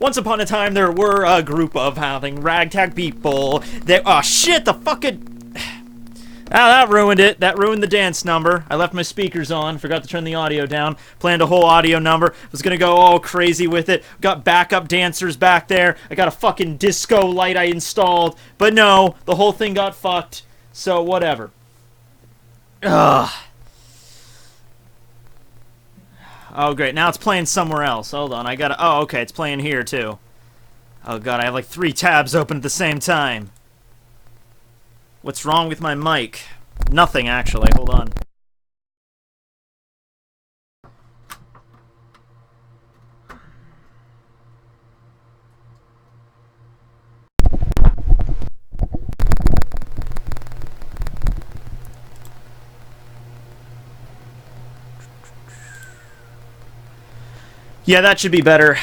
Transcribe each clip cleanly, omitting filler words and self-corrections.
once upon a time there were a group of having ragtag people. Oh shit, the fucking... that ruined it. That ruined the dance number. I left my speakers on, forgot to turn the audio down, planned a whole audio number, was gonna go all crazy with it, got backup dancers back there, I got a fucking disco light I installed, but no, the whole thing got fucked, so whatever. Ugh. Oh great, now it's playing somewhere else. Hold on, I gotta... Oh, okay, it's playing here too. Oh god, I have like 3 tabs open at the same time. What's wrong with my mic? Nothing, actually. Hold on. Yeah, that should be better.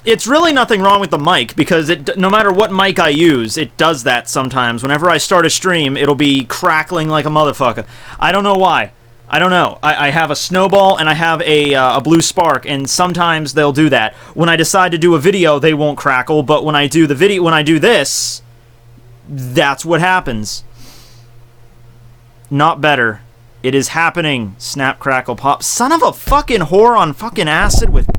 It's really nothing wrong with the mic, because no matter what mic I use, it does that sometimes. Whenever I start a stream, it'll be crackling like a motherfucker. I don't know why. I don't know. I have a snowball and I have a blue spark, and sometimes they'll do that. When I decide to do a video, they won't crackle, but when I do this, that's what happens. Not better. It is happening. Snap, crackle, pop. Son of a fucking whore on fucking acid with...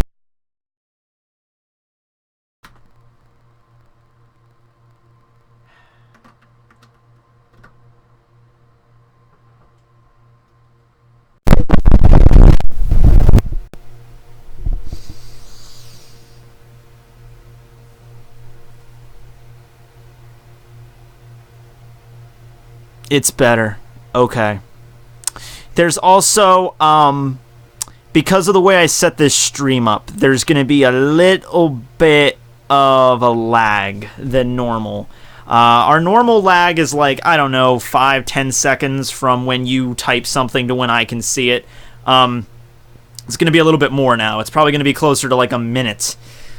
It's better. Okay. There's also, because of the way I set this stream up, there's going to be a little bit of a lag than normal. Our normal lag is like, I don't know, 5-10 seconds from when you type something to when I can see it. It's going to be a little bit more now. It's probably going to be closer to like a minute.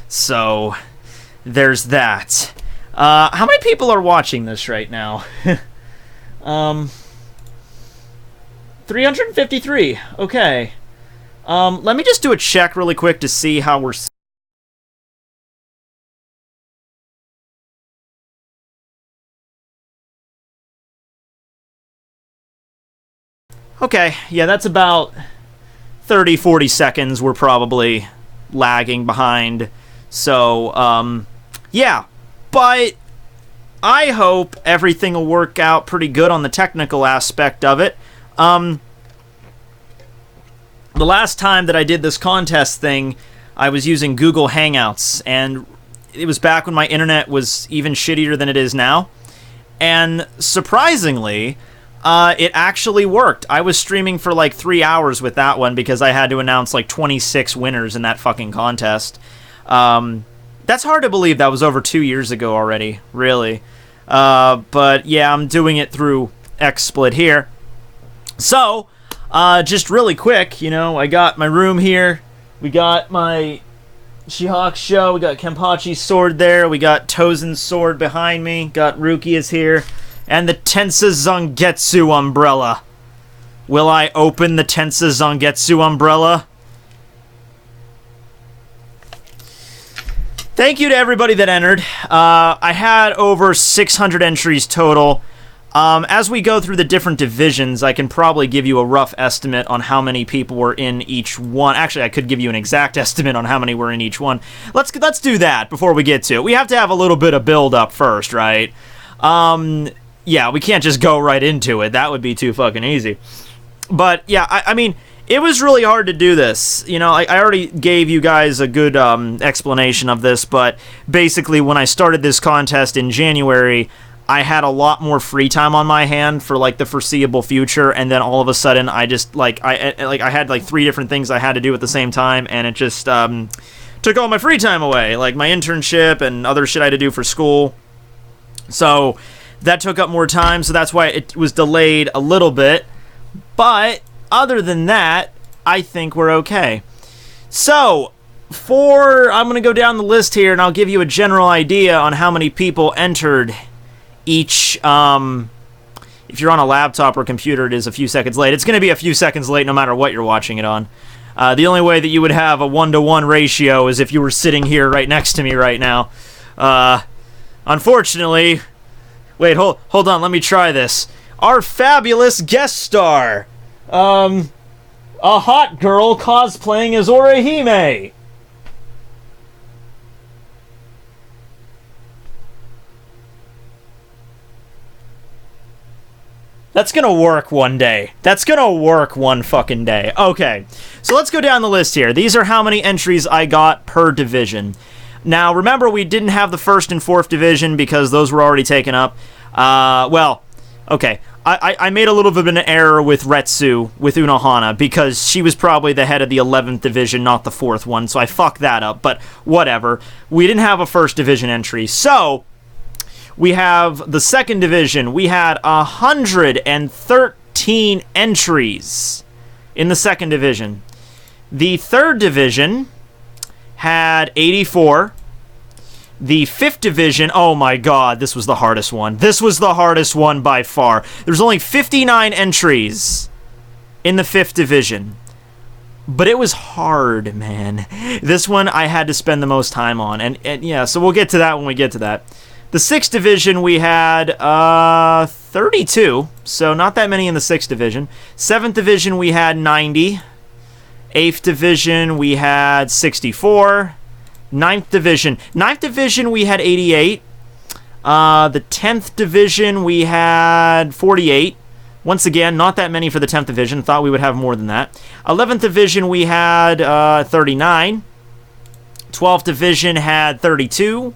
So, there's that. How many people are watching this right now? 353. Okay. Let me just do a check really quick to see how we're... Okay, yeah, that's about 30-40 seconds we're probably lagging behind. So, yeah. But I hope everything will work out pretty good on the technical aspect of it. The last time that I did this contest thing, I was using Google Hangouts, and it was back when my internet was even shittier than it is now. And surprisingly, it actually worked. I was streaming for like 3 hours with that one because I had to announce like 26 winners in that fucking contest. That's hard to believe. That was over 2 years ago already, really. But yeah, I'm doing it through XSplit here. So, just really quick, you know, I got my room here. We got my She-Hulk show. We got Kenpachi's sword there. We got Tozen's sword behind me. Got Rukia's here. And the Tensa Zangetsu umbrella. Will I open the Tensa Zangetsu umbrella? Thank you to everybody that entered. I had over 600 entries total. As we go through the different divisions, I can probably give you a rough estimate on how many people were in each one. Actually, I could give you an exact estimate on how many were in each one. Let's do that before we get to it. We have to have a little bit of build-up first, right? Yeah, we can't just go right into it. That would be too fucking easy. But, yeah, I mean, it was really hard to do this. You know, I already gave you guys a good explanation of this, but basically when I started this contest in January, I had a lot more free time on my hand for like the foreseeable future, and then all of a sudden I just I had like 3 different things I had to do at the same time, and it just took all my free time away, like my internship and other shit I had to do for school. So that took up more time, so that's why it was delayed a little bit. But other than that, I think we're okay. So I'm going to go down the list here, and I'll give you a general idea on how many people entered each. If you're on a laptop or computer, it is a few seconds late. It's going to be a few seconds late no matter what you're watching it on. The only way that you would have a 1-to-1 ratio is if you were sitting here right next to me right now. Unfortunately... Wait, hold on, let me try this. Our fabulous guest star. A hot girl cosplaying as Orihime. That's gonna work one day. That's gonna work one fucking day. Okay, so let's go down the list here. These are how many entries I got per division. Now, remember, we didn't have the 1st and 4th division because those were already taken up. Well, okay. I made a little bit of an error with Retsu, with Unohana, because she was probably the head of the 11th division, not the 4th one, so I fucked that up, but whatever. We didn't have a 1st division entry, so... We have the 2nd division. We had 113 entries in the 2nd division. The 3rd division had 84. The 5th division, oh my god, this was the hardest one. This was the hardest one by far. There's only 59 entries in the 5th division. But it was hard, man. This one I had to spend the most time on. And yeah, so we'll get to that when we get to that. The 6th division, we had 32, so not that many in the 6th division. 7th division, we had 90. 8th division, we had 64. 9th division, we had 88. The 10th division, we had 48. Once again, not that many for the 10th division. Thought we would have more than that. 11th division, we had 39. 12th division had 32.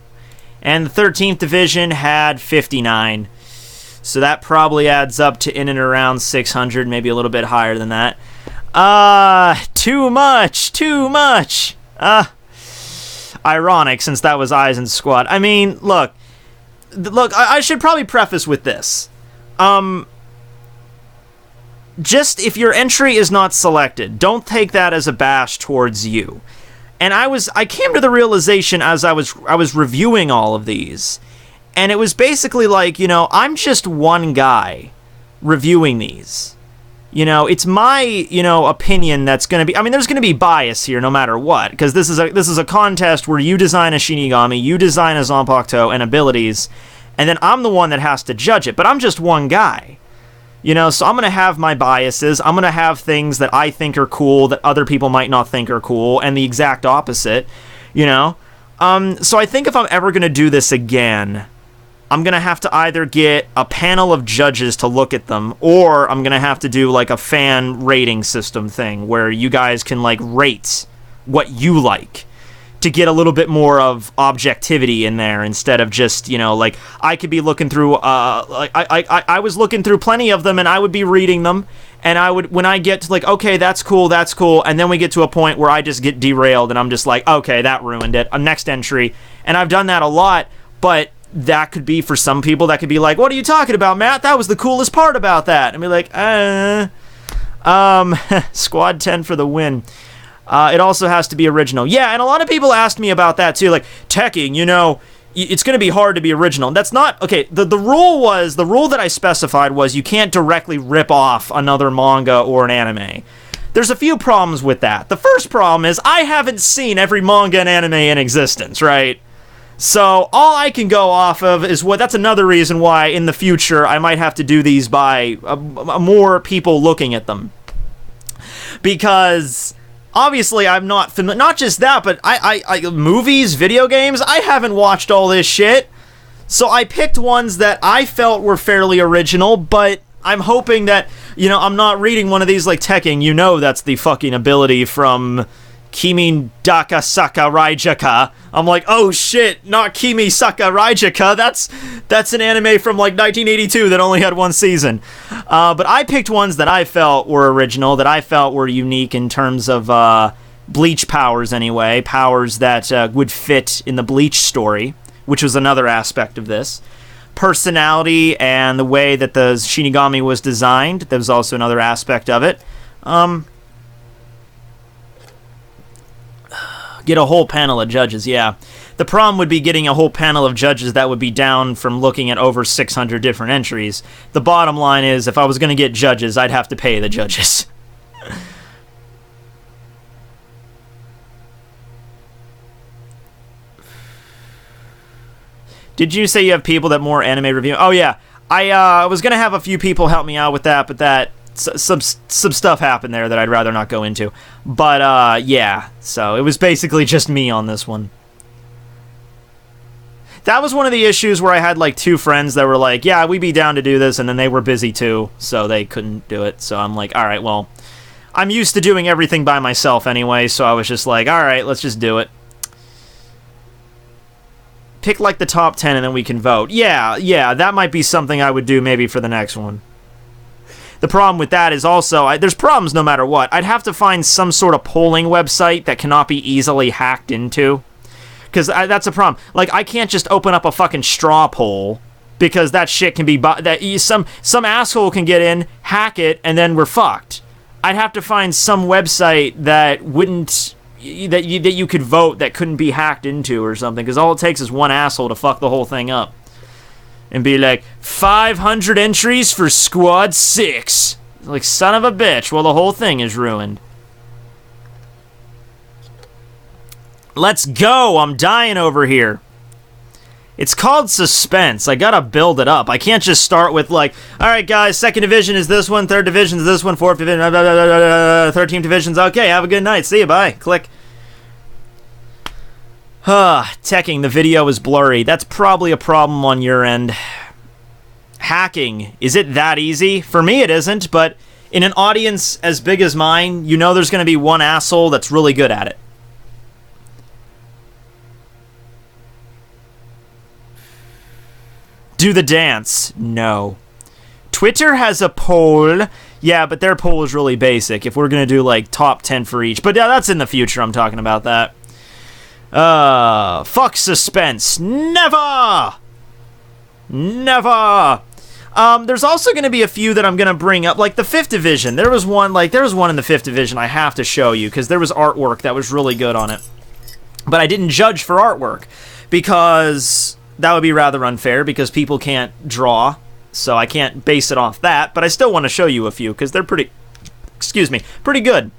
And the 13th division had 59. So that probably adds up to in and around 600, maybe a little bit higher than that. Too much. Ironic, since that was Aizen's squad. I mean, look, I should probably preface with this. Just if your entry is not selected, don't take that as a bash towards you. And I came to the realization as I was reviewing all of these, and it was basically like, I'm just one guy reviewing these. It's my, opinion that's going to be, there's going to be bias here no matter what, because this is a contest where you design a Shinigami, you design a Zanpakuto and abilities, and then I'm the one that has to judge it, but I'm just one guy. So I'm going to have my biases. I'm going to have things that I think are cool that other people might not think are cool, and the exact opposite, So I think if I'm ever going to do this again, I'm going to have to either get a panel of judges to look at them, or I'm going to have to do, like, a fan rating system thing where you guys can, like, rate what you like, to get a little bit more of objectivity in there instead of just, like, I could be looking through, I was looking through plenty of them, and I would be reading them, and when I get to, like, okay, that's cool, and then we get to a point where I just get derailed, and I'm just like, okay, that ruined it, next entry, and I've done that a lot, but that could be, for some people, that could be like, what are you talking about, Matt? That was the coolest part about that, and be like, Squad 10 for the win. It also has to be original. Yeah, and a lot of people asked me about that too, like, Tekking, it's going to be hard to be original. That's not, okay, the rule that I specified was you can't directly rip off another manga or an anime. There's a few problems with that. The first problem is I haven't seen every manga and anime in existence, right? So all I can go off of is that's another reason why in the future I might have to do these by more people looking at them. Because... obviously, I'm not familiar. Not just that, but I movies, video games, I haven't watched all this shit. So I picked ones that I felt were fairly original, but I'm hoping that, I'm not reading one of these like Tekking. That's the fucking ability from Kimi Daka Saka Raijaka. I'm like, oh shit, not Kimi Saka Raijaka. That's an anime from like 1982 that only had one season. But I picked ones that I felt were original, that I felt were unique in terms of Bleach powers anyway, powers that would fit in the Bleach story, which was another aspect of this. Personality and the way that the Shinigami was designed, that was also another aspect of it. Get a whole panel of judges, yeah. The problem would be getting a whole panel of judges that would be down from looking at over 600 different entries. The bottom line is, if I was going to get judges, I'd have to pay the judges. Did you say you have people that more anime review? Oh, yeah. I was going to have a few people help me out with that, but some stuff happened there that I'd rather not go into. But, yeah. So, it was basically just me on this one. That was one of the issues where I had, like, 2 friends that were like, yeah, we'd be down to do this, and then they were busy, too, so they couldn't do it. So I'm like, alright, well, I'm used to doing everything by myself anyway, so I was just like, alright, let's just do it. Pick, like, the top 10, and then we can vote. Yeah, that might be something I would do maybe for the next one. The problem with that is also, there's problems no matter what. I'd have to find some sort of polling website that cannot be easily hacked into. Because that's a problem. Like, I can't just open up a fucking straw poll, because that shit can be... Some asshole can get in, hack it, and then we're fucked. I'd have to find some website that wouldn't... That you could vote that couldn't be hacked into or something, because all it takes is one asshole to fuck the whole thing up. And be like, 500 entries for Squad 6. Like, son of a bitch. Well, the whole thing is ruined. Let's go! I'm dying over here. It's called suspense. I gotta build it up. I can't just start with like, alright guys, 2nd division is this one, 3rd division is this one, 4th division, 13th division's okay, have a good night, see you, bye, click. Tekking, the video is blurry. That's probably a problem on your end. Hacking, is it that easy? For me it isn't, but in an audience as big as mine, you know there's gonna be one asshole that's really good at it. Do the dance. No. Twitter has a poll. Yeah, but their poll is really basic. If we're going to do, like, top 10 for each. But yeah, that's in the future. I'm talking about that. Fuck suspense. Never! Never! There's also going to be a few that I'm going to bring up. Like, the 5th division. There was one in the 5th division I have to show you. Because there was artwork that was really good on it. But I didn't judge for artwork. Because... that would be rather unfair because people can't draw, so I can't base it off that, but I still want to show you a few because they're pretty good.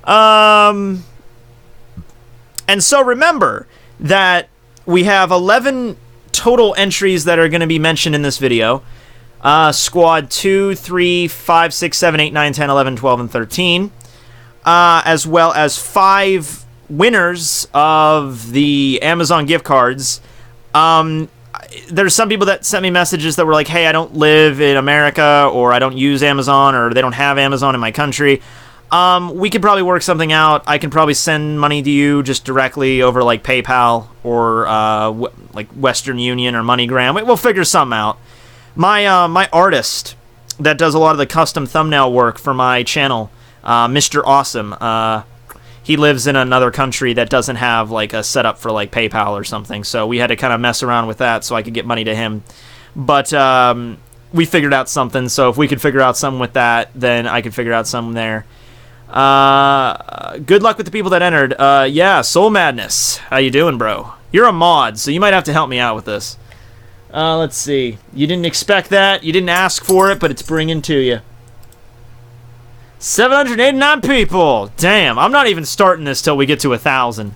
And so remember that we have 11 total entries that are going to be mentioned in this video. Squad 2, 3, 5, 6, 7, 8, 9, 10, 11, 12, and 13. As well as 5 winners of the Amazon gift cards. There's some people that sent me messages that were like, hey, I don't live in America, or I don't use Amazon, or they don't have Amazon in my country. We could probably work something out. I can probably send money to you just directly over, like, PayPal, or, like, Western Union, or MoneyGram. We'll figure something out. My artist that does a lot of the custom thumbnail work for my channel, Mr. Awesome, he lives in another country that doesn't have, like, a setup for, like, PayPal or something, so we had to kind of mess around with that so I could get money to him. But we figured out something, so if we could figure out something with that, then I could figure out something there. Good luck with the people that entered. Yeah, Soul Madness. How you doing, bro? You're a mod, so you might have to help me out with this. Let's see. You didn't expect that, you didn't ask for it, but it's bringing to you. 789 people! Damn, I'm not even starting this till we get to 1,000.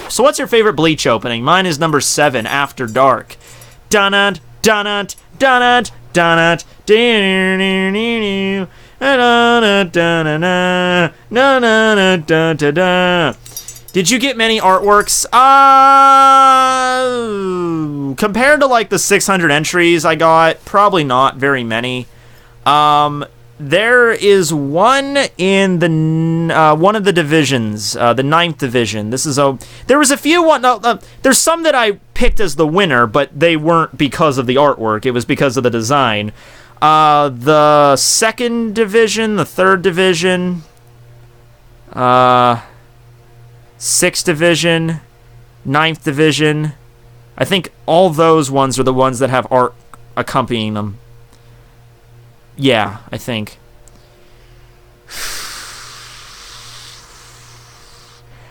So what's your favorite Bleach opening? Mine is number 7, After Dark. Donut, donut, donut, donut. Did you get many artworks? Compared to like the 600 entries I got, probably not very many. There is one in the one of the divisions, the 9th division. There was a few there's some that I picked as the winner, but they weren't because of the artwork. It was because of the design. The 2nd division, the 3rd division, 6th division, 9th division. I think all those ones are the ones that have art accompanying them. Yeah, I think.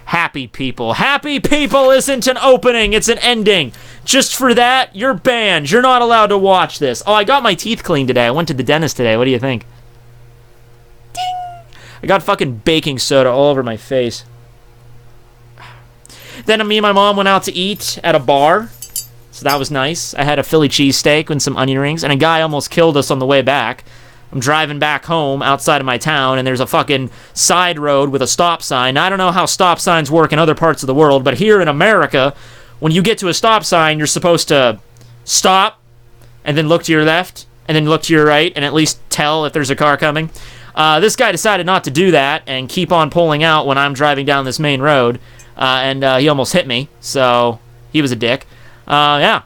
Happy People. Happy People isn't an opening, it's an ending. Just for that, you're banned. You're not allowed to watch this. Oh, I got my teeth cleaned today. I went to the dentist today. What do you think? Ding! I got fucking baking soda all over my face. Then me and my mom went out to eat at a bar. So that was nice. I had a Philly cheesesteak and some onion rings, and a guy almost killed us on the way back. I'm driving back home outside of my town, and there's a fucking side road with a stop sign. Now, I don't know how stop signs work in other parts of the world, but here in America, when you get to a stop sign, you're supposed to stop and then look to your left and then look to your right and at least tell if there's a car coming. This guy decided not to do that and keep on pulling out when I'm driving down this main road, and he almost hit me, so he was a dick. Yeah.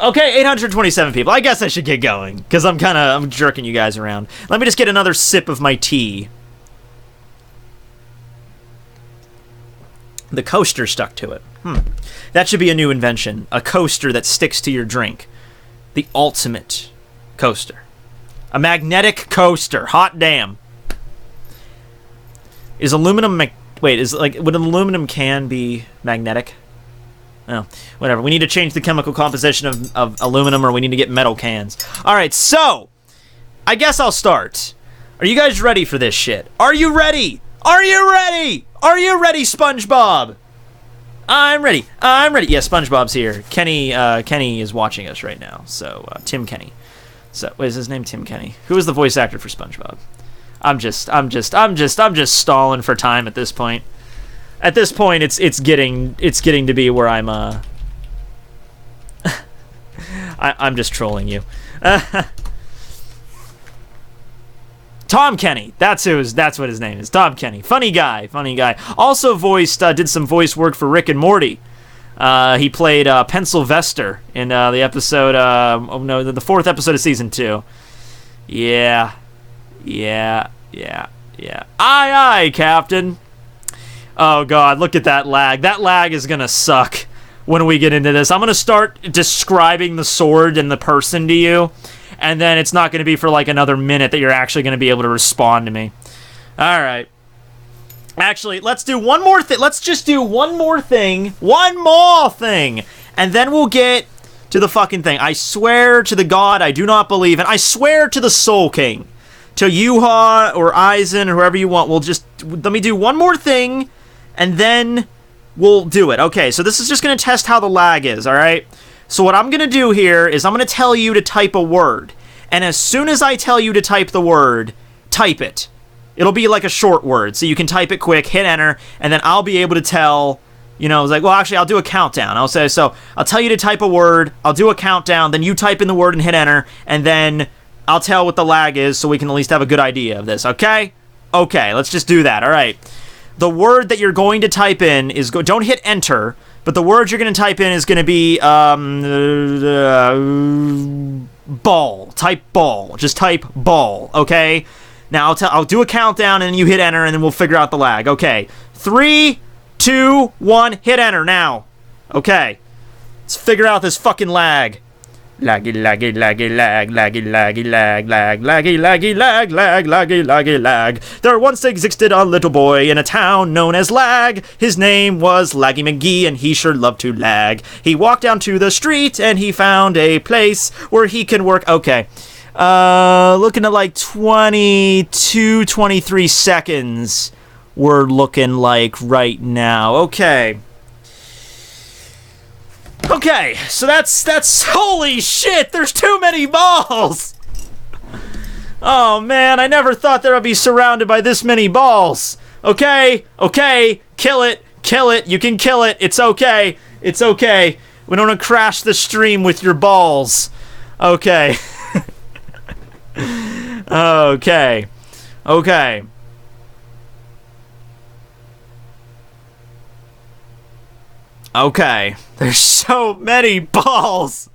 Okay, 827 people. I guess I should get going, because I'm jerking you guys around. Let me just get another sip of my tea. The coaster stuck to it. That should be a new invention. A coaster that sticks to your drink. The ultimate coaster. A magnetic coaster. Hot damn. Is aluminum... would an aluminum can be magnetic? Oh, whatever. We need to change the chemical composition of aluminum, or we need to get metal cans. Alright, so, I guess I'll start. Are you guys ready for this shit? Are you ready? Are you ready? Are you ready, SpongeBob? I'm ready. I'm ready. Yeah, SpongeBob's here. Kenny is watching us right now. So, Tim Kenny. So, what is his name? Tim Kenny. Who is the voice actor for SpongeBob? I'm just stalling for time at this point. At this point, it's getting to be where I'm I'm just trolling you. Tom Kenny. That's what his name is. Tom Kenny. Funny guy. Also did some voice work for Rick and Morty. He played Pencil Vester in the episode the 4th episode of season 2. Yeah. Aye, Captain. Oh god, look at that lag. That lag is gonna suck when we get into this. I'm gonna start describing the sword and the person to you, and then it's not gonna be for like another minute that you're actually gonna be able to respond to me. Alright. Actually, let's do one more thing. Let's just do one more thing. One more thing! And then we'll get to the fucking thing. I swear to the god I do not believe in. I swear to the Soul King. To Yuha or Aizen or whoever you want. Let me do one more thing, and then we'll do it. Okay, so this is just going to test how the lag is, alright? So what I'm going to do here is I'm going to tell you to type a word. And as soon as I tell you to type the word, type it. It'll be like a short word, so you can type it quick, hit enter, and then I'll be able to tell, it's like, well, actually, I'll do a countdown. I'll say, so I'll tell you to type a word, I'll do a countdown, then you type in the word and hit enter, and then I'll tell what the lag is so we can at least have a good idea of this, okay? Okay, let's just do that, alright. The word that you're going to type in is... don't hit enter, but the word you're going to type in is going to be... ball. Type ball. Just type ball, okay? Now, I'll do a countdown, and you hit enter, and then we'll figure out the lag. Okay. 3, 2, 1, hit enter now. Okay. Let's figure out this fucking lag. Laggy, laggy, laggy, lag, laggy, laggy, lag, lag, laggy, laggy, lag, lag, laggy, laggy, lag. There once existed a little boy in a town known as Lag. His name was Laggy McGee, and he sure loved to lag. He walked down to the street, and he found a place where he can work. Okay. Looking at like 22, 23 seconds. We're looking like right now. Okay. Okay, so that's holy shit, there's too many balls! Oh man, I never thought that I'd be surrounded by this many balls. Okay, kill it, you can kill it, it's okay. We don't want to crash the stream with your balls. Okay. Okay. Okay, there's so many balls.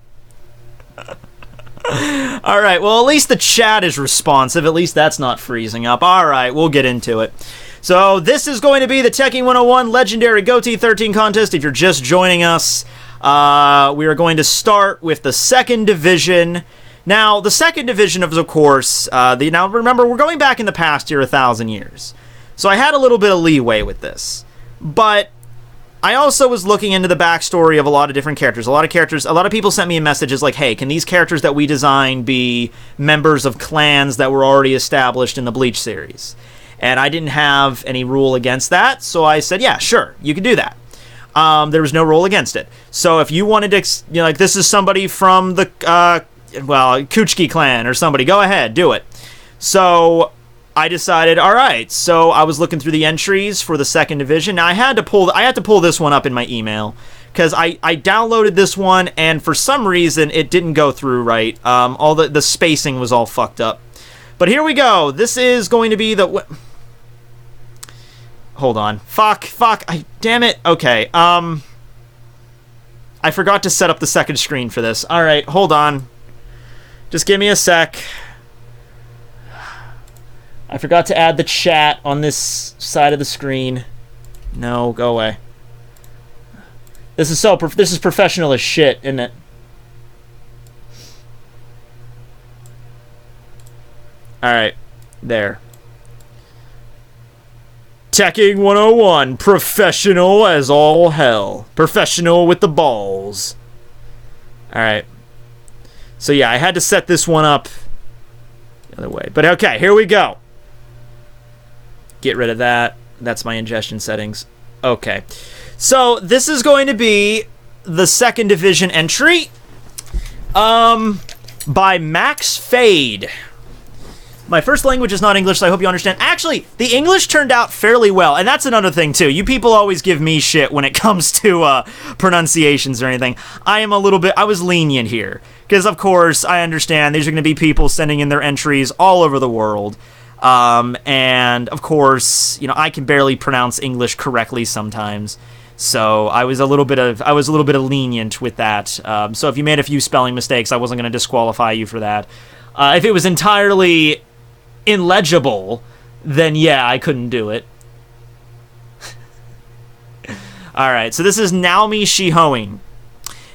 Alright, well, at least the chat is responsive. At least that's not freezing up. Alright, we'll get into it. So, this is going to be the Tekking101 Legendary Gotei 13 contest. If you're just joining us, we are going to start with the second division. Now, the second division of course, now remember, we're going back in the past here 1,000 years. So I had a little bit of leeway with this. But I also was looking into the backstory of a lot of different characters. A lot of people sent me messages like, hey, can these characters that we design be members of clans that were already established in the Bleach series? And I didn't have any rule against that, so I said, yeah, sure, you can do that. There was no rule against it. So if you wanted to, like, this is somebody from the, Kuchiki clan or somebody, go ahead, do it. So I decided, all right. So I was looking through the entries for the second division. Now I had to pull this one up in my email because I downloaded this one and for some reason it didn't go through right. All the spacing was all fucked up. But here we go. This is going to be the. Hold on. Fuck. Damn it. Okay. I forgot to set up the second screen for this. All right. Hold on. Just give me a sec. I forgot to add the chat on this side of the screen. No, go away. This is professional as shit, isn't it? Alright, there. Tekking101, professional as all hell. Professional with the balls. Alright. So yeah, I had to set this one up the other way. But okay, here we go. Get rid of that. That's my ingestion settings. Okay. So this is going to be the second division entry by Max Fade. My first language is not English, so I hope you understand. Actually, the English turned out fairly well, and that's another thing, too. You people always give me shit when it comes to pronunciations or anything. I was lenient here, because, of course, I understand these are going to be people sending in their entries all over the world. And, of course, I can barely pronounce English correctly sometimes. So I was a little bit of lenient with that. So if you made a few spelling mistakes, I wasn't going to disqualify you for that. If it was entirely illegible, then yeah, I couldn't do it. Alright, so this is Naomi Shihoing.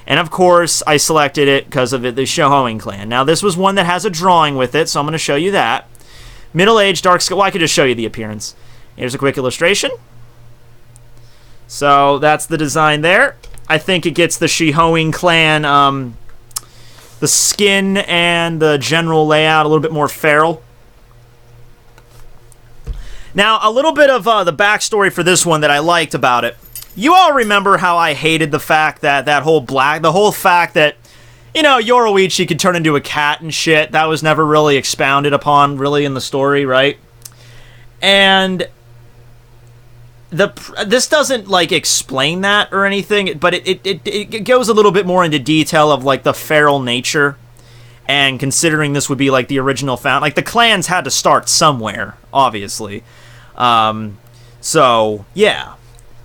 And of course, I selected it because of the Shihoing clan. Now, this was one that has a drawing with it, so I'm going to show you that. Middle-aged, dark skin. Well, I could just show you the appearance. Here's a quick illustration. So, that's the design there. I think it gets the Shihoing clan, the skin and the general layout a little bit more feral. Now, a little bit of the backstory for this one that I liked about it. You all remember how I hated the fact that the whole fact that, Yoruichi could turn into a cat and shit. That was never really expounded upon, really, in the story, right? And this doesn't, like, explain that or anything, but it goes a little bit more into detail of, like, the feral nature. And considering this would be, like, the original like, the clans had to start somewhere, obviously. So, yeah.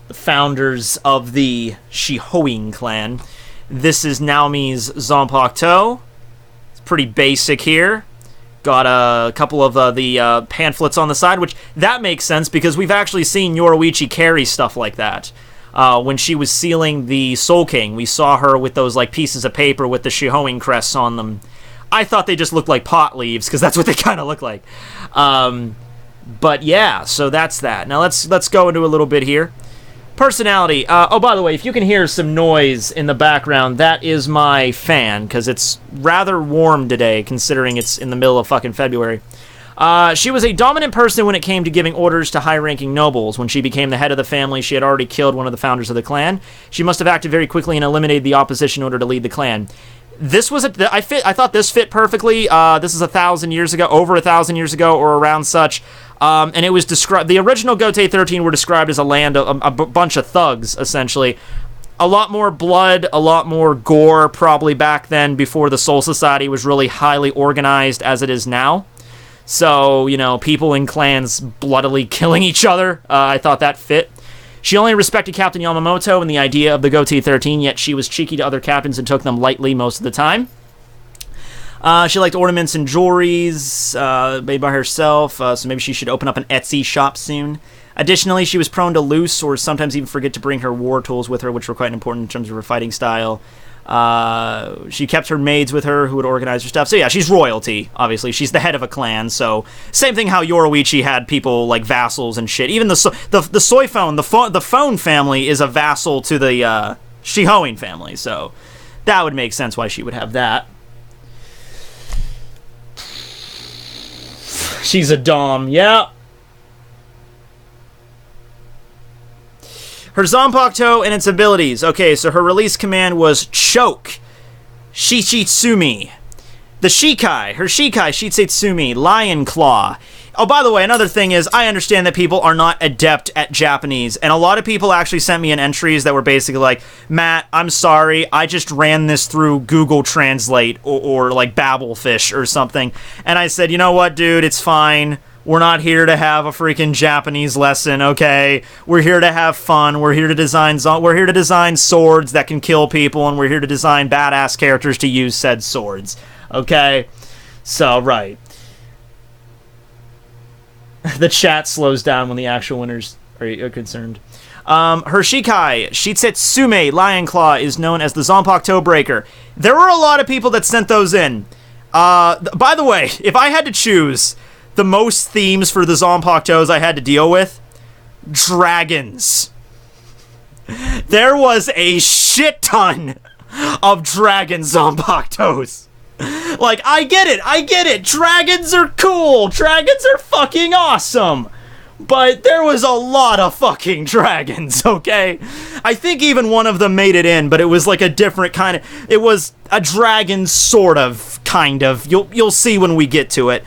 The founders of the Shihoing clan. This is Naomi's Zanpakuto. It's pretty basic here. Got a couple of the pamphlets on the side, which that makes sense because we've actually seen Yoruichi carry stuff like that. When she was sealing the Soul King, we saw her with those like pieces of paper with the Shihoing crests on them. I thought they just looked like pot leaves because that's what they kind of look like. But yeah, so that's that. Now let's go into a little bit here. Personality. Oh, by the way, if you can hear some noise in the background, that is my fan, because it's rather warm today, considering it's in the middle of fucking February. She was a dominant person when it came to giving orders to high-ranking nobles. When she became the head of the family, she had already killed one of the founders of the clan. She must have acted very quickly and eliminated the opposition in order to lead the clan. This was I thought this fit perfectly. This is 1,000 years ago, over 1,000 years ago, or around such. And it was described. The original Gotei 13 were described as a land of a bunch of thugs, essentially. A lot more blood, a lot more gore, probably back then, before the Soul Society was really highly organized as it is now. So, people in clans bloodily killing each other. I thought that fit. She only respected Captain Yamamoto and the idea of the Gotei 13, yet she was cheeky to other captains and took them lightly most of the time. She liked ornaments and jewelries made by herself, so maybe she should open up an Etsy shop soon. Additionally, she was prone to loose or sometimes even forget to bring her war tools with her, which were quite important in terms of her fighting style. She kept her maids with her who would organize her stuff. So yeah, she's royalty, obviously. She's the head of a clan, so same thing how Yoruichi had people like vassals and shit. Even the soy phone, the phone family is a vassal to the Shihoin family, so that would make sense why she would have that. She's a dom, yeah. Her Zanpakuto and its abilities. Okay, so her release command was Choke, Shichitsumi. The Shikai, her Shikai, Shitsitsumi, Lion Claw. Oh, by the way, another thing is, I understand that people are not adept at Japanese, and a lot of people actually sent me in entries that were basically like, Matt, I'm sorry, I just ran this through Google Translate or like Babblefish or something, and I said, you know what, dude, it's fine. We're not here to have a freaking Japanese lesson, okay? We're here to have fun. We're here to design swords that can kill people, and we're here to design badass characters to use said swords, okay? So, right. The chat slows down when the actual winners are concerned. Her Shikai, Shitsutsume Lion Claw, is known as the Zanpakuto Breaker. There were a lot of people that sent those in. By the way, if I had to choose the most themes for the Zanpakutos I had to deal with, dragons. There was a shit ton of dragon Zanpakutos. Like, I get it. Dragons are cool. Dragons are fucking awesome. But there was a lot of fucking dragons, okay? I think even one of them made it in, but it was like a different kind of... It was a dragon sort of, kind of. You'll see when we get to it.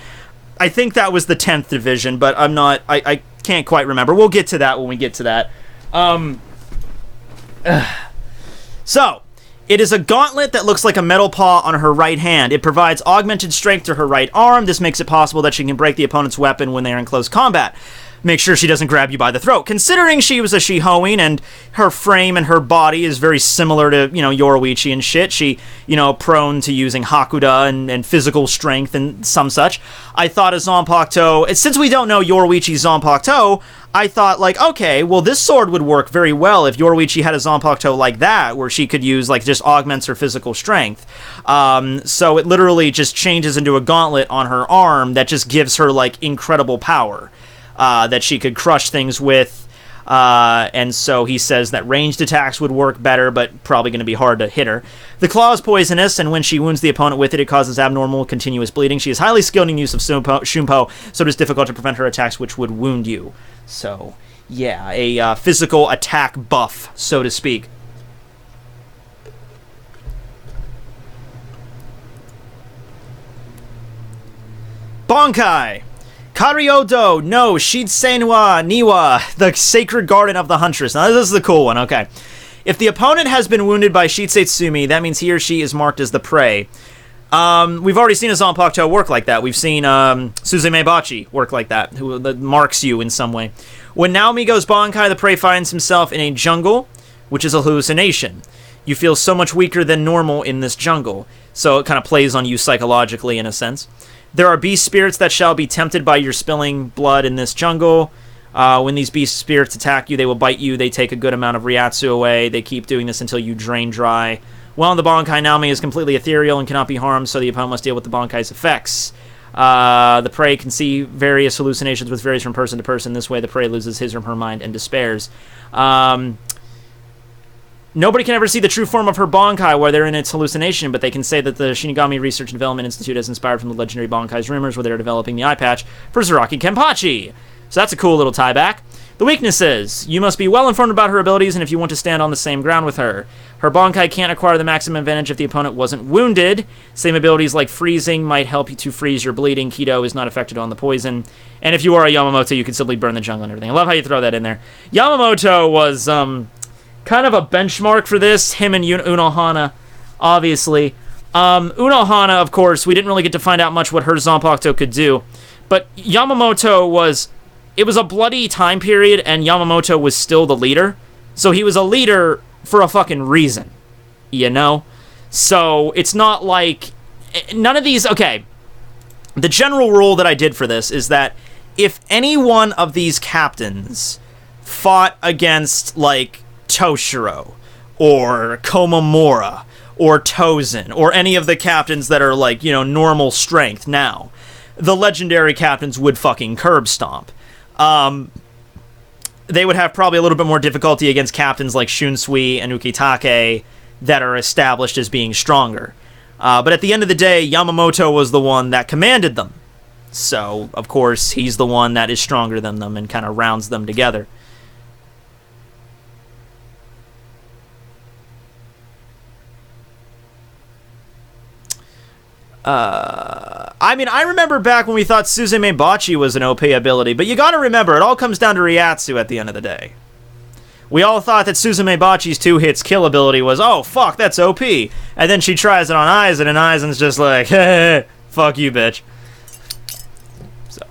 I think that was the 10th division, but I'm not... I can't quite remember. We'll get to that when we get to that. So... It is a gauntlet that looks like a metal paw on her right hand. It provides augmented strength to her right arm. This makes it possible that she can break the opponent's weapon when they are in close combat. Make sure she doesn't grab you by the throat. Considering she was a Shihoin and her frame and her body is very similar to, Yoruichi and shit, she, prone to using Hakuda and physical strength and some such, I thought a Zanpakuto, since we don't know Yoruichi's Zanpakuto, I thought, like, okay, well, this sword would work very well if Yoruichi had a Zanpakuto like that, where she could use, like, just augments her physical strength. So it literally just changes into a gauntlet on her arm that just gives her, like, incredible power that she could crush things with. And so he says that ranged attacks would work better, but probably going to be hard to hit her. The claw is poisonous, and when she wounds the opponent with it, it causes abnormal, continuous bleeding. She is highly skilled in use of Shumpo, so it is difficult to prevent her attacks, which would wound you. So, yeah, a physical attack buff, so to speak. Bonkai! Karyodo no Shitsenwa Niwa, the Sacred Garden of the Huntress. Now, this is the cool one, okay. If the opponent has been wounded by Shitsetsumi, that means he or she is marked as the prey. We've already seen a Zanpakuto work like that. We've seen Suzume Bachi work like that, who marks you in some way. When Naomi goes Bonkai, the prey finds himself in a jungle, which is a hallucination. You feel so much weaker than normal in this jungle, so it kind of plays on you psychologically in a sense. There are beast spirits that shall be tempted by your spilling blood in this jungle. When these beast spirits attack you, they will bite you. They take a good amount of Ryatsu away. They keep doing this until you drain dry. Well, the Bonkai Naomi is completely ethereal and cannot be harmed, so the opponent must deal with the Bonkai's effects. The prey can see various hallucinations, which varies from person to person. This way, the prey loses his or her mind and despairs. Nobody can ever see the true form of her Bonkai while they're in its hallucination, but they can say that the Shinigami Research and Development Institute has inspired from the legendary Bonkai's rumors where they're developing the eye patch for Zaraki Kenpachi. So that's a cool little tie back. The weaknesses. You must be well informed about her abilities and if you want to stand on the same ground with her. Her Bonkai can't acquire the maximum advantage if the opponent wasn't wounded. Same abilities like freezing might help you to freeze your bleeding. Kido is not affected on the poison. And if you are a Yamamoto, you can simply burn the jungle and everything. I love how you throw that in there. Yamamoto was kind of a benchmark for this. Him and Unohana, obviously. Unohana, of course, we didn't really get to find out much what her Zanpakuto could do. But Yamamoto was... It was a bloody time period, and Yamamoto was still the leader. So he was a leader for a fucking reason, you know? So it's not like... None of these... Okay, the general rule that I did for this is that if any one of these captains fought against, like, Toshiro, or Komamura, or Tozen, or any of the captains that are, like, you know, normal strength now. The legendary captains would fucking curb stomp. They would have probably a little bit more difficulty against captains like Shunsui and Ukitake that are established as being stronger. But at the end of the day, Yamamoto was the one that commanded them. So, of course, he's the one that is stronger than them and kind of rounds them together. I mean, I remember back when we thought Suzume Bachi was an OP ability, but you gotta remember, it all comes down to Ryatsu at the end of the day. We all thought that Suzume Bachi's 2-hits kill ability was, oh, fuck, that's OP. And then she tries it on Aizen, and Aizen's just like, hey, fuck you, bitch. So.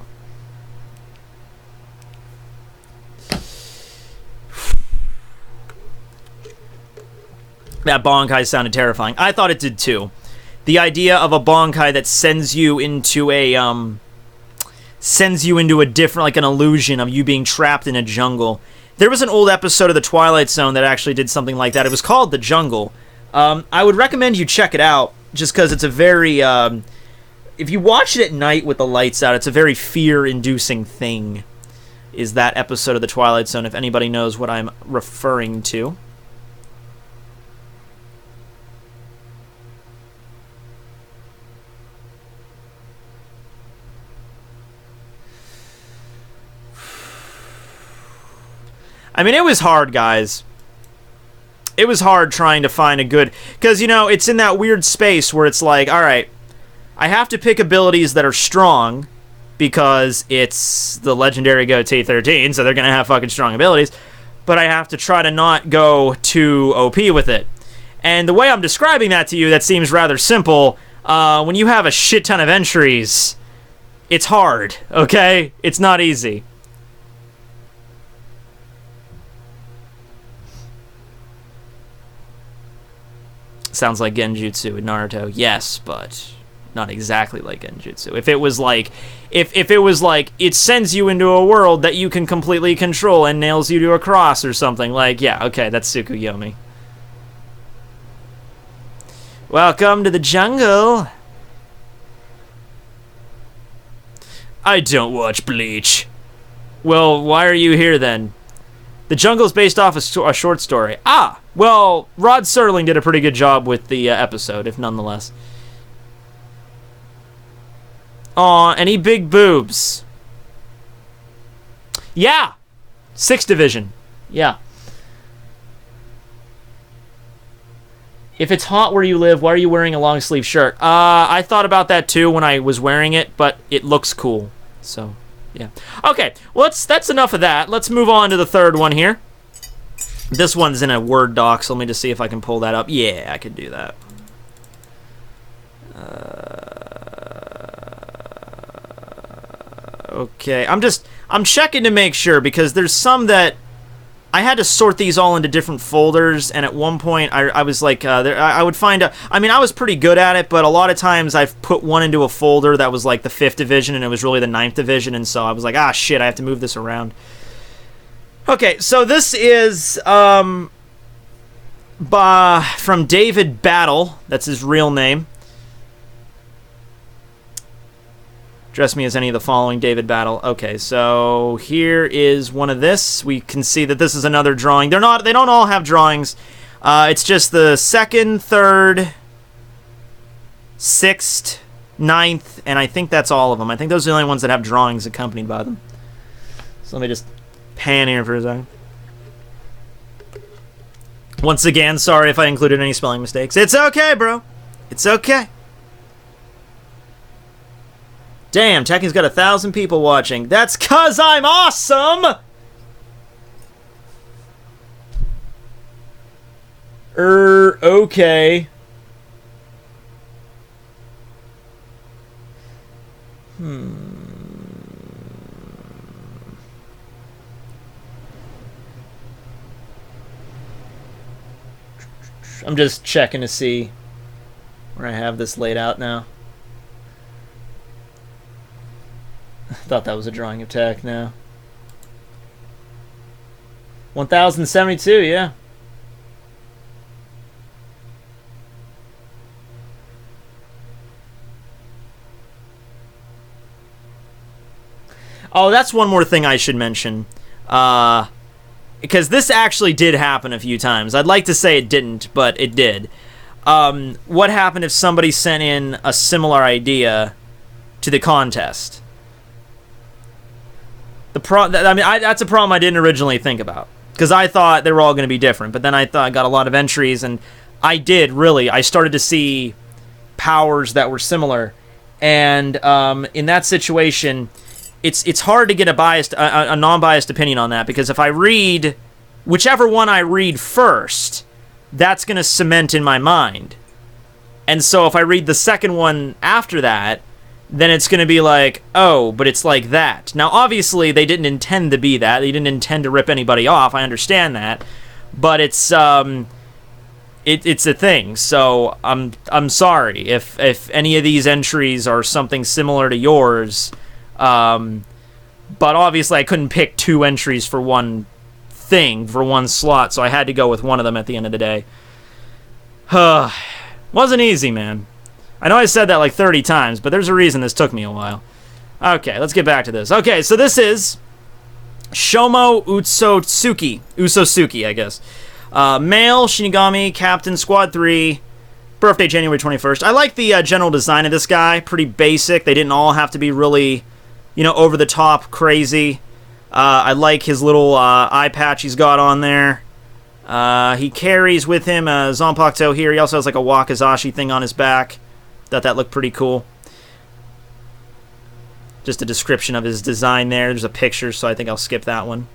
That Bonkai sounded terrifying. I thought it did, too. The idea of a Bonkai that sends you into a different, like an illusion of you being trapped in a jungle. There was an old episode of The Twilight Zone that actually did something like that. It was called The Jungle. I would recommend you check it out, just because it's a very, if you watch it at night with the lights out, it's a very fear-inducing thing, is that episode of The Twilight Zone, if anybody knows what I'm referring to. I mean, it was hard, guys. It was hard trying to find a good... Because, you know, it's in that weird space where it's like, alright, I have to pick abilities that are strong, because it's the legendary Gotei 13, so they're going to have fucking strong abilities, but I have to try to not go too OP with it. And the way I'm describing that to you, that seems rather simple. When you have a shit ton of entries, it's hard, okay? It's not easy. Sounds like Genjutsu in Naruto. Yes, but not exactly like Genjutsu. If it was like, if it was like, it sends you into a world that you can completely control and nails you to a cross or something, like, yeah, okay, that's Tsukuyomi. Welcome to the jungle. I don't watch Bleach. Well, why are you here then? The jungle's based off a short story. Ah, well, Rod Serling did a pretty good job with the episode, if nonetheless. Aw, any big boobs? Yeah! 6th Division. Yeah. If it's hot where you live, why are you wearing a long sleeve shirt? I thought about that too when I was wearing it, but it looks cool, so... yeah. Okay, well, that's enough of that. Let's move on to the third one here. This one's in a Word doc, so let me just see if I can pull that up. Yeah, I could do that. Okay, I'm checking to make sure, because there's some that I had to sort these all into different folders, and at one point I was like, I would find I mean, I was pretty good at it, but a lot of times I've put one into a folder that was like the 5th Division, and it was really the 9th Division, and so I was like, ah, shit, I have to move this around. Okay, so this is from David Battle. That's his real name. Address me as any of the following, David Battle. Okay, so here is one of this. We can see that this is another drawing. They don't all have drawings. It's just the 2nd, 3rd, 6th, 9th, and I think that's all of them. I think those are the only ones that have drawings accompanied by them. So let me just pan here for a second. Once again, sorry if I included any spelling mistakes. It's okay, bro. It's okay. Damn, Tekking's got 1,000 people watching. That's 'cause I'm awesome! Okay. I'm just checking to see where I have this laid out now. I thought that was a drawing of Tech now. 1072, yeah. Oh, that's one more thing I should mention. Because this actually did happen a few times. I'd like to say it didn't, but it did. What happened if somebody sent in a similar idea to the contest? That's a problem I didn't originally think about. Because I thought they were all going to be different. But then I got a lot of entries, and I started to see powers that were similar. And in that situation, it's hard to get a non-biased opinion on that, because if I read whichever one I read first, that's going to cement in my mind. And so if I read the second one after that, then it's going to be like, oh, but it's like that. Now, obviously, they didn't intend to be that. They didn't intend to rip anybody off. I understand that. But it's a thing. So I'm sorry if any of these entries are something similar to yours. But obviously, I couldn't pick 2 entries for one thing, for one slot, so I had to go with one of them at the end of the day. Wasn't easy, man. I know I said that like 30 times, but there's a reason this took me a while. Okay, let's get back to this. Okay, so this is Shomo Usosuki, I guess. Male, Shinigami, Captain, Squad 3, birthday January 21st. I like the general design of this guy. Pretty basic. They didn't all have to be really, over the top, crazy. I like his little eye patch he's got on there. He carries with him a Zanpakuto here. He also has like a Wakizashi thing on his back. Thought that looked pretty cool. Just a description of his design there. There's a picture, so I think I'll skip that one.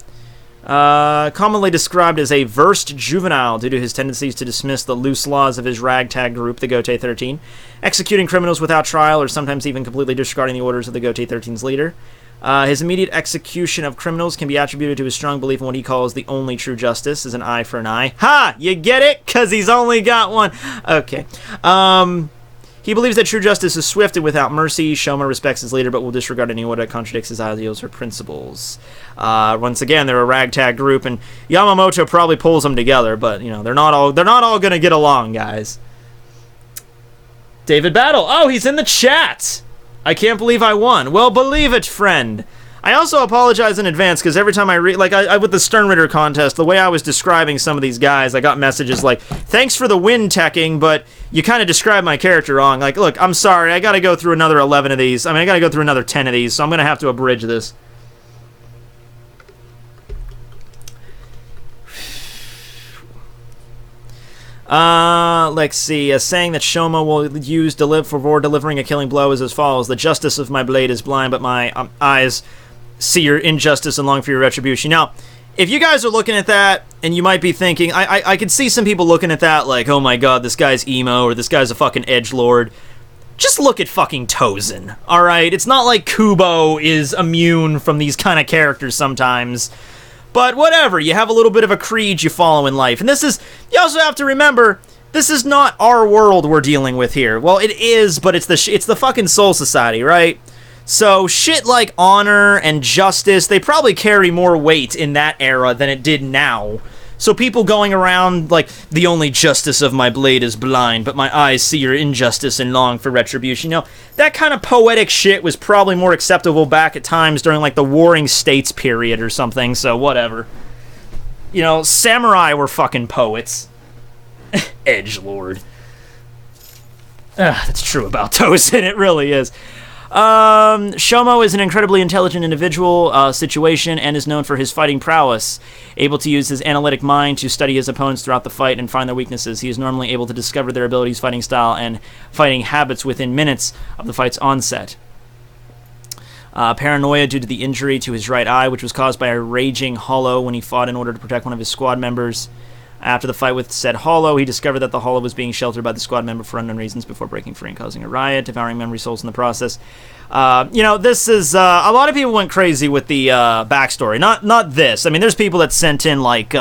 Commonly described as a versed juvenile due to his tendencies to dismiss the loose laws of his ragtag group, the Gotei 13, executing criminals without trial or sometimes even completely disregarding the orders of the Gotei 13's leader. His immediate execution of criminals can be attributed to his strong belief in what he calls the only true justice, as an eye for an eye. Ha! You get it? Because he's only got one. Okay. He believes that true justice is swift and without mercy. Shoma respects his leader, but will disregard any order that contradicts his ideals or principles. Once again, they're a ragtag group, and Yamamoto probably pulls them together, but they're not all going to get along, guys. David Battle. Oh, he's in the chat. I can't believe I won. Well, believe it, friend. I also apologize in advance, because every time I read, like, I with the Sternritter contest, the way I was describing some of these guys, I got messages like, thanks for the win, Tekking, but you kind of described my character wrong. Like, look, I'm sorry, I gotta go through another 11 of these. I gotta go through another 10 of these, so I'm gonna have to abridge this. Let's see. A saying that Shoma will use for delivering a killing blow is as follows. The justice of my blade is blind, but my eyes see your injustice and long for your retribution. Now, if you guys are looking at that, and you might be thinking, I could see some people looking at that like, oh my god, this guy's emo, or this guy's a fucking edgelord. Just look at fucking Tozen, alright? It's not like Kubo is immune from these kind of characters sometimes. But whatever, you have a little bit of a creed you follow in life. And this is, you also have to remember, this is not our world we're dealing with here. Well, it is, but it's the fucking Soul Society, right? So shit like honor and justice, they probably carry more weight in that era than it did now. So people going around like, the only justice of my blade is blind, but my eyes see your injustice and long for retribution. That kind of poetic shit was probably more acceptable back at times during like the Warring States period or something, so whatever. Samurai were fucking poets. Edgelord. That's true about Tozen, it really is. Shomo is an incredibly intelligent individual situation and is known for his fighting prowess. Able to use his analytic mind to study his opponents throughout the fight and find their weaknesses. He is normally able to discover their abilities, fighting style, and fighting habits within minutes of the fight's onset. Paranoia due to the injury to his right eye, which was caused by a raging hollow when he fought in order to protect one of his squad members. After the fight with said hollow, he discovered that the hollow was being sheltered by the squad member for unknown reasons before breaking free and causing a riot, devouring memory souls in the process. This is, a lot of people went crazy with the backstory. Not this. There's people that sent in, like,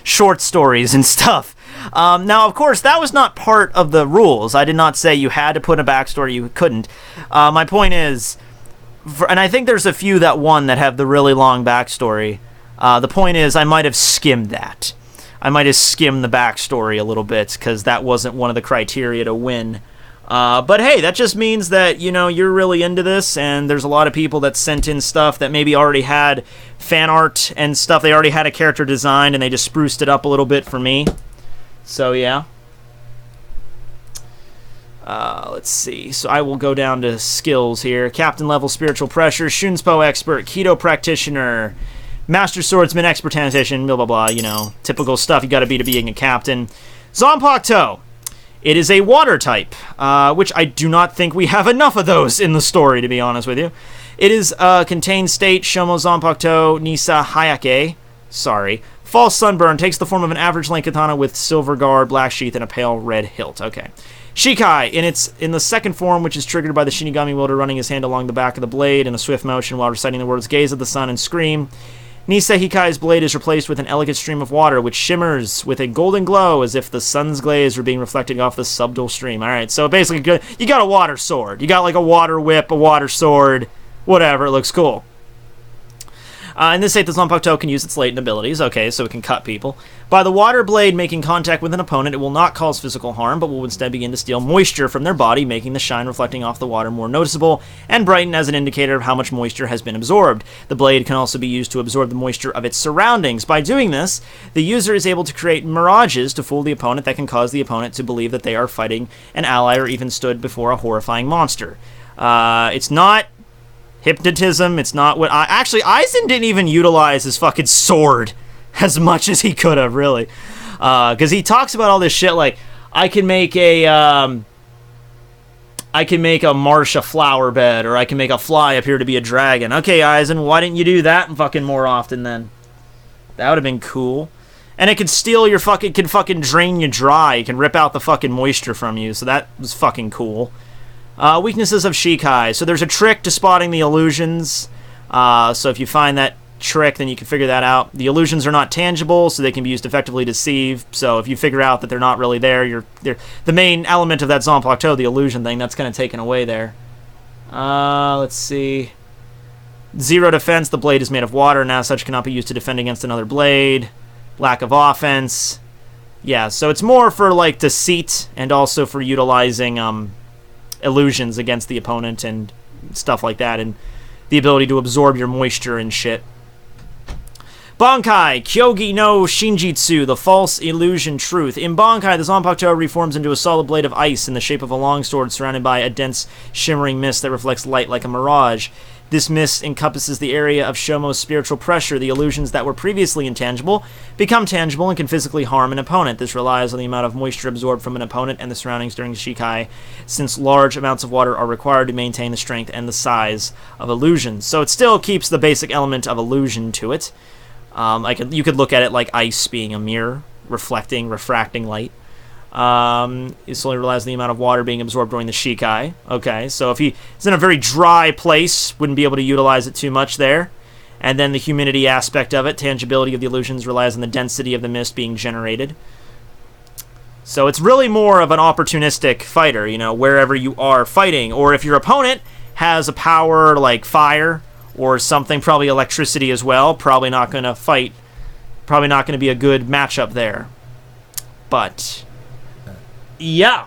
short stories and stuff. Now, of course, that was not part of the rules. I did not say you had to put a backstory, you couldn't. My point is, and I think there's a few that won that have the really long backstory. The point is, I might have skimmed that. I might have skimmed the backstory a little bit, because that wasn't one of the criteria to win. But hey, that just means that, you know, you're really into this, and there's a lot of people that sent in stuff that maybe already had fan art and stuff. They already had a character designed, and they just spruced it up a little bit for me. So, yeah. Let's see. So I will go down to skills here. Captain level, spiritual pressure, Shunspo expert, Keto practitioner, master swordsman, expert tactician, blah, blah, blah, you know, typical stuff you gotta be to being a captain. Zanpakuto. It is a water type, which I do not think we have enough of those in the story, to be honest with you. It is contained state, Shomo Zanpakuto Nisa Hayake. Sorry. False sunburn takes the form of an average length katana with silver guard, black sheath, and a pale red hilt. Okay. Shikai, in the second form, which is triggered by the Shinigami wielder running his hand along the back of the blade in a swift motion while reciting the words Gaze at the Sun and Scream. Nisa Hikai's blade is replaced with an elegant stream of water, which shimmers with a golden glow as if the sun's glaze were being reflected off the subtle stream. Alright, so basically, you got a water sword. You got like a water whip, a water sword, whatever, it looks cool. In this state, the Zanpakuto can use its latent abilities, okay, so it can cut people. By the water blade making contact with an opponent, it will not cause physical harm, but will instead begin to steal moisture from their body, making the shine reflecting off the water more noticeable, and brighten as an indicator of how much moisture has been absorbed. The blade can also be used to absorb the moisture of its surroundings. By doing this, the user is able to create mirages to fool the opponent that can cause the opponent to believe that they are fighting an ally or even stood before a horrifying monster. It's not hypnotism, it's not what actually, Aizen didn't even utilize his fucking sword as much as he could have, really. Because he talks about all this shit like, I can make a marsh a flower bed, or I can make a fly appear to be a dragon. Okay, Aizen, why didn't you do that fucking more often then? That would have been cool. And it can steal your fucking, drain you dry. It can rip out the fucking moisture from you, so that was fucking cool. Weaknesses of Shikai. So there's a trick to spotting the illusions. So if you find that trick, then you can figure that out. The illusions are not tangible, so they can be used effectively to deceive. So if you figure out that they're not really there, the main element of that Zanpakuto, the illusion thing, that's kind of taken away there. Let's see. Zero defense. The blade is made of water, and as such cannot be used to defend against another blade. Lack of offense. Yeah, so it's more for like deceit, and also for utilizing illusions against the opponent and stuff like that, and the ability to absorb your moisture and shit. Bankai, Kyogi no Shinjitsu, the false illusion truth. In Bankai, the Zanpakuto reforms into a solid blade of ice in the shape of a long sword surrounded by a dense, shimmering mist that reflects light like a mirage. This mist encompasses the area of Shomo's spiritual pressure. The illusions that were previously intangible become tangible and can physically harm an opponent. This relies on the amount of moisture absorbed from an opponent and the surroundings during Shikai, since large amounts of water are required to maintain the strength and the size of illusions. So it still keeps the basic element of illusion to it. You could look at it like ice being a mirror, refracting light. It solely relies on the amount of water being absorbed during the Shikai. Okay, so if he's in a very dry place, wouldn't be able to utilize it too much there. And then the humidity aspect of it, tangibility of the illusions, relies on the density of the mist being generated. So it's really more of an opportunistic fighter, you know, wherever you are fighting. Or if your opponent has a power like fire or something, probably electricity as well, probably not going to fight. Probably not going to be a good matchup there. But yeah.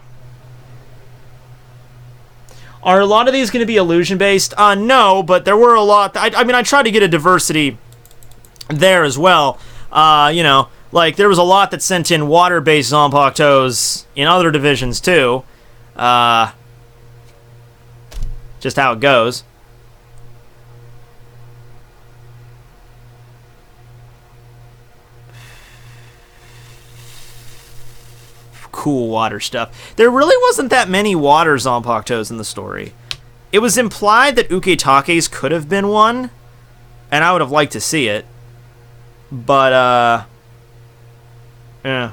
Are a lot of these going to be illusion-based? No, but there were a lot. I mean, I tried to get a diversity there as well. You know, like, there was a lot that sent in water-based Zanpakutos in other divisions, too. Just how it goes. Cool water stuff. There really wasn't that many water Zanpakutos in the story. It was implied that Uketake's could have been one, and I would have liked to see it. But, yeah.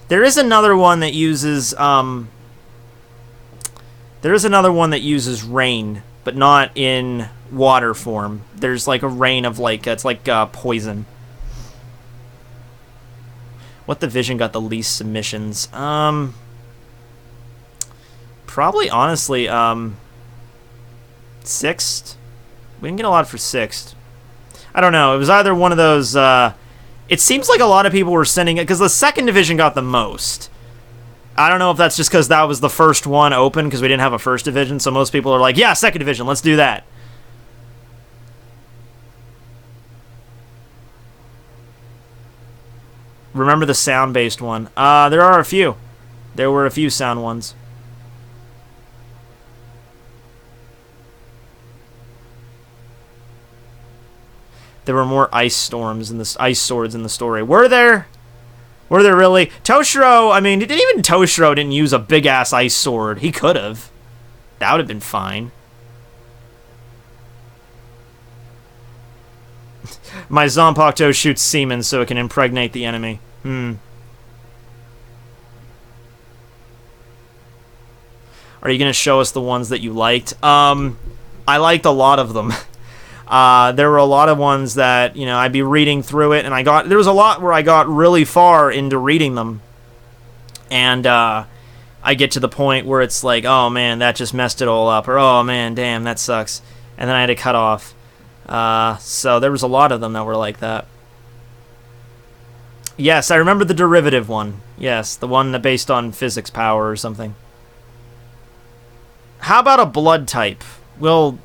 There is another one that uses, rain, but not in water form. There's like a rain of like, it's like poison. What division got the least submissions? Probably, honestly, 6th. We didn't get a lot for 6th. I don't know. It was either one of those, it seems like a lot of people were sending it, because the second division got the most. I don't know if that's just because that was the first one open, because we didn't have a first division, so most people are like, yeah, second division, let's do that. Remember the sound-based one. There are a few. There were a few sound ones. There were more ice storms and ice swords in the story. Were there? Were there really? Toshiro, I mean, even Toshiro didn't use a big-ass ice sword. He could have. That would have been fine. My Zanpakuto shoots semen so it can impregnate the enemy. Are you going to show us the ones that you liked? I liked a lot of them. There were a lot of ones that, you know, I'd be reading through it, and there was a lot where I got really far into reading them. And, I get to the point where it's like, oh man, that just messed it all up, or oh man, damn, that sucks. And then I had to cut off. So there was a lot of them that were like that. Yes, I remember the derivative one. Yes, the one that based on physics power or something. How about a blood type? We'll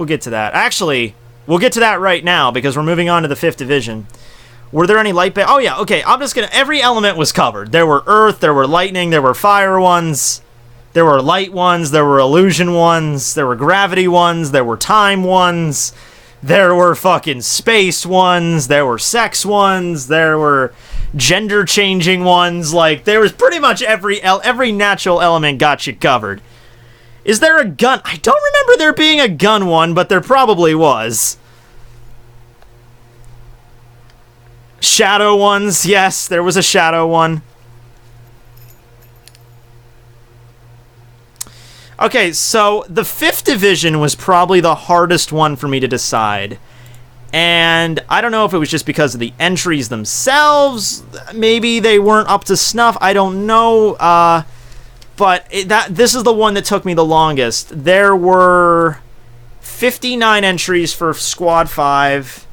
get to that. Actually, we'll get to that right now because we're moving on to the 5th division. Were there any light oh yeah, okay, I'm just gonna, every element was covered. There were earth, there were lightning, there were fire ones, there were light ones, there were illusion ones, there were gravity ones, there were time ones, there were fucking space ones, there were sex ones, there were gender changing ones. Like, there was pretty much every natural element got you covered. Is there a gun? I don't remember there being a gun one, but there probably was. Shadow ones, yes, there was a shadow one. Okay, so the 5th division was probably the hardest one for me to decide. And I don't know if it was just because of the entries themselves. Maybe they weren't up to snuff. I don't know. But this is the one that took me the longest. There were 59 entries for Squad 5.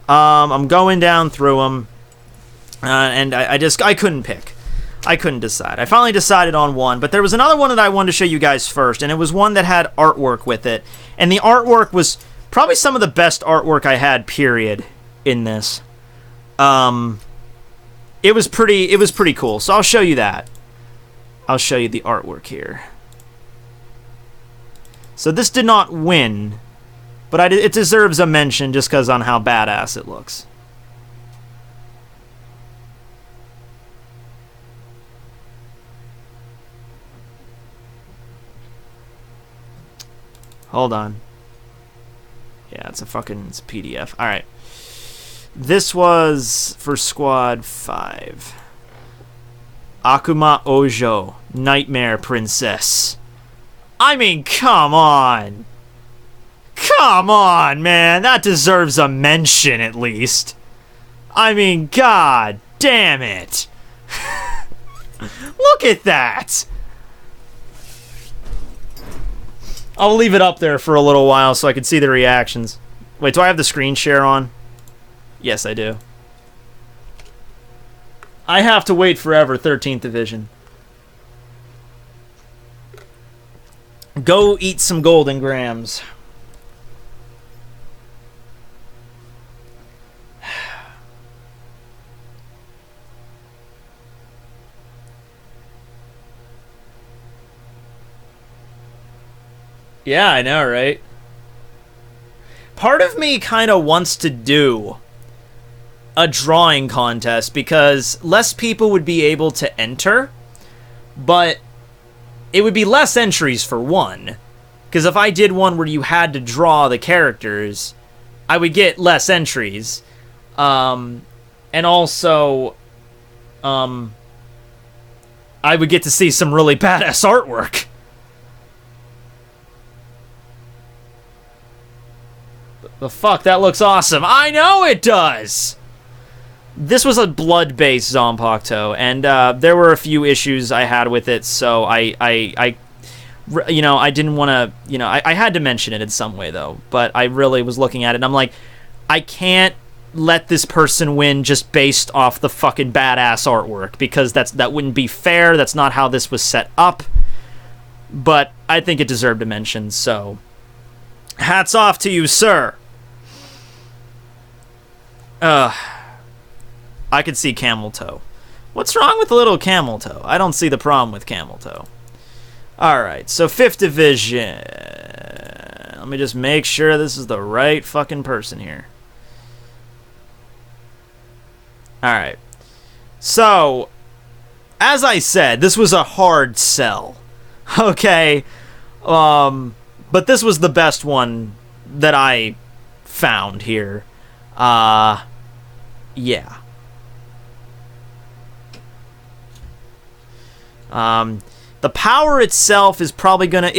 I'm going down through them. And I couldn't pick. I couldn't decide. I finally decided on one, but there was another one that I wanted to show you guys first, and it was one that had artwork with it. And the artwork was probably some of the best artwork I had, period, in this. It was pretty cool, so I'll show you that. I'll show you the artwork here. So this did not win, but it deserves a mention just because on how badass it looks. Hold on. Yeah, it's a PDF. Alright. This was for Squad 5. Akuma Ojo, Nightmare Princess. I mean, come on. Come on, man. That deserves a mention, at least. I mean, god damn it. Look at that. I'll leave it up there for a little while so I can see the reactions. Wait, do I have the screen share on? Yes, I do. I have to wait forever, 13th Division. Go eat some golden grams. Yeah, I know, right? Part of me kind of wants to do a drawing contest because less people would be able to enter, but it would be less entries for one. Because if I did one where you had to draw the characters, I would get less entries. And also, I would get to see some really badass artwork. The fuck, that looks awesome. I know it does! This was a blood-based Zanpakuto, and there were a few issues I had with it, so I didn't want to, I had to mention it in some way, though, but I really was looking at it, and I'm like, I can't let this person win just based off the fucking badass artwork, because that wouldn't be fair. That's not how this was set up. But I think it deserved a mention, so hats off to you, sir. I could see camel toe. What's wrong with a little camel toe? I don't see the problem with camel toe. Alright, so 5th division. Let me just make sure this is the right fucking person here. Alright. So, as I said, this was a hard sell. Okay? But this was the best one that I found here. Yeah. The power itself is probably gonna...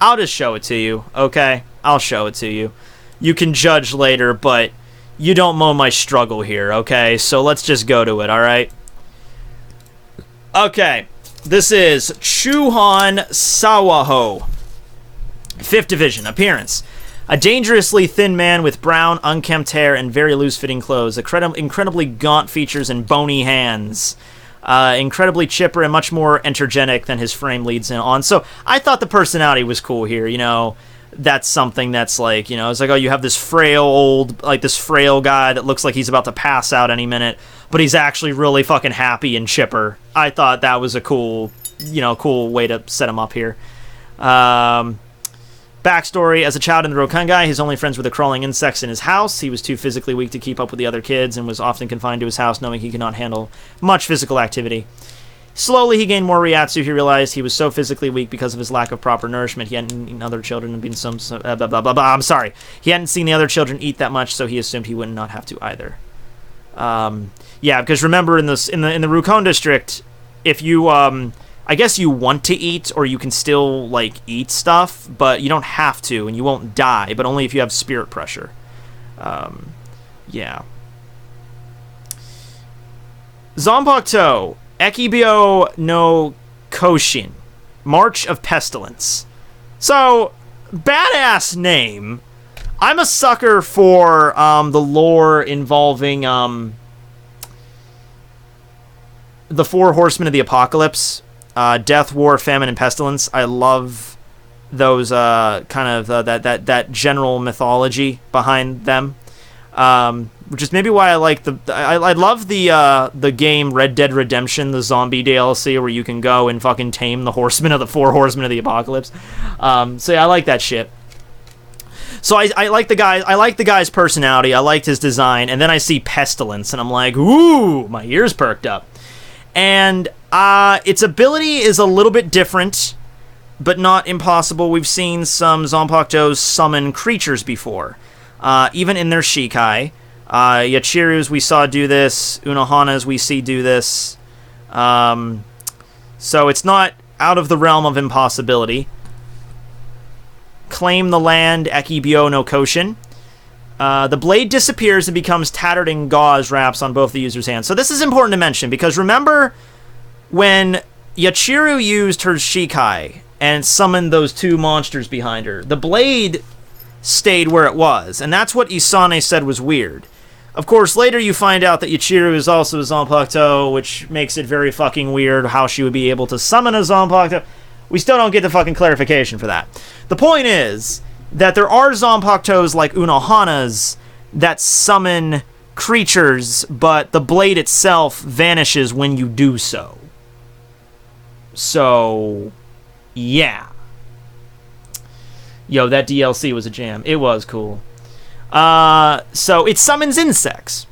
I'll just show it to you, okay? I'll show it to you. You can judge later, but you don't know my struggle here, okay? So let's just go to it, alright? Okay. This is Chuhan Sawaho. 5th division. Appearance. A dangerously thin man with brown, unkempt hair and very loose-fitting clothes. Incredibly gaunt features and bony hands. Incredibly chipper and much more energetic than his frame leads on. So I thought the personality was cool here, you know. That's something that's like, you know, it's like, oh, you have this frail guy that looks like he's about to pass out any minute, but he's actually really fucking happy and chipper. I thought that was a cool way to set him up here. Backstory: as a child in the Rokungai, his only friends were the crawling insects in his house. He was too physically weak to keep up with the other kids and was often confined to his house, knowing he could not handle much physical activity. Slowly, he gained more Ryatsu. He realized he was so physically weak because of his lack of proper nourishment. He hadn't eaten other children and been blah, blah, blah, blah. I'm sorry. He hadn't seen the other children eat that much, so he assumed he would not have to either. Yeah, because remember, in the Rukon district, if you, I guess you want to eat, or you can still, like, eat stuff, but you don't have to, and you won't die, but only if you have spirit pressure. Yeah. Zanpakuto. Ekibyo no Koshin. March of Pestilence. So, badass name. I'm a sucker for the lore involving the 4 horsemen of the apocalypse. Death, War, Famine, and Pestilence. I love those that general mythology behind them. Which is maybe why I like I love the game Red Dead Redemption, the zombie DLC, where you can go and fucking tame the 4 horsemen of the apocalypse. So yeah, I like that shit. So I like the guy. I like the guy's personality. I liked his design, and then I see Pestilence, and I'm like, ooh, my ears perked up. And its ability is a little bit different, but not impossible. We've seen some Zanpakutos summon creatures before, even in their Shikai. Yachiru's we saw do this. Unohana's we see do this. So it's not out of the realm of impossibility. Claim the land, Ekibyo no Koshin. The blade disappears and becomes tattered in gauze wraps on both the user's hands. So this is important to mention, because remember when Yachiru used her Shikai and summoned those 2 monsters behind her, the blade stayed where it was, and that's what Isane said was weird. Of course, later you find out that Yachiru is also a Zanpakuto, which makes it very fucking weird how she would be able to summon a Zanpakuto. We still don't get the fucking clarification for that. The point is that there are Zanpakutos like Unohana's that summon creatures, but the blade itself vanishes when you do so. So, yeah. Yo, that DLC was a jam. It was cool. So it summons insects.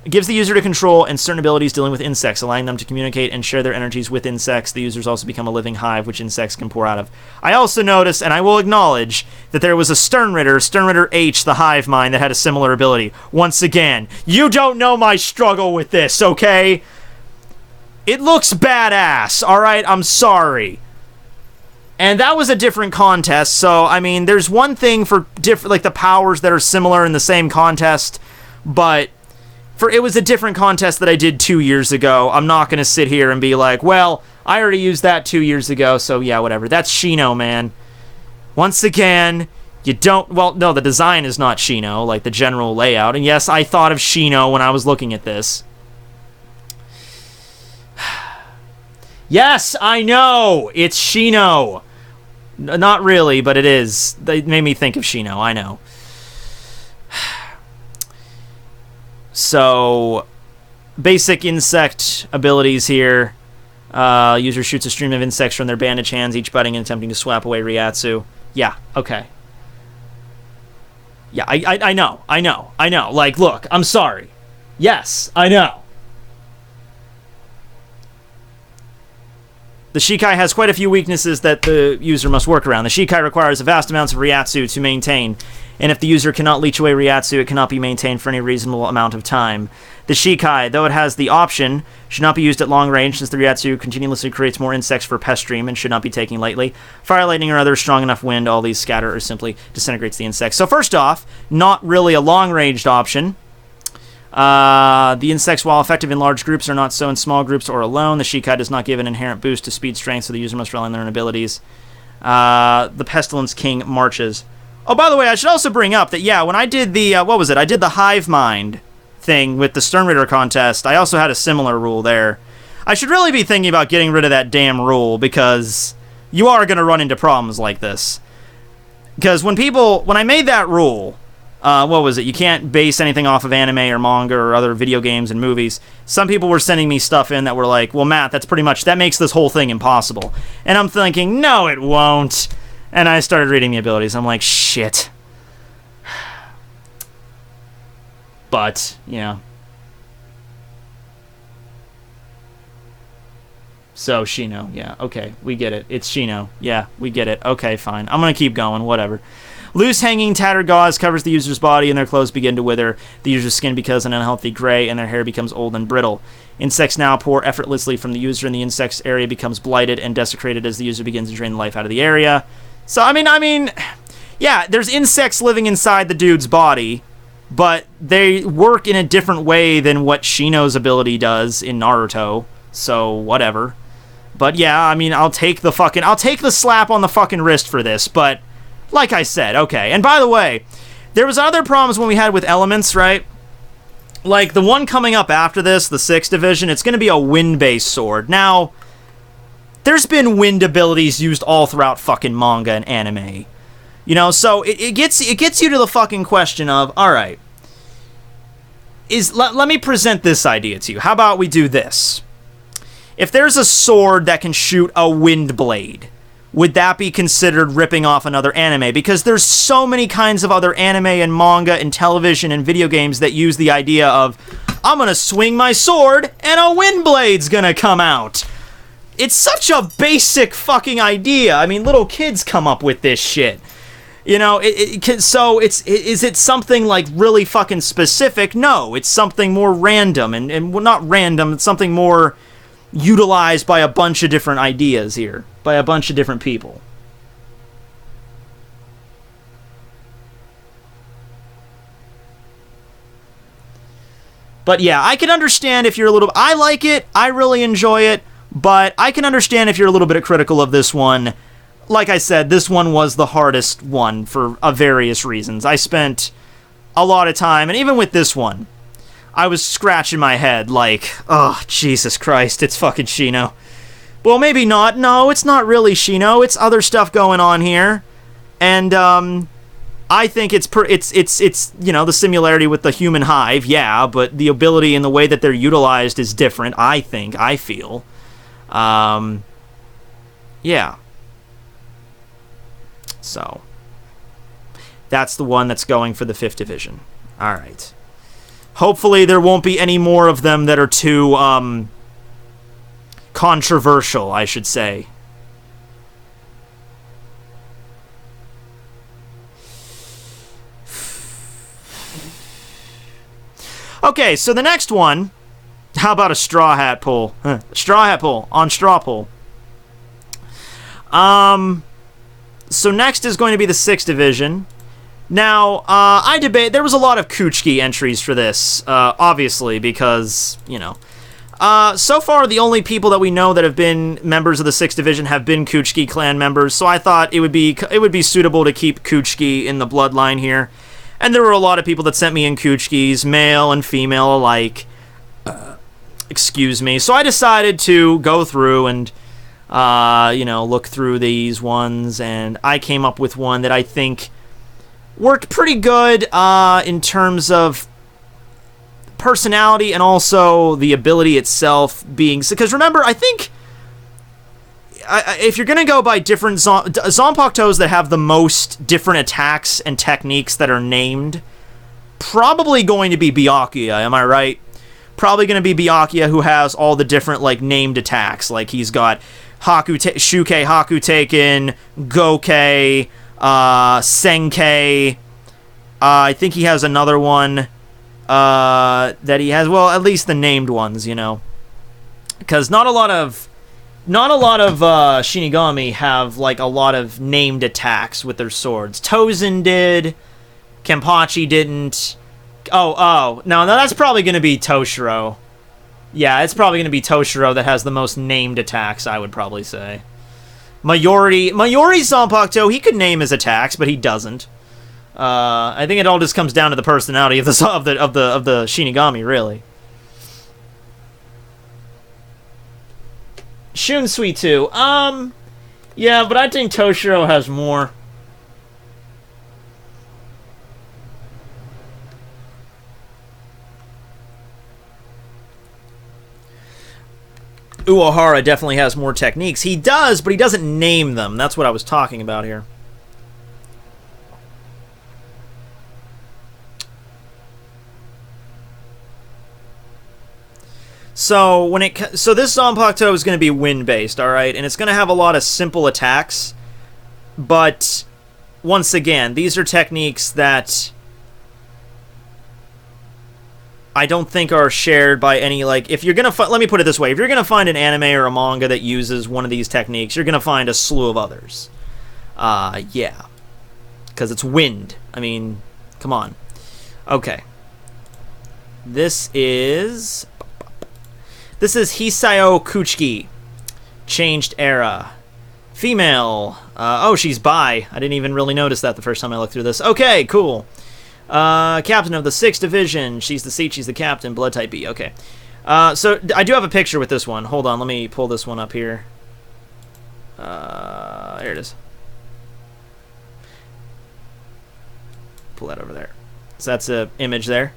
It gives the user to control and certain abilities dealing with insects, allowing them to communicate and share their energies with insects. The users also become a living hive, which insects can pour out of. I also noticed, and I will acknowledge, that there was a Sternritter H, the hive mind, that had a similar ability. Once again, you don't know my struggle with this, okay? It looks badass, alright? I'm sorry. And that was a different contest, so, I mean, there's one thing for different, like, the powers that are similar in the same contest, but it was a different contest that I did 2 years ago. I'm not going to sit here and be like, well, I already used that 2 years ago, so yeah, whatever. That's Shino, man. Once again, You don't... Well, no, the design is not Shino, like the general layout. And yes, I thought of Shino when I was looking at this. Yes, I know! It's Shino! Not really, but it is. They made me think of Shino, I know. So, basic insect abilities here. User shoots a stream of insects from their bandaged hands, each biting and attempting to swap away Ryatsu. Yeah, okay. Yeah, I know. Like, look, I'm sorry. Yes, I know. The Shikai has quite a few weaknesses that the user must work around. The Shikai requires a vast amounts of Ryatsu to maintain, and if the user cannot leech away Ryatsu, it cannot be maintained for any reasonable amount of time. The Shikai, though it has the option, should not be used at long range since the Ryatsu continuously creates more insects for pest stream and should not be taken lightly. Fire, lightning, or other strong enough wind, all these scatter or simply disintegrates the insects. So first off, not really a long-ranged option. The insects, while effective in large groups, are not so in small groups or alone. The Shikai does not give an inherent boost to speed strength, so the user must rely on their own abilities. The Pestilence King marches. Oh, by the way, I should also bring up that, yeah, when I did the, I did the Hive Mind thing with the Stern Ritter contest, I also had a similar rule there. I should really be thinking about getting rid of that damn rule, because you are going to run into problems like this. Because when I made that rule, you can't base anything off of anime or manga or other video games and movies. Some people were sending me stuff in that were like, well, Matt, that makes this whole thing impossible. And I'm thinking, no, it won't. And I started reading the abilities. I'm like, shit. But, yeah. So, Shino. Yeah, okay. We get it. It's Shino. Yeah, we get it. Okay, fine. I'm gonna keep going. Whatever. Loose hanging tattered gauze covers the user's body and their clothes begin to wither. The user's skin becomes an unhealthy gray and their hair becomes old and brittle. Insects now pour effortlessly from the user and the insect's area becomes blighted and desecrated as the user begins to drain the life out of the area. So, I mean, yeah, there's insects living inside the dude's body, but they work in a different way than what Shino's ability does in Naruto, so whatever. But yeah, I mean, I'll take the slap on the fucking wrist for this, but like I said, okay. And by the way, there was other problems when we had with elements, right? Like, the one coming up after this, the 6th division, it's going to be a wind-based sword. Now, there's been wind abilities used all throughout fucking manga and anime. You know, so it gets you to the fucking question of, alright, let me present this idea to you. How about we do this? If there's a sword that can shoot a wind blade, would that be considered ripping off another anime? Because there's so many kinds of other anime and manga and television and video games that use the idea of, I'm gonna swing my sword and a wind blade's gonna come out. It's such a basic fucking idea. I mean, little kids come up with this shit. You know, is it something like really fucking specific? No, it's something more random and well, not random, it's something more utilized by a bunch of different ideas here, by a bunch of different people. But yeah, I can understand if you're a little... I like it, I really enjoy it, but I can understand if you're a little bit critical of this one. Like I said, this one was the hardest one for various reasons. I spent a lot of time, and even with this one, I was scratching my head like, oh, Jesus Christ, it's fucking Shino. Well, maybe not. No, it's not really Shino. It's other stuff going on here. And, I think it's you know, the similarity with the human hive, yeah, but the ability and the way that they're utilized is different, I feel. Yeah. So, that's the one that's going for the 5th division. Alright. Hopefully there won't be any more of them that are too, controversial, I should say. Okay, so the next one, how about a straw hat pull? Straw hat pull, on straw pull. So next is going to be the 6th division. Now, there was a lot of Kuchiki entries for this, obviously, because, you know. So far, the only people that we know that have been members of the 6th Division have been Kuchiki clan members, so I thought it would be suitable to keep Kuchiki in the bloodline here. And there were a lot of people that sent me in Kuchikis, male and female alike. Excuse me. So I decided to go through and, look through these ones, and I came up with one that I think worked pretty good in terms of personality and also the ability itself being... Because remember, I think... if you're going to go by different Zanpakutos that have the most different attacks and techniques that are named, probably going to be Byakuya, am I right? Probably going to be Byakuya, who has all the different, like, named attacks. Like, he's got Shukei Haku Taken, Gokei, Senkei. I think he has another one that he has, well, at least the named ones, you know. Because not a lot of Shinigami have, like, a lot of named attacks with their swords. Tozen did. Kenpachi didn't. No, that's probably going to be Toshiro. Yeah, it's probably going to be Toshiro that has the most named attacks, I would probably say. Mayori's Zanpakuto, he could name his attacks, but he doesn't. I think it all just comes down to the personality of the Shinigami, really. Shunsui too. Yeah, but I think Toshiro has more. Uehara definitely has more techniques. He does, but he doesn't name them. That's what I was talking about here. So this Zanpakuto is going to be wind-based, all right? And it's going to have a lot of simple attacks. But once again, these are techniques that I don't think are shared by any, like, if you're going to let me put it this way, if you're going to find an anime or a manga that uses one of these techniques, you're going to find a slew of others. Yeah. Because it's wind. I mean, come on. Okay. This is Hisayo Kuchiki. Changed era. Female. Oh, she's bi. I didn't even really notice that the first time I looked through this. Okay, cool. Captain of the 6th Division. She's the seat, she's the captain. Blood type B. Okay. So, I do have a picture with this one. Hold on, let me pull this one up here. Here it is. Pull that over there. So that's an image there.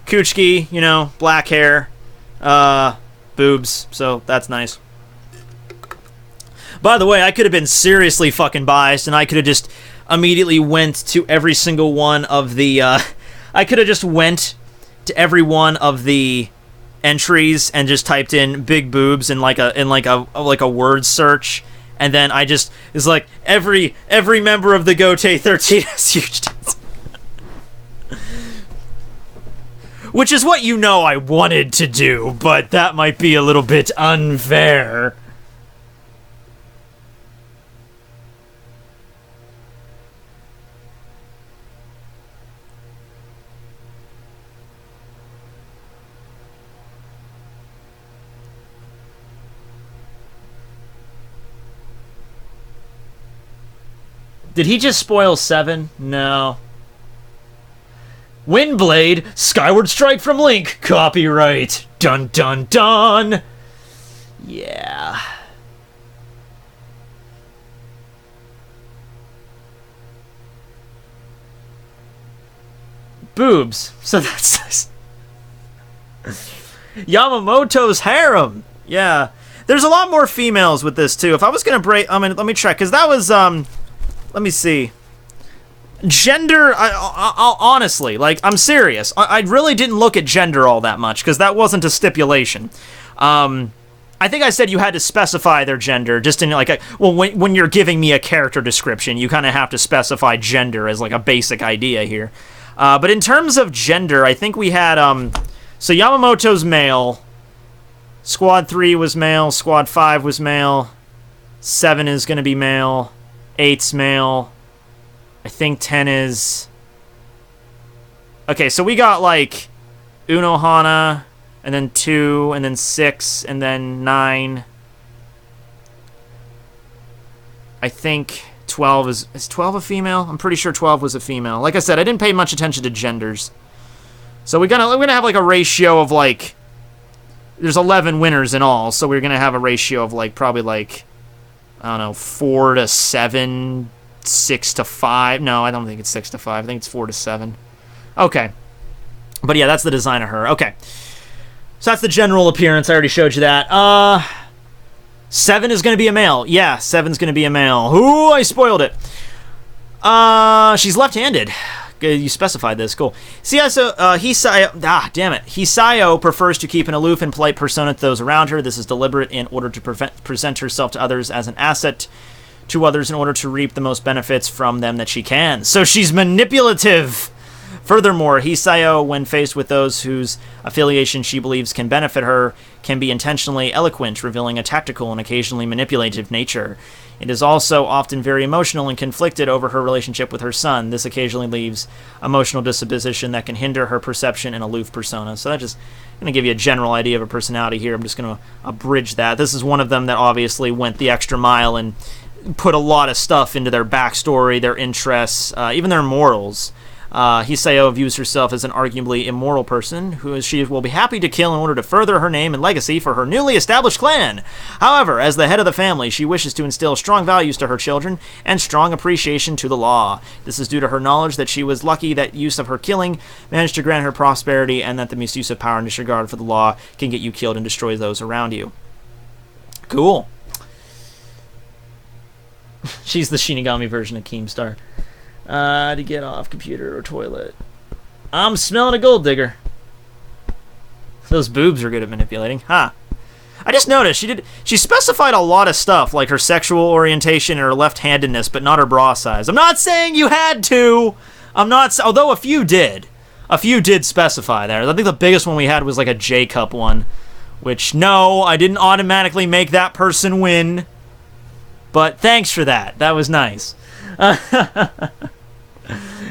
Kuchiki, you know, black hair. Boobs. So, that's nice. By the way, I could have been seriously fucking biased, and I could have just immediately went to every single one of the, I could have just went to every one of the entries and just typed in big boobs in like a word search, and then I just, it's like, every member of the Gotei 13 has huge tits. Which is what you know I wanted to do, but that might be a little bit unfair. Did he just spoil 7? No. Windblade, Skyward Strike from Link, copyright. Dun dun dun. Yeah. Boobs. So that's Yamamoto's harem. Yeah. There's a lot more females with this too. If I was gonna break, I mean, let me check, because that was let me see. Gender, I'll honestly, like, I'm serious. I really didn't look at gender all that much, because that wasn't a stipulation. I think I said you had to specify their gender, just in, like, well, when you're giving me a character description, you kind of have to specify gender as, like, a basic idea here. But in terms of gender, I think we had, so Yamamoto's male, Squad 3 was male, Squad 5 was male, 7 is going to be male, 8's male. I think 10 is... Okay, so we got, like, Unohana, and then 2, and then 6, and then 9. I think 12 is 12 a female? I'm pretty sure 12 was a female. Like I said, I didn't pay much attention to genders. So we're gonna have like a ratio of like, there's 11 winners in all, so we're gonna have a ratio of like probably like, I don't know, 4 to 7, 6 to 5. No, I don't think it's 6 to 5. I think it's 4 to 7. Okay. But yeah, that's the design of her. Okay. So that's the general appearance. I already showed you that. 7 is going to be a male. Yeah, 7's going to be a male. Ooh, I spoiled it. She's left-handed. You specified this. Cool. Hisayo, damn it. Hisayo prefers to keep an aloof and polite persona to those around her. This is deliberate in order to present herself to others as an asset to others in order to reap the most benefits from them that she can. So she's manipulative. Furthermore, Hisayo, when faced with those whose affiliation she believes can benefit her, can be intentionally eloquent, revealing a tactical and occasionally manipulative nature. It is also often very emotional and conflicted over her relationship with her son. This occasionally leaves emotional disposition that can hinder her perception and aloof persona. So that's just going to give you a general idea of her personality here. I'm just going to abridge that. This is one of them that obviously went the extra mile and put a lot of stuff into their backstory, their interests, even their morals. Hisayo views herself as an arguably immoral person who she will be happy to kill in order to further her name and legacy for her newly established clan. However, as the head of the family, she wishes to instill strong values to her children and strong appreciation to the law. This is due to her knowledge that she was lucky that use of her killing managed to grant her prosperity and that the misuse of power and disregard for the law can get you killed and destroy those around you. Cool. She's the Shinigami version of Keemstar. To get off computer or toilet. I'm smelling a gold digger. Those boobs are good at manipulating. Huh. I just noticed she specified a lot of stuff, like her sexual orientation and her left-handedness, but not her bra size. I'm not saying you had to. Although a few did. A few did specify there. I think the biggest one we had was like a J-cup one. Which, no, I didn't automatically make that person win. But thanks for that. That was nice.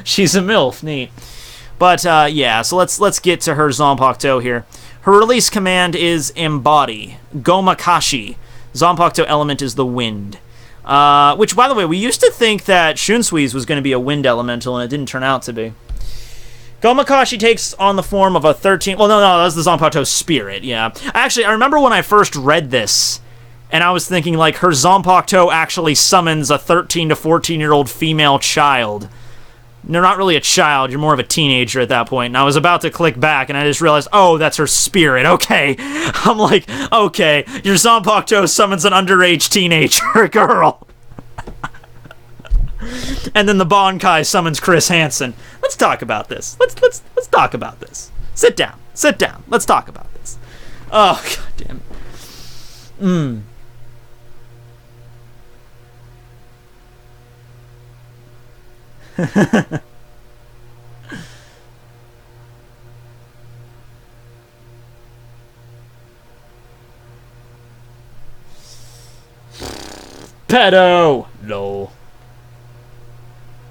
She's a MILF, neat. But yeah, so let's get to her Zanpakuto here. Her release command is Embody, Gomakashi. Zanpakuto element is the wind. Which, by the way, we used to think that Shunsui's was going to be a wind elemental, and it didn't turn out to be. Gomakashi takes on the form of a 13... Well, no, that's the Zanpakuto spirit, yeah. Actually, I remember when I first read this, and I was thinking, like, her Zanpakuto actually summons a 13 to 14-year-old female child. You're not really a child, you're more of a teenager at that point. And I was about to click back, and I just realized, oh, that's her spirit, okay. I'm like, okay, your Zanpakuto summons an underage teenager girl. And then the Bankai summons Chris Hansen. Let's talk about this. Let's talk about this. Sit down. Let's talk about this. Oh, god damn it. Pedo! Lol.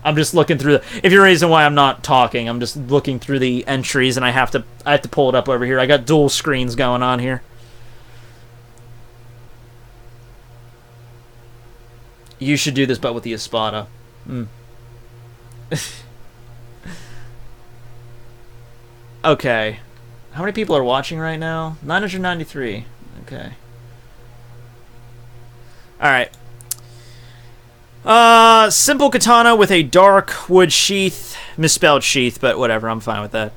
I'm just looking through if you're reason why I'm not talking, I'm just looking through the entries and I have to pull it up over here. I got dual screens going on here. You should do this but with the Espada. Okay. How many people are watching right now? 993. Okay. Alright. Simple katana with a dark wood sheath. Misspelled sheath, but whatever, I'm fine with that.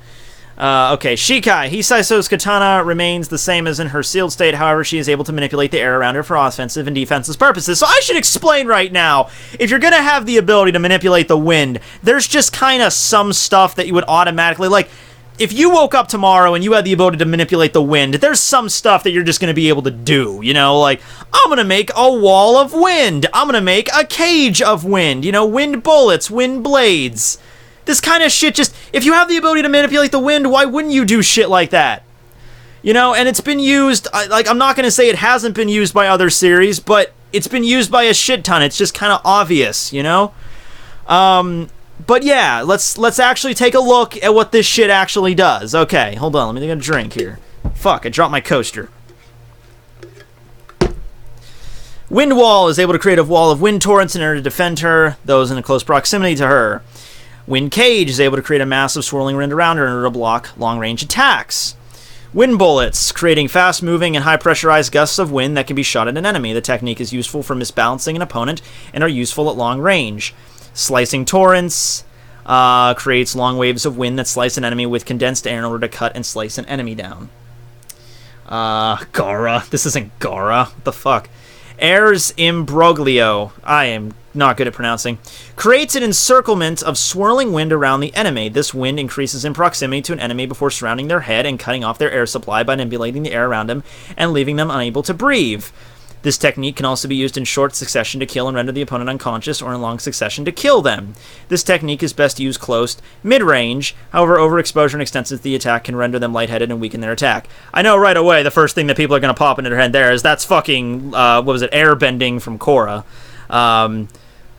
Okay, Shikai. Hisaiso's katana remains the same as in her sealed state, however, she is able to manipulate the air around her for offensive and defensive purposes. So I should explain right now, if you're gonna have the ability to manipulate the wind, there's just kind of some stuff that you would automatically, like, if you woke up tomorrow and you had the ability to manipulate the wind, there's some stuff that you're just gonna be able to do, you know, like, I'm gonna make a wall of wind, I'm gonna make a cage of wind, you know, wind bullets, wind blades. This kind of shit just... If you have the ability to manipulate the wind, why wouldn't you do shit like that? You know, and it's been used... Like, I'm not going to say it hasn't been used by other series, but it's been used by a shit ton. It's just kind of obvious, you know? But yeah, let's actually take a look at what this shit actually does. Okay, hold on. Let me get a drink here. Fuck, I dropped my coaster. Wind Wall is able to create a wall of wind torrents in order to defend her, those in a close proximity to her. Wind Cage is able to create a massive swirling wind around her in order to block long-range attacks. Wind Bullets, creating fast-moving and high-pressurized gusts of wind that can be shot at an enemy. The technique is useful for misbalancing an opponent and are useful at long range. Slicing Torrents creates long waves of wind that slice an enemy with condensed air in order to cut and slice an enemy down. Gara. This isn't Gara. What the fuck? Air's Imbroglio. I am not good at pronouncing. Creates an encirclement of swirling wind around the enemy. This wind increases in proximity to an enemy before surrounding their head and cutting off their air supply by manipulating the air around them and leaving them unable to breathe. This technique can also be used in short succession to kill and render the opponent unconscious, or in long succession to kill them. This technique is best used close, mid-range. However, overexposure and extension to the attack can render them lightheaded and weaken their attack. I know right away the first thing that people are going to pop into their head there is that's fucking, what was it, airbending from Korra.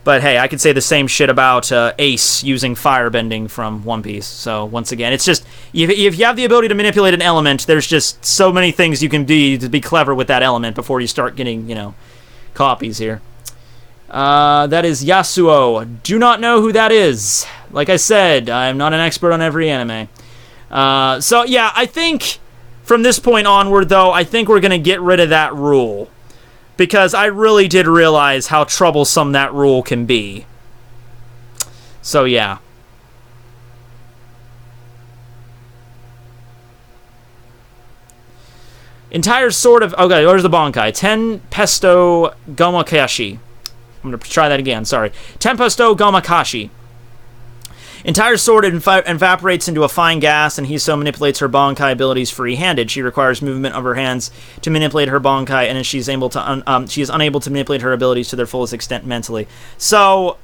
But hey, I could say the same shit about Ace using firebending from One Piece. So once again, it's just, if you have the ability to manipulate an element, there's just so many things you can do to be clever with that element before you start getting, you know, copies here. That is Yasuo. Do not know who that is. Like I said, I'm not an expert on every anime. So yeah, I think from this point onward, though, I think we're going to get rid of that rule. Because I really did realize how troublesome that rule can be. So, yeah. Entire sword of... Okay, where's the Bankai? Ten Pesto Gomakashi. I'm going to try that again, sorry. Ten Pesto Gomakashi. Entire sword evaporates into a fine gas, and Hiso manipulates her Bankai abilities free-handed. She requires movement of her hands to manipulate her Bankai, and she is unable to manipulate her abilities to their fullest extent mentally. So,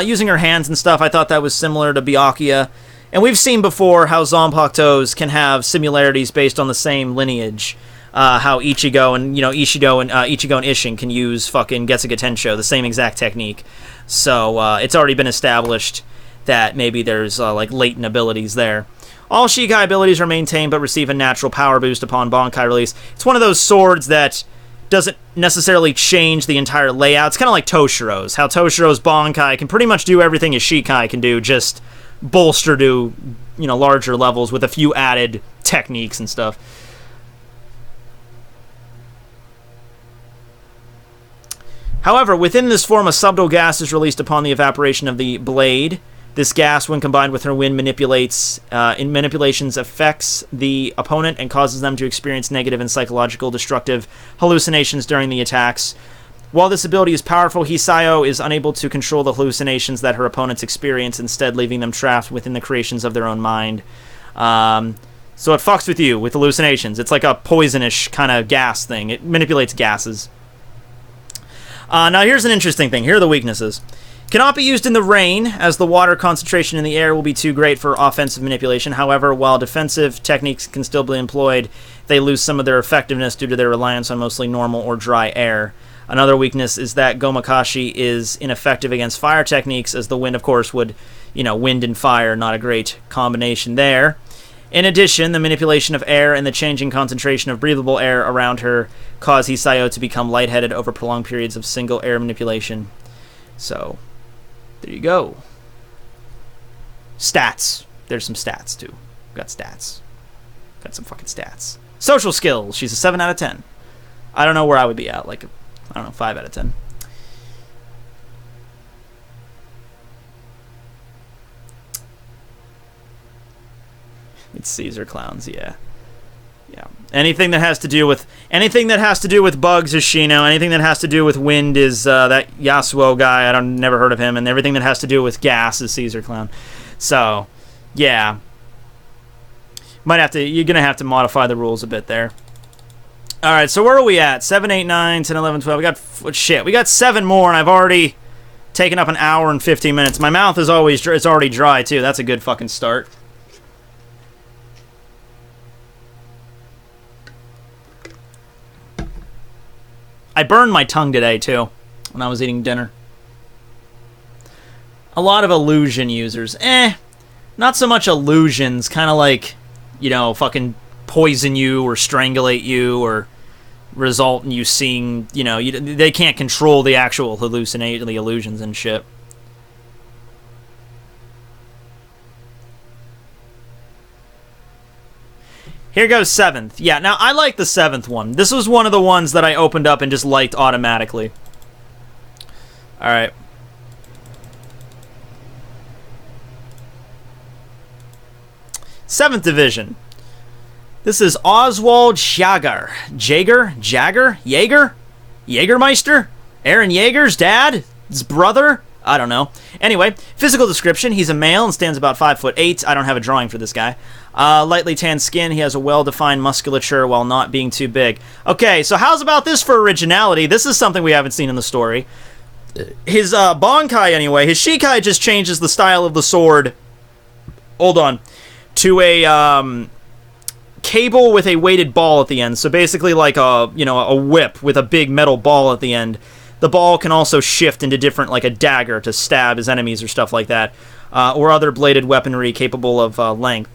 using her hands and stuff, I thought that was similar to Byakuya. And we've seen before how Zanpakutos can have similarities based on the same lineage. How Ichigo and, Ichigo and Isshin can use fucking Getsuga Tensho, the same exact technique. So, it's already been established that maybe there's like latent abilities there. All Shikai abilities are maintained but receive a natural power boost upon Bankai release. It's one of those swords that doesn't necessarily change the entire layout. It's kind of like Toshiro's. How Toshiro's Bankai can pretty much do everything a Shikai can do, just bolster to, larger levels with a few added techniques and stuff. However, within this form, a subtle gas is released upon the evaporation of the blade. This gas, when combined with her wind, manipulations affects the opponent and causes them to experience negative and psychological destructive hallucinations during the attacks. While this ability is powerful, Hisayo is unable to control the hallucinations that her opponents experience, instead leaving them trapped within the creations of their own mind. So it fucks with you with hallucinations. It's like a poisonish kind of gas thing. It manipulates gases. Now here's an interesting thing. Here are the weaknesses. Cannot be used in the rain, as the water concentration in the air will be too great for offensive manipulation. However, while defensive techniques can still be employed, they lose some of their effectiveness due to their reliance on mostly normal or dry air. Another weakness is that Gomakashi is ineffective against fire techniques, as the wind, of course, would, wind and fire, not a great combination there. In addition, the manipulation of air and the changing concentration of breathable air around her cause Hisayo to become lightheaded over prolonged periods of single air manipulation. So, there you go. Stats. There's some stats, too. Got stats. Got some fucking stats. Social skills. She's a 7 out of 10. I don't know where I would be at. 5 out of 10. It's Caesar clowns, yeah. Anything that has to do with bugs is Shino. Anything that has to do with wind is that Yasuo guy. Never heard of him. And everything that has to do with gas is Caesar clown. So, yeah. You're gonna have to modify the rules a bit there. All right, so where are we at? 7, 8, 9, 10, 11, 12. We got 7 more, and I've already taken up an hour and 15 minutes. My mouth is already dry too. That's a good fucking start. I burned my tongue today, too, when I was eating dinner. A lot of illusion users. Not so much illusions, kind of like, fucking poison you or strangulate you or result in you seeing, they can't control the actual the illusions and shit. Here goes 7th. Yeah, now I like the 7th one. This was one of the ones that I opened up and just liked automatically. Alright. Seventh Division. This is Oswald Jaeger. Jägermeister? Aaron Yeager's dad? His brother? I don't know. Anyway, physical description. He's a male and stands about 5'8". I don't have a drawing for this guy. Lightly tanned skin. He has a well-defined musculature while not being too big. Okay, so how's about this for originality? This is something we haven't seen in the story. His Bankai, anyway, his Shikai just changes the style of the sword. Hold on. To a cable with a weighted ball at the end. So basically like a whip with a big metal ball at the end. The ball can also shift into different, like a dagger to stab his enemies or stuff like that. Or other bladed weaponry capable of length.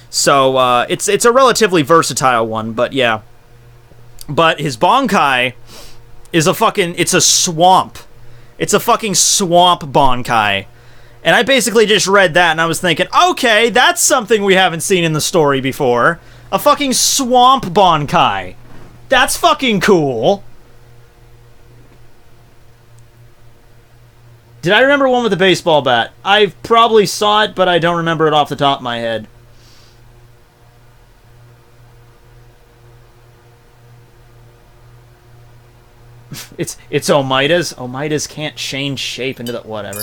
So it's a relatively versatile one, but yeah. But his Bankai is it's a swamp. It's a fucking swamp Bankai. And I basically just read that and I was thinking, okay, that's something we haven't seen in the story before. A fucking swamp Bankai. That's fucking cool. Did I remember one with a baseball bat? I probably saw it, but I don't remember it off the top of my head. It's Omaida's. Omaida's can't change shape into the... whatever.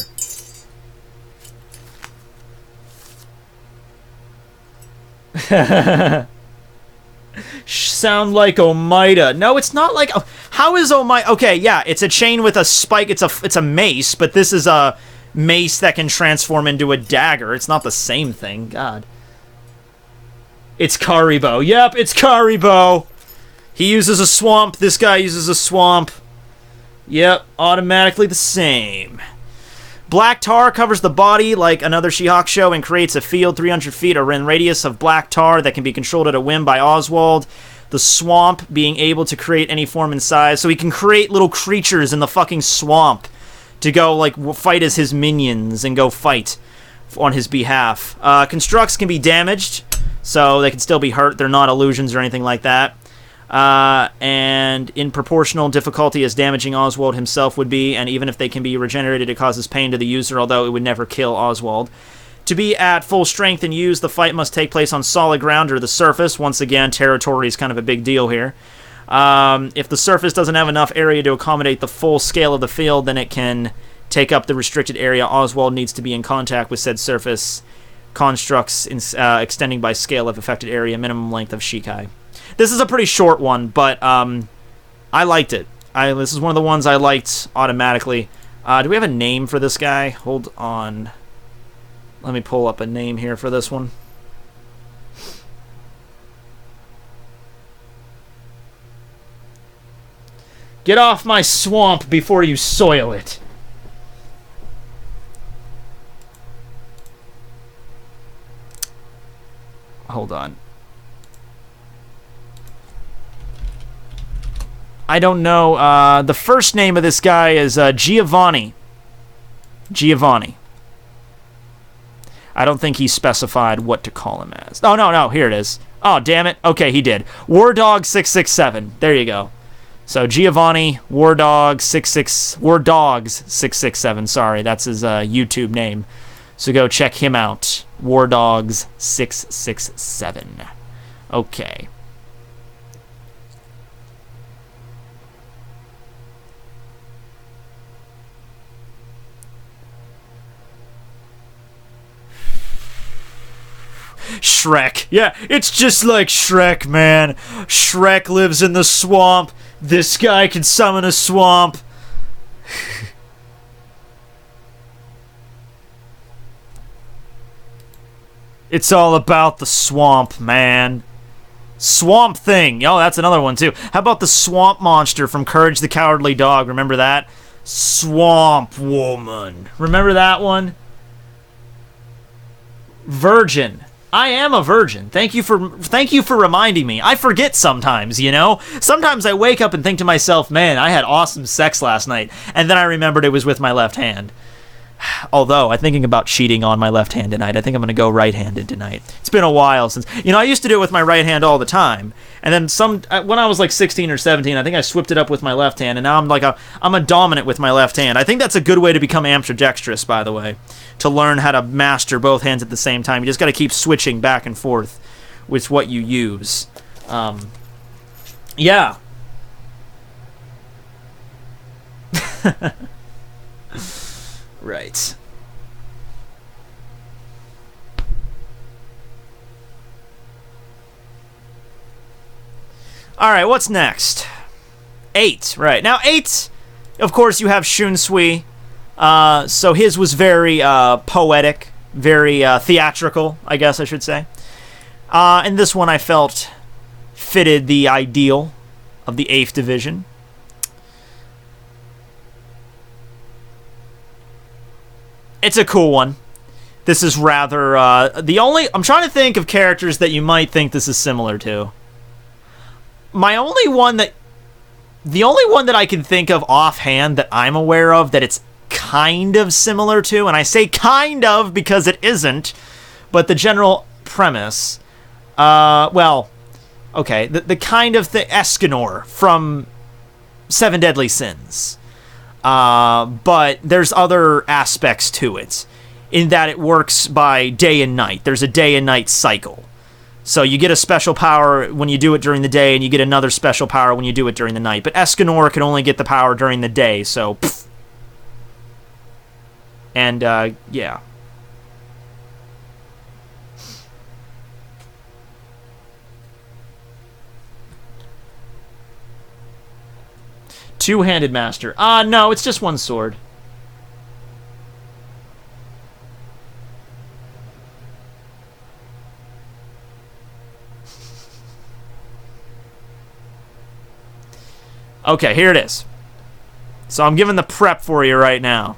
Sound like Omaida. No, it's not like... how is Omaida... okay, yeah, it's a chain with a spike. It's a mace, but this is a mace that can transform into a dagger. It's not the same thing. God. It's Karibo. Yep, it's Karibo. He uses a swamp. This guy uses a swamp. Yep, automatically the same. Black tar covers the body like another She-Hakusho and creates a field 300 feet or in radius of black tar that can be controlled at a whim by Oswald. The swamp being able to create any form and size. So he can create little creatures in the fucking swamp to go, like, fight as his minions and go fight on his behalf. Constructs can be damaged, so they can still be hurt. They're not illusions or anything like that. And in proportional difficulty as damaging Oswald himself would be, and even if they can be regenerated, it causes pain to the user, although it would never kill Oswald. To be at full strength and use, the fight must take place on solid ground or the surface. Once again, territory is kind of a big deal here. If the surface doesn't have enough area to accommodate the full scale of the field, then it can take up the restricted area. Oswald needs to be in contact with said surface. Constructs extending by scale of affected area, minimum length of Shikai. This is a pretty short one, but I liked it. This is one of the ones I liked automatically. Do we have a name for this guy? Hold on. Let me pull up a name here for this one. Get off my swamp before you soil it. Hold on. I don't know. The first name of this guy is Giovanni. Giovanni. I don't think he specified what to call him as. Oh, no, here it is. Oh, damn it. Okay, he did. Wardog667. There you go. So, Giovanni, Wardogs667. Sorry, that's his YouTube name. So go check him out. Wardogs667. Okay. Shrek. Yeah, it's just like Shrek, man. Shrek lives in the swamp. This guy can summon a swamp. It's all about the swamp, man. Swamp Thing. Oh, that's another one, too. How about the swamp monster from Courage the Cowardly Dog? Remember that? Swamp Woman. Remember that one? Virgin. I am a virgin. Thank you for reminding me. I forget sometimes, you know? Sometimes I wake up and think to myself, man, I had awesome sex last night. And then I remembered it was with my left hand. Although, I'm thinking about cheating on my left hand tonight. I think I'm going to go right-handed tonight. It's been a while since... You know, I used to do it with my right hand all the time. And then when I was like 16 or 17, I think I swapped it up with my left hand. And now I'm a dominant with my left hand. I think that's a good way to become ambidextrous, by the way. To learn how to master both hands at the same time. You just got to keep switching back and forth with what you use. Yeah. Right. Alright, what's next? 8, right. Now, 8, of course, you have Shunsui. So his was very poetic, very theatrical, I guess I should say. And this one I felt fitted the ideal of the 8th division. It's a cool one. This is rather, I'm trying to think of characters that you might think this is similar to. The only one that I can think of offhand that I'm aware of that it's kind of similar to, and I say kind of because it isn't, but the general premise, well, okay, the kind of Escanor from Seven Deadly Sins. But there's other aspects to it, in that it works by day and night. There's a day and night cycle. So you get a special power when you do it during the day, and you get another special power when you do it during the night. But Escanor can only get the power during the day, so... Pfft. And, yeah. Two-handed master. No, it's just one sword. Okay, here it is. So I'm giving the prep for you right now.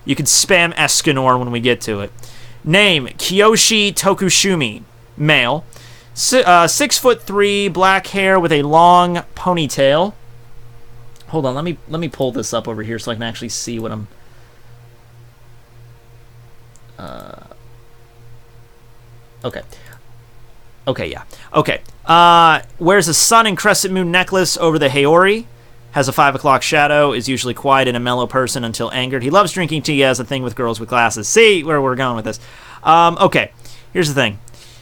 You can spam Escanor when we get to it. Name, Kiyoshi Tokushumi. Male. 6'3", black hair with a long ponytail. Hold on, let me pull this up over here so I can actually see what I'm... Okay. Okay, yeah. Okay. Wears a sun and crescent moon necklace over the Haori. Has a 5 o'clock shadow. Is usually quiet and a mellow person until angered. He loves drinking tea. Has a thing with girls with glasses. See where we're going with this. Okay. Here's the thing.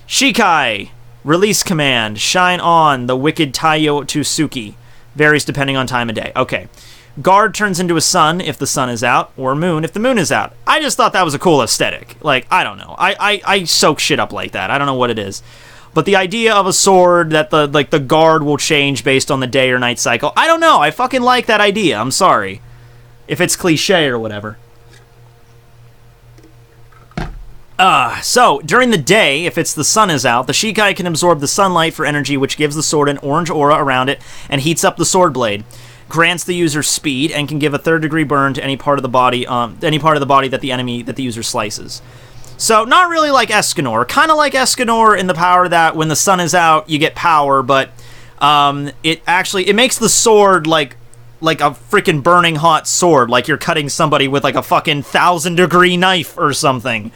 Shikai. Release command. Shine on the wicked Taiyo Tsuki. Varies depending on time of day. Okay. Guard turns into a sun if the sun is out, or moon if the moon is out. I just thought that was a cool aesthetic. Like, I don't know. I soak shit up like that. I don't know what it is. But the idea of a sword that the guard will change based on the day or night cycle, I don't know. I fucking like that idea. I'm sorry. If it's cliche or whatever. So, during the day, if it's the sun is out, the Shikai can absorb the sunlight for energy, which gives the sword an orange aura around it and heats up the sword blade. Grants the user speed and can give a 3rd degree burn to any part of the body that the user slices. So, not really like Escanor. Kind of like Escanor in the power that when the sun is out, you get power, but it makes the sword like a freaking burning hot sword, like you're cutting somebody with like a fucking 1,000-degree knife or something.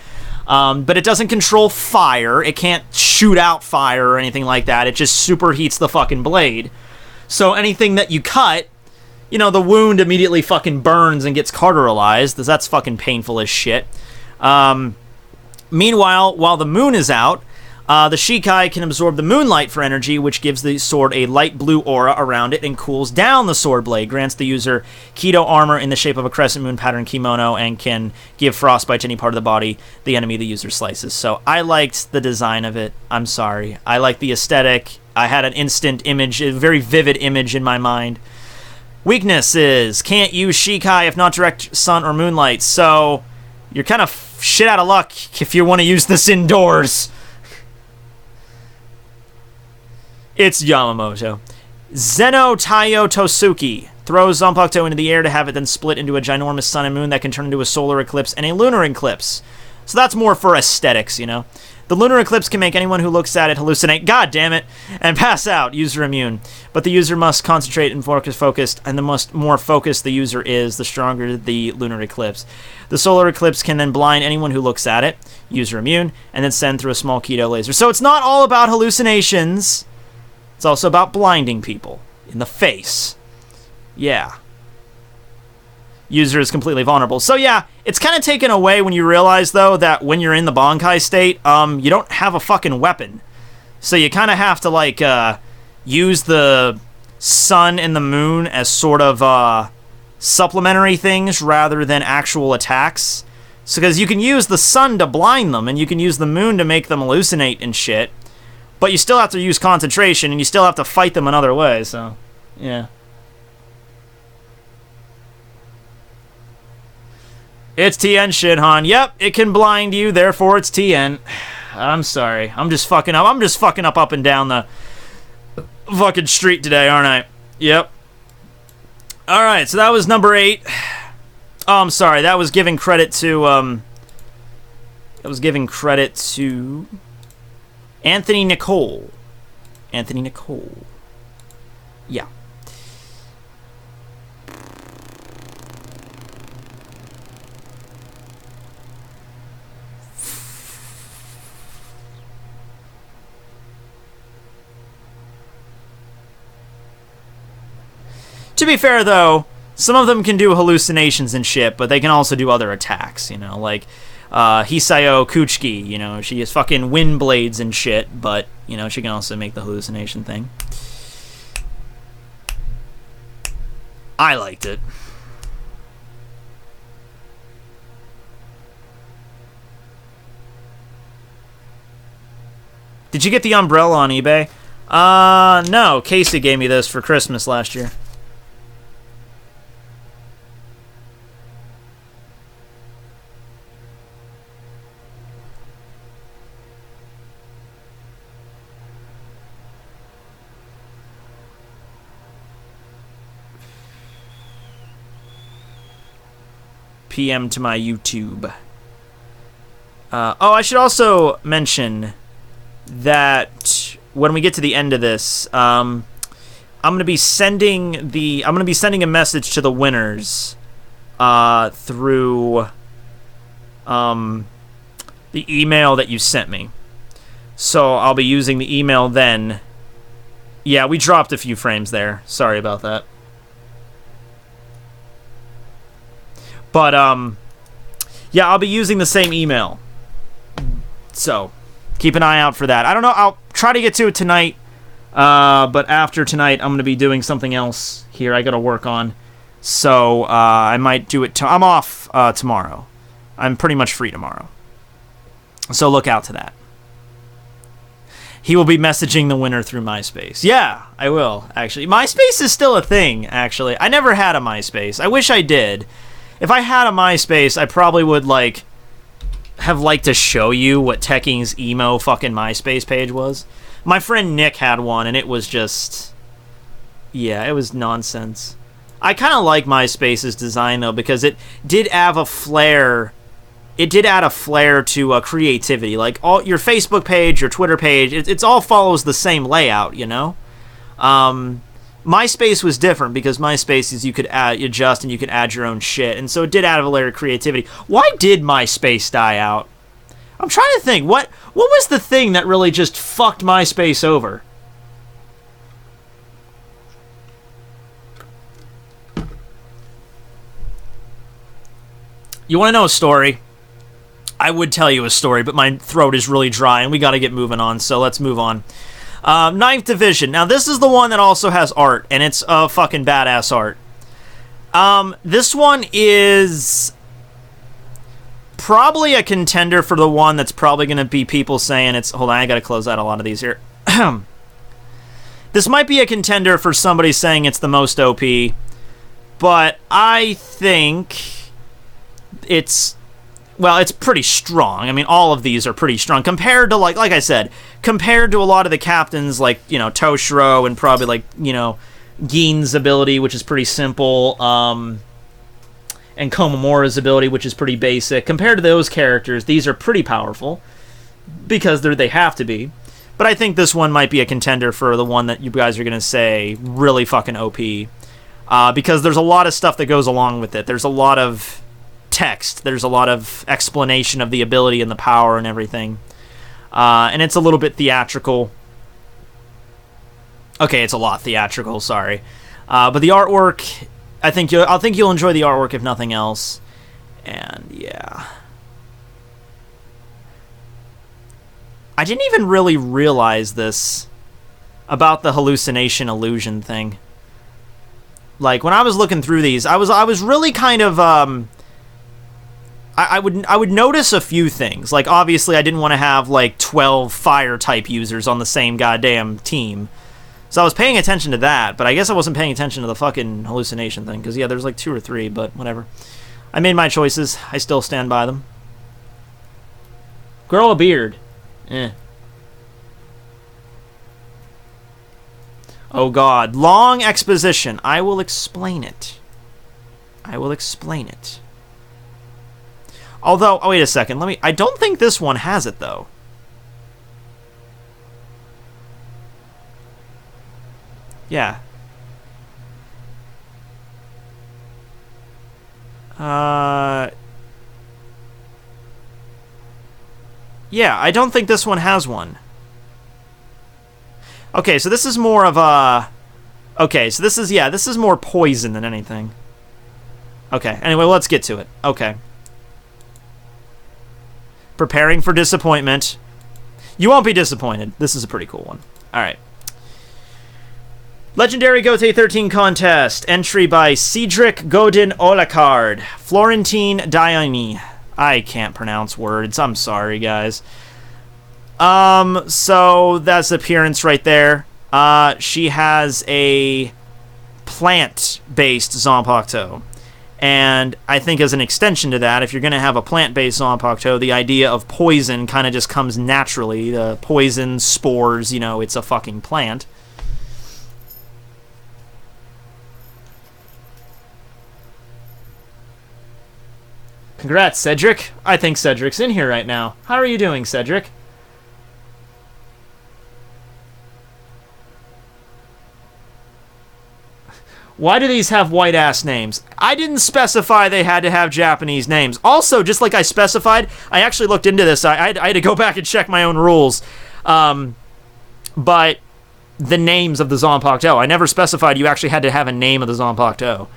But it doesn't control fire. It can't shoot out fire or anything like that. It just superheats the fucking blade. So anything that you cut, you know, the wound immediately fucking burns and gets cauterized. That's fucking painful as shit. Meanwhile, while the moon is out, the Shikai can absorb the moonlight for energy, which gives the sword a light blue aura around it and cools down the sword blade, grants the user Keto armor in the shape of a crescent moon pattern kimono, and can give frostbite to any part of the body the enemy the user slices. So I liked the design of it. I'm sorry. I like the aesthetic. I had an instant image, a very vivid image in my mind. Weakness is, can't use Shikai if not direct sun or moonlight, so you're kind of shit out of luck if you want to use this indoors. It's Yamamoto. Zeno Taiyo Tosuki throws Zanpakuto into the air to have it then split into a ginormous sun and moon that can turn into a solar eclipse and a lunar eclipse. So that's more for aesthetics, you know. The lunar eclipse can make anyone who looks at it hallucinate, god damn it, and pass out, user immune. But the user must concentrate and focused, and the more focused the user is, the stronger the lunar eclipse. The solar eclipse can then blind anyone who looks at it, user immune, and then send through a small keto laser. So it's not all about hallucinations, it's also about blinding people in the face. Yeah. User is completely vulnerable. So yeah, it's kind of taken away when you realize, though, that when you're in the Bankai state, you don't have a fucking weapon. So you kind of have to, like, use the sun and the moon as sort of supplementary things rather than actual attacks. So, because you can use the sun to blind them, and you can use the moon to make them hallucinate and shit, but you still have to use concentration, and you still have to fight them another way, so, yeah. It's TN shit, hon. Yep, it can blind you, therefore it's TN. I'm sorry. I'm just fucking up. I'm just fucking up and down the fucking street today, aren't I? Yep. Alright, so that was number 8. Oh, I'm sorry. That was giving credit to, Anthony Nicole. Anthony Nicole. Yeah. To be fair, though, some of them can do hallucinations and shit, but they can also do other attacks, you know, like Hisayo Kuchiki, you know, she has fucking wind blades and shit, but, you know, she can also make the hallucination thing. I liked it. Did you get the umbrella on eBay? No, Casey gave me this for Christmas last year. PM to my YouTube. Oh, I should also mention that when we get to the end of this, I'm gonna be sending a message to the winners through the email that you sent me. So I'll be using the email then. Yeah, we dropped a few frames there. Sorry about that. But, yeah, I'll be using the same email. So, keep an eye out for that. I don't know, I'll try to get to it tonight. But after tonight, I'm going to be doing something else here I got to work on. So, I might do it I'm off tomorrow. I'm pretty much free tomorrow. So, look out to that. He will be messaging the winner through MySpace. Yeah, I will, actually. MySpace is still a thing, actually. I never had a MySpace. I wish I did. If I had a MySpace, I probably would, like, have liked to show you what Tekking's emo fucking MySpace page was. My friend Nick had one, and it was just... yeah, it was nonsense. I kind of like MySpace's design, though, because it did have a flair... it did add a flair to creativity. Like, all your Facebook page, your Twitter page, it's all follows the same layout, you know? MySpace was different because MySpace is you could adjust and you could add your own shit, and so it did add a layer of creativity. Why did MySpace die out? I'm trying to think. What was the thing that really just fucked MySpace over? You want to know a story? I would tell you a story, but my throat is really dry, and we got to get moving on, so let's move on. 9th Division. Now, this is the one that also has art, and it's fucking badass art. This one is probably a contender for the one that's probably going to be people saying it's... hold on, I got to close out a lot of these here. This might be a contender for somebody saying it's the most OP, but I think it's... well, it's pretty strong. I mean, all of these are pretty strong compared to, like I said, compared to a lot of the captains, like, you know, Toshiro and probably, like, you know, Gin's ability, which is pretty simple, and and Komamura's ability, which is pretty basic. Compared to those characters, these are pretty powerful, because they have to be. But I think this one might be a contender for the one that you guys are going to say really fucking OP. Because there's a lot of stuff that goes along with it. There's a lot of text. There's a lot of explanation of the ability and the power and everything. And it's a little bit theatrical. Okay, it's a lot theatrical, sorry. But the artwork, I think you'll enjoy the artwork if nothing else. And yeah. I didn't even really realize this about the hallucination illusion thing. Like, when I was looking through these, I was really kind of I would notice a few things. Like, obviously I didn't want to have like 12 fire type users on the same goddamn team. So I was paying attention to that, but I guess I wasn't paying attention to the fucking hallucination thing, because yeah, there's like 2 or 3, but whatever. I made my choices. I still stand by them. Grow a beard. Eh. Oh god, long exposition. I will explain it. I will explain it. Although, oh wait a second, I don't think this one has it though. Yeah. Yeah, I don't think this one has one. Okay, so this is more of a... Okay, so this is more poison than anything. Okay, anyway, let's get to it. Okay. Preparing for disappointment. You won't be disappointed. This is a pretty cool one. Alright. Legendary Gotei 13 contest. Entry by Cedric Godin Olacard. Florentine Diani. I can't pronounce words. I'm sorry, guys. So that's appearance right there. She has a plant-based Zanpakuto. And I think as an extension to that, if you're going to have a plant-based Zanpakuto, the idea of poison kind of just comes naturally. The poison, spores, you know, it's a fucking plant. Congrats, Cedric. I think Cedric's in here right now. How are you doing, Cedric? Why do these have white-ass names? I didn't specify they had to have Japanese names. Also, just like I specified, I actually looked into this. I had to go back and check my own rules. But the names of the Zanpakuto, I never specified you actually had to have a name of the Zanpakuto.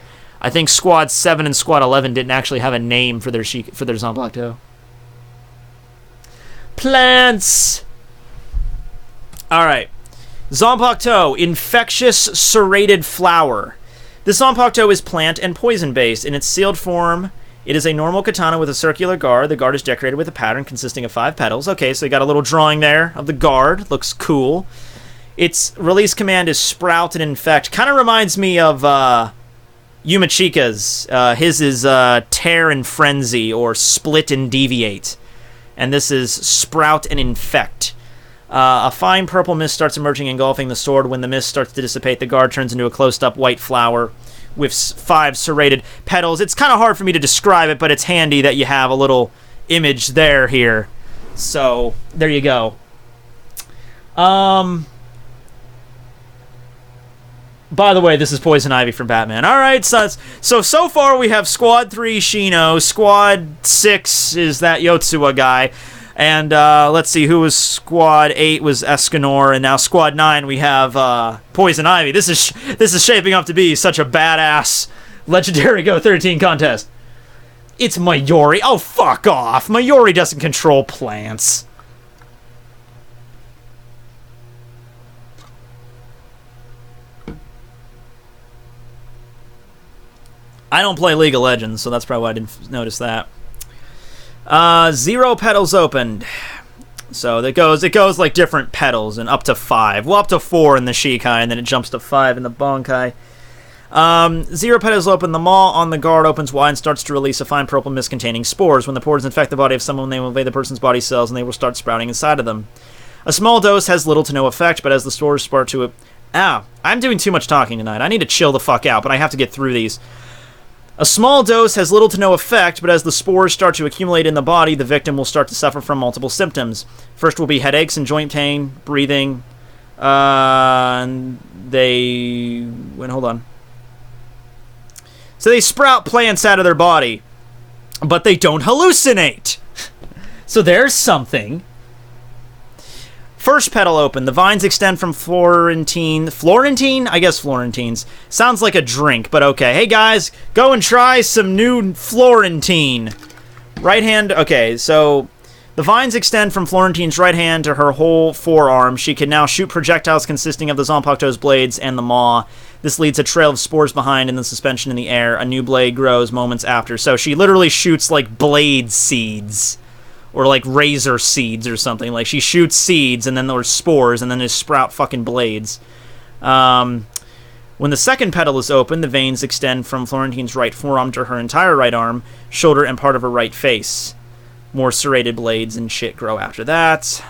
I think Squad 7 and Squad 11 didn't actually have a name for their Zanpakuto. Plants! Alright. Zanpakuto, infectious serrated flower. This Zanpakuto is plant and poison-based. In its sealed form, it is a normal katana with a circular guard. The guard is decorated with a pattern consisting of 5 petals. Okay, so you got a little drawing there of the guard. Looks cool. Its release command is Sprout and Infect. Kind of reminds me of Yumachika's. His is Tear and Frenzy, or Split and Deviate. And this is Sprout and Infect. A fine purple mist starts emerging, engulfing the sword. When the mist starts to dissipate, the guard turns into a closed-up white flower with 5 serrated petals. It's kind of hard for me to describe it, but it's handy that you have a little image here. So, there you go. By the way, this is Poison Ivy from Batman. Alright, so far we have Squad 3 Shino, Squad 6 is that Yotsuwa guy, and let's see, who was Squad 8 was Escanor, and now Squad 9 we have Poison Ivy. This is shaping up to be such a badass Legendary Go 13 contest. It's Mayuri. Oh, fuck off. Mayuri doesn't control plants. I don't play League of Legends, so that's probably why I didn't notice that. 0 petals opened. So it goes like different petals and up to 5. Well, up to 4 in the Shikai, and then it jumps to 5 in the Bonkai. 0 petals open. The maw on the guard opens wide and starts to release a fine purple mist containing spores. When the pores infect the body of someone, they will invade the person's body cells, and they will start sprouting inside of them. A small dose has little to no effect, but as the spores sprout to it... I'm doing too much talking tonight. I need to chill the fuck out, but I have to get through these. A small dose has little to no effect, but as the spores start to accumulate in the body, the victim will start to suffer from multiple symptoms. First will be headaches and joint pain, breathing. And hold on. So they sprout plants out of their body, but they don't hallucinate. So there's something. First petal open. The vines extend from Florentine. Florentine? I guess Florentines. Sounds like a drink, but okay. Hey guys, go and try some new Florentine. Right hand. Okay, so the vines extend from Florentine's right hand to her whole forearm. She can now shoot projectiles consisting of the Zanpakuto's blades and the maw. This leads a trail of spores behind and then suspension in the air. A new blade grows moments after. So she literally shoots like blade seeds. Or like razor seeds or something. Like she shoots seeds and then there's spores and then there's sprout fucking blades. When the second petal is open, the veins extend from Florentine's right forearm to her entire right arm, shoulder, and part of her right face. More serrated blades and shit grow after that.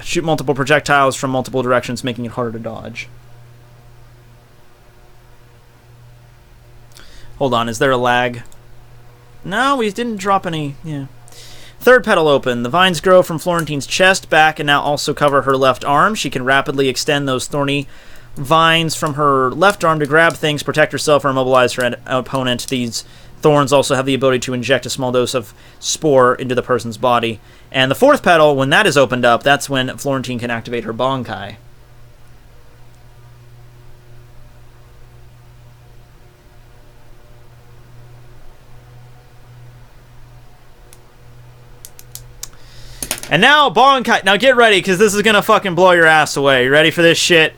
Shoot multiple projectiles from multiple directions, making it harder to dodge. Hold on, is there a lag? No, we didn't drop any. Yeah. Third petal open. The vines grow from Florentine's chest, back, and now also cover her left arm. She can rapidly extend those thorny vines from her left arm to grab things, protect herself, or immobilize her opponent. These thorns also have the ability to inject a small dose of spore into the person's body. And the fourth petal, when that is opened up, that's when Florentine can activate her Bankai. And now, Bankai. Now get ready, because this is going to fucking blow your ass away. You ready for this shit?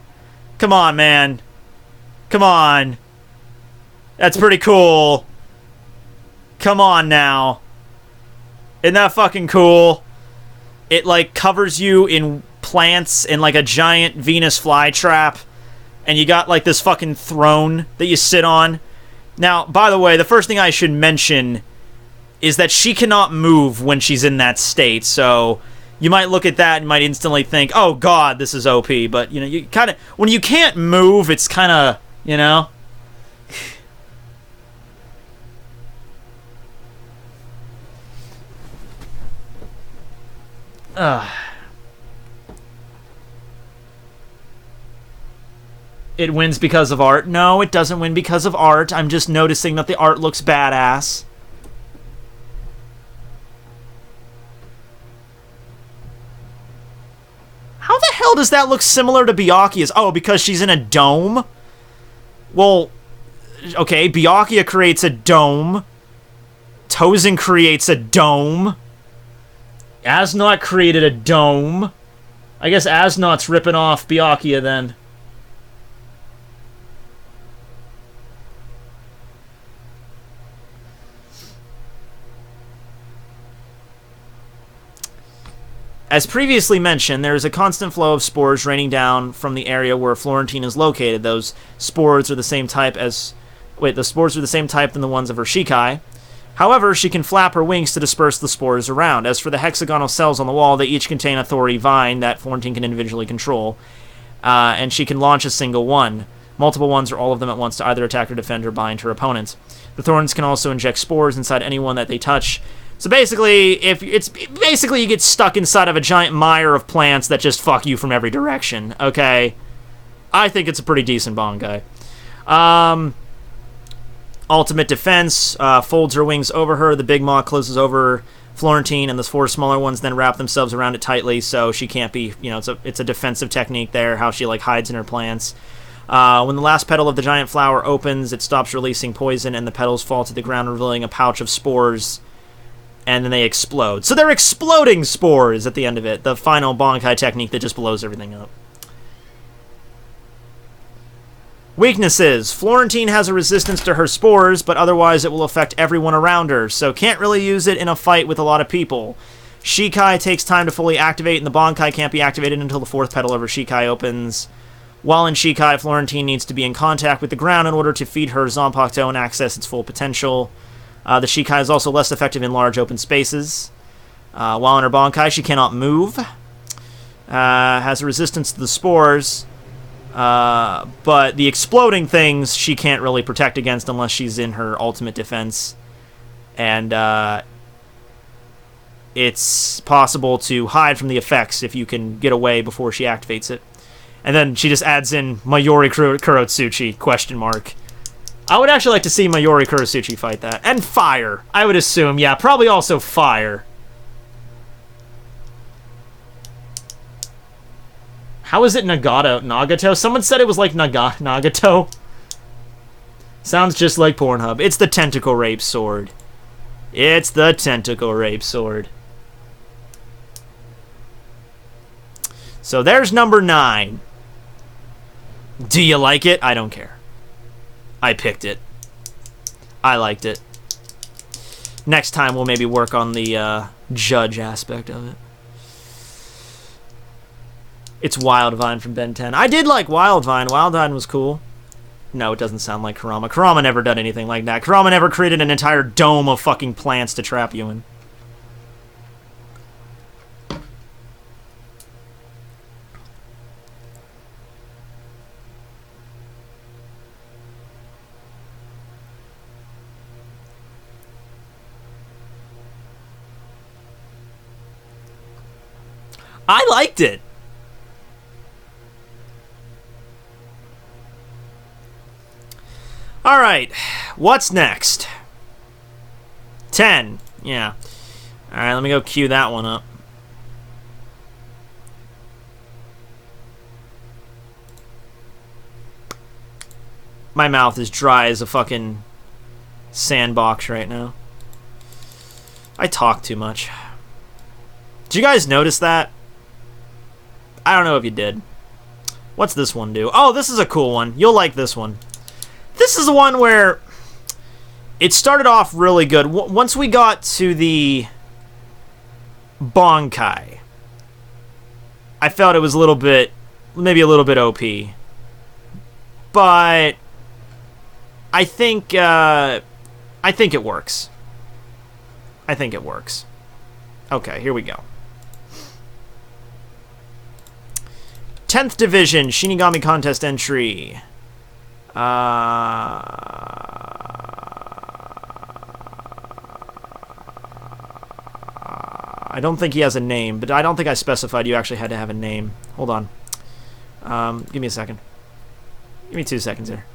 Come on, man. Come on. That's pretty cool. Come on now. Isn't that fucking cool? It, like, covers you in plants in, like, a giant Venus flytrap. And you got, like, this fucking throne that you sit on. Now, by the way, the first thing I should mention is that she cannot move when she's in that state, so you might look at that and might instantly think, oh god, this is OP, but, you know, you kind of, when you can't move, it's kind of, you know? It wins because of art. No, it doesn't win because of art. I'm just noticing that the art looks badass. How the hell does that look similar to Byakuya's? Oh, because she's in a dome? Well, okay, Byakuya creates a dome. Tozen creates a dome. Asnot created a dome. I guess Asnot's ripping off Byakuya then. As previously mentioned, there is a constant flow of spores raining down from the area where Florentine is located. Those spores are the same type as... Wait, the spores are the same type than the ones of her Shikai. However, she can flap her wings to disperse the spores around. As for the hexagonal cells on the wall, they each contain a thorny vine that Florentine can individually control. And she can launch a single one. Multiple ones or all of them at once to either attack or defend or bind her opponent. The thorns can also inject spores inside anyone that they touch. So basically, you get stuck inside of a giant mire of plants that just fuck you from every direction, okay? I think it's a pretty decent Bankai. Ultimate defense, folds her wings over her, the big maw closes over Florentine, and the four smaller ones then wrap themselves around it tightly, so she can't be, you know, it's a defensive technique there, how she, like, hides in her plants. When the last petal of the giant flower opens, it stops releasing poison, and the petals fall to the ground, revealing a pouch of spores, and then they explode. So they're exploding spores at the end of it. The final Bankai technique that just blows everything up. Weaknesses. Florentine has a resistance to her spores, but otherwise it will affect everyone around her, so can't really use it in a fight with a lot of people. Shikai takes time to fully activate, and the Bankai can't be activated until the fourth petal of her Shikai opens. While in Shikai, Florentine needs to be in contact with the ground in order to feed her Zanpakuto and access its full potential. The Shikai is also less effective in large open spaces. While in her Bankai, she cannot move. Has a resistance to the spores. But the exploding things she can't really protect against unless she's in her ultimate defense. And it's possible to hide from the effects if you can get away before she activates it. And then she just adds in Mayuri Kurotsuchi, question mark. I would actually like to see Mayuri Kurotsuchi fight that. And fire, I would assume. Yeah, probably also fire. How is it Nagato? Someone said it was like Nagato. Sounds just like Pornhub. It's the tentacle rape sword. It's the tentacle rape sword. So there's number 9. Do you like it? I don't care. I picked it. I liked it. Next time we'll maybe work on the judge aspect of it. It's Wildvine from Ben 10. I did like Wildvine. Wildvine was cool. No, it doesn't sound like Kurama. Kurama never done anything like that. Kurama never created an entire dome of fucking plants to trap you in. I liked it. All right, what's next? 10. Yeah. All right, let me go queue that one up. My mouth is dry as a fucking sandbox right now. I talk too much. Did you guys notice that? I don't know if you did. What's this one do? Oh, this is a cool one. You'll like this one. This is the one where it started off really good. Once we got to the Bonkai, I felt it was a little bit, maybe a little bit OP. But I think it works. I think it works. Okay, here we go. 10th Division, Shinigami Contest entry. I don't think he has a name, but I don't think I specified you actually had to have a name. Hold on. Give me a second. Give me 2 seconds here.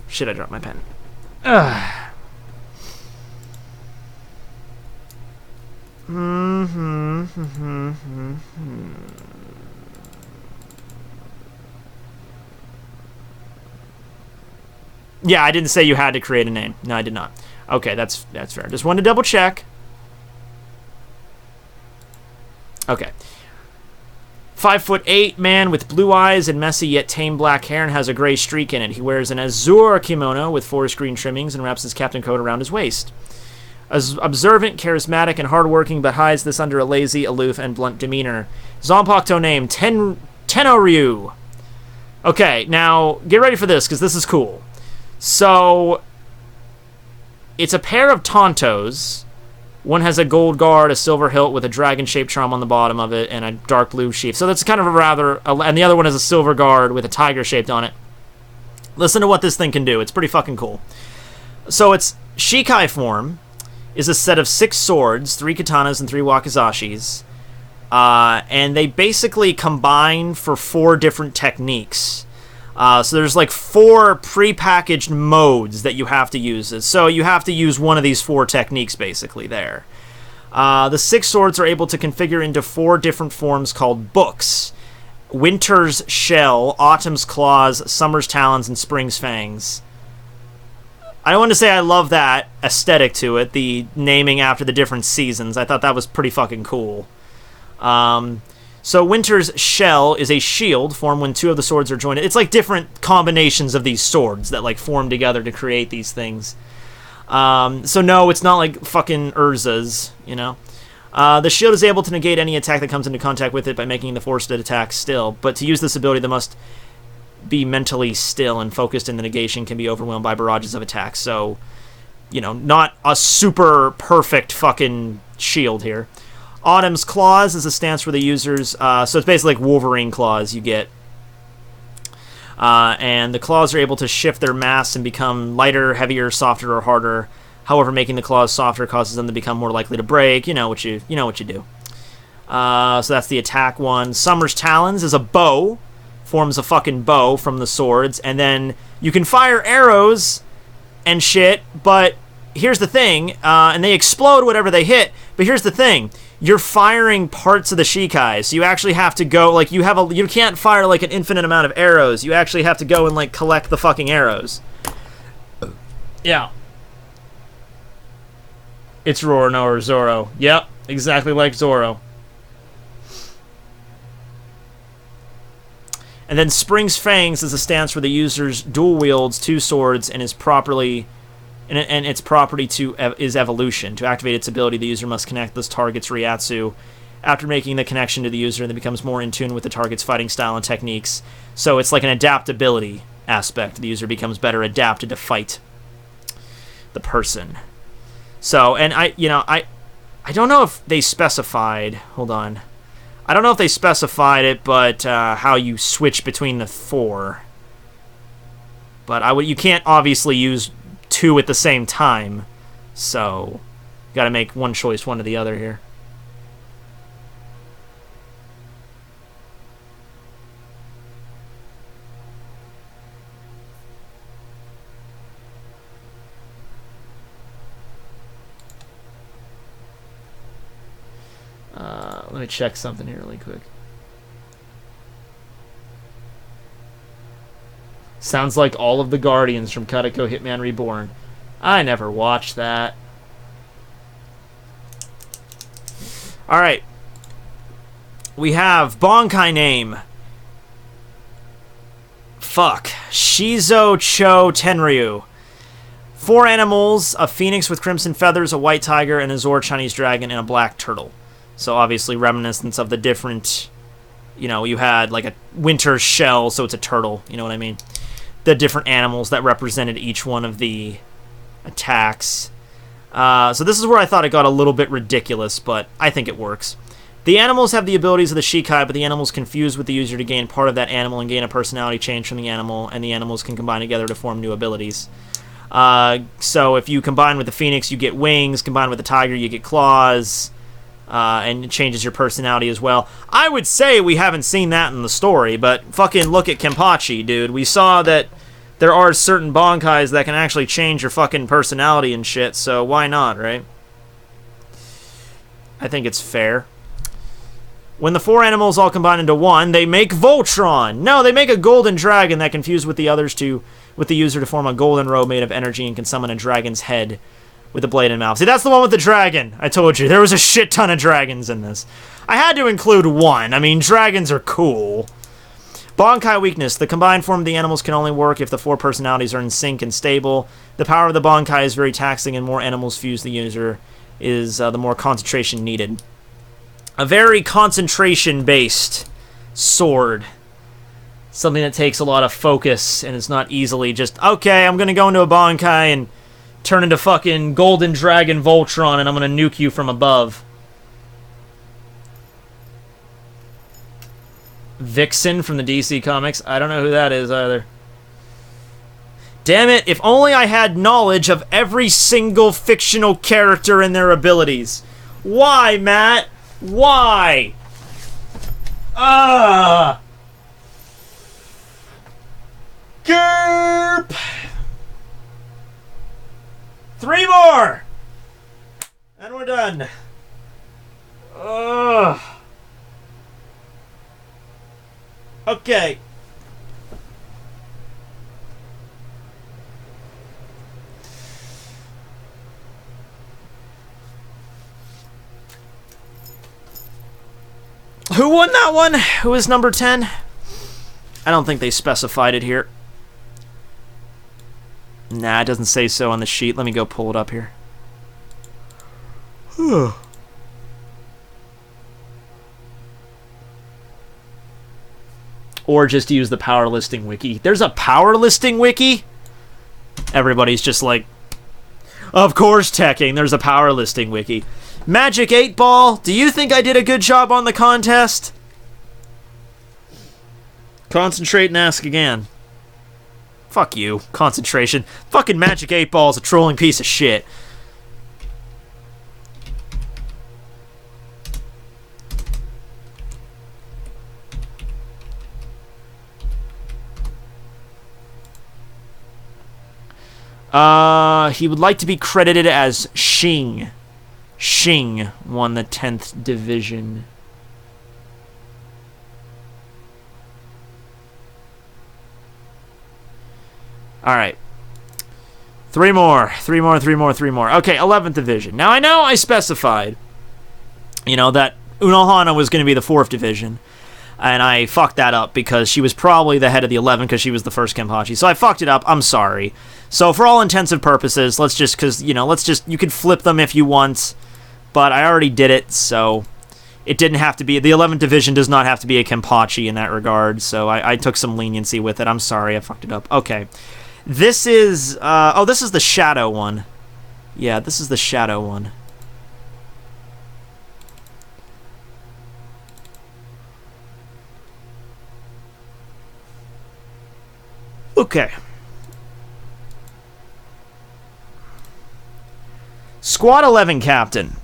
Shit, I dropped my pen. Ugh. Yeah, I didn't say you had to create a name. No, I did not. Okay, that's fair. Just wanted to double check. Okay. 5'8" man with blue eyes and messy yet tame black hair and has a gray streak in it. He wears an azure kimono with forest green trimmings and wraps his captain coat around his waist. Observant, charismatic, and hardworking, but hides this under a lazy, aloof, and blunt demeanor. Zanpakuto name, Tenoryu. Okay, now, get ready for this, because this is cool. So, it's a pair of Tontos. One has a gold guard, a silver hilt with a dragon-shaped charm on the bottom of it, and a dark blue sheath. So that's kind of a rather... And the other one has a silver guard with a tiger shaped on it. Listen to what this thing can do. It's pretty fucking cool. So its Shikai form is a set of 6 swords, 3 katanas, and 3 wakizashis. And they basically combine for 4 different techniques. So there's like 4 pre-packaged modes that you have to use. So you have to use one of these 4 techniques basically there. The 6 swords are able to configure into 4 different forms called books. Winter's Shell, Autumn's Claws, Summer's Talons, and Spring's Fangs. I don't want to say I love that aesthetic to it, the naming after the different seasons. I thought that was pretty fucking cool. So Winter's Shell is a shield formed when 2 of the swords are joined. It's like different combinations of these swords that like form together to create these things. So no, it's not like fucking Urza's, you know. The shield is able to negate any attack that comes into contact with it by making the forced attack still. But to use this ability, they must be mentally still and focused, and the negation can be overwhelmed by barrages of attacks. So, you know, not a super perfect fucking shield here. Autumn's Claws is a stance where the users... so it's basically like Wolverine claws you get. And the claws are able to shift their mass and become lighter, heavier, softer, or harder. However, making the claws softer causes them to become more likely to break. You know what you do. So that's the attack one. Summer's Talons is a bow. Forms a fucking bow from the swords. And then you can fire arrows and shit, but here's the thing. And they explode whatever they hit. But here's the thing. You're firing parts of the Shikai, so you actually have to go, like, you can't fire, like, an infinite amount of arrows. You actually have to go and, like, collect the fucking arrows. Yeah. It's Roronoa or Zoro. Yep, exactly like Zoro. And then Spring's Fangs is a stance where the user's dual wields 2 swords and is properly... And its property is evolution. To activate its ability, the user must connect this target's Ryatsu. After making the connection to the user, it becomes more in tune with the target's fighting style and techniques. So it's like an adaptability aspect. The user becomes better adapted to fight the person. So, and I don't know if they specified... Hold on. I don't know if they specified it, but how you switch between the 4. But you can't obviously use 2 at the same time, so gotta make one choice, one or the other here. Let me check something here really quick. Sounds like all of the Guardians from Katekyo Hitman Reborn. I never watched that. Alright. We have Bonkai name. Fuck. Shizo Cho Tenryu. 4 animals, a phoenix with crimson feathers, a white tiger, an Azor Chinese dragon, and a black turtle. So obviously reminiscence of the different... You know, you had like a winter shell, so it's a turtle. You know what I mean? The different animals that represented each one of the attacks. So this is where I thought it got a little bit ridiculous, but I think it works. The animals have the abilities of the Shikai, but the animals confuse with the user to gain part of that animal and gain a personality change from the animal, and the animals can combine together to form new abilities. So if you combine with the phoenix, you get wings. Combine with the tiger, you get claws. And it changes your personality as well. I would say we haven't seen that in the story, but fucking look at Kenpachi, dude. We saw that there are certain Bankais that can actually change your fucking personality and shit, so why not, right? I think it's fair. When the 4 animals all combine into one, they make Voltron! No, they make a golden dragon that confused with the others with the user to form a golden robe made of energy and can summon a dragon's head with a blade and mouth. See, that's the one with the dragon. I told you, there was a shit ton of dragons in this. I had to include one. I mean, dragons are cool. Bankai weakness. The combined form of the animals can only work if the 4 personalities are in sync and stable. The power of the Bankai is very taxing, and more animals fuse the user is the more concentration needed. A very concentration-based sword. Something that takes a lot of focus, and it's not easily just, okay, I'm going to go into a Bankai and turn into fucking Golden Dragon Voltron, and I'm going to nuke you from above. Vixen from the DC Comics. I don't know who that is either. Damn it, if only I had knowledge of every single fictional character and their abilities. Why, Matt? Why? Gerp! 3 more! And we're done. Ugh. Okay. Who won that one? Who is number 10? I don't think they specified it here. Nah, it doesn't say so on the sheet. Let me go pull it up here. Or just use the power listing wiki. There's a power listing wiki? Everybody's just like, of course, Tekking, there's a power listing wiki. Magic 8 Ball, do you think I did a good job on the contest? Concentrate and ask again. Fuck you. Concentration. Fucking Magic 8 Ball is a trolling piece of shit. He would like to be credited as Xing. Xing won the 10th division. Alright. Three more. Okay, 11th division. Now, I know I specified, that Unohana was going to be the 4th division. And I fucked that up because she was probably the head of the 11 because she was the first Kenpachi. So I fucked it up. I'm sorry. So for all intents and purposes, you could flip them if you want. But I already did it, so it didn't have to be. The 11th division does not have to be a Kenpachi in that regard. So I took some leniency with it. I'm sorry. I fucked it up. Okay. This is, this is the Shadow one. Yeah, this is the Shadow one. Okay. Squad 11 captain.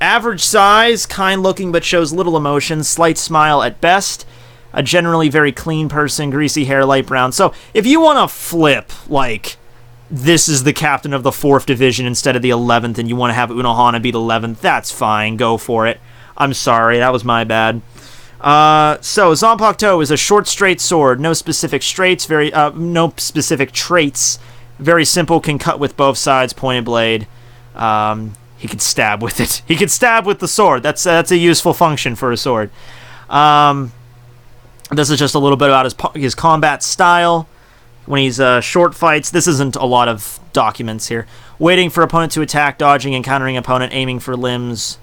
Average size, kind looking but shows little emotion, slight smile at best. A generally very clean person, greasy hair, light brown. So, if you want to flip, this is the captain of the 4th division instead of the 11th, and you want to have Unohana be the 11th, that's fine, go for it. I'm sorry, that was my bad. So Zanpakuto is a short, straight sword. No specific traits. No specific traits. Very simple. Can cut with both sides. Pointed blade. He can stab with it. He can stab with the sword. That's a useful function for a sword. This is just a little bit about his combat style. When he's short fights, this isn't a lot of documents here. Waiting for opponent to attack, dodging, encountering opponent, aiming for limbs.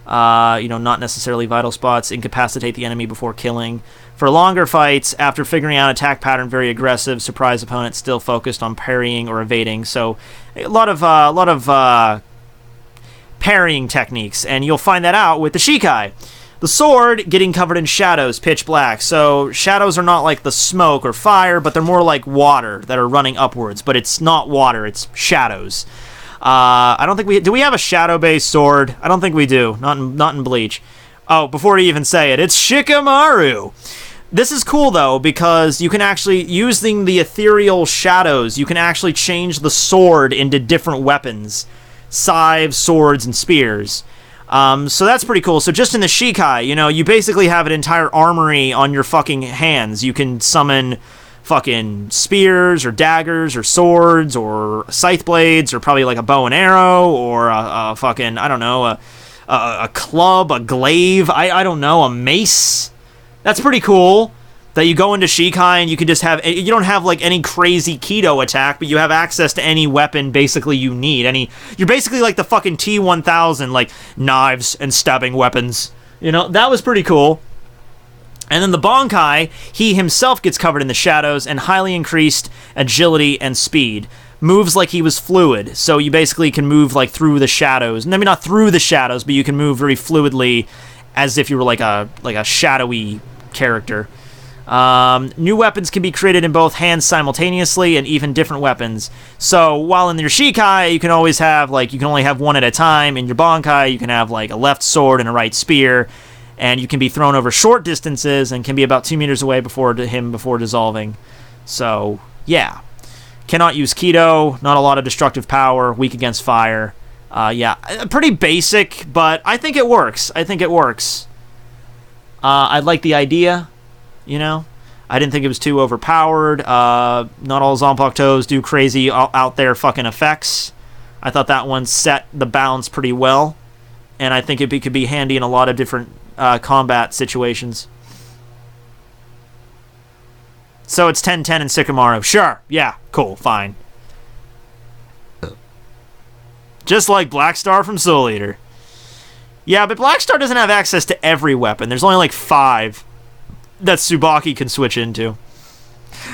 Not necessarily vital spots, incapacitate the enemy before killing. For longer fights, after figuring out attack pattern, very aggressive, surprise opponent, still focused on parrying or evading. So a lot of parrying techniques, and you'll find that out with the Shikai. The sword getting covered in shadows, pitch black. So shadows are not like the smoke or fire, but they're more like water that are running upwards. But it's not water; it's shadows. I don't think do we have a shadow-based sword? I don't think we do. Not in Bleach. Oh, before you even say it, it's Shikamaru! This is cool, though, because you can actually, using the ethereal shadows, you can actually change the sword into different weapons. Scythes, swords, and spears. So that's pretty cool. So just in the Shikai, you basically have an entire armory on your fucking hands. You can summon fucking spears or daggers or swords or scythe blades or probably like a bow and arrow or a fucking, I don't know, a club, a glaive, I don't know, a mace. That's pretty cool that you go into Shikai and you can just have, you don't have like any crazy keto attack, but you have access to any weapon basically you need. You're basically like the fucking T-1000, like knives and stabbing weapons. That was pretty cool. And then the Bankai, he himself gets covered in the shadows and highly increased agility and speed. Moves like he was fluid, so you basically can move like through the shadows. Maybe not through the shadows, but you can move very fluidly as if you were like a shadowy character. New weapons can be created in both hands simultaneously and even different weapons. So while in your Shikai, you can always have you can only have one at a time. In your Bankai, you can have like a left sword and a right spear. And you can be thrown over short distances and can be about 2 meters away before dissolving. So, yeah. Cannot use Keto, not a lot of destructive power, weak against fire. Yeah, pretty basic, but I think it works. I like the idea, I didn't think it was too overpowered. Not all Zanpakutos do crazy out there fucking effects. I thought that one set the balance pretty well. And I think it could be handy in a lot of different combat situations. So it's 10-10 and Shikamaru. Sure, yeah, cool, fine. Just like Blackstar from Soul Eater. Yeah, but Blackstar doesn't have access to every weapon. There's only like 5 that Tsubaki can switch into.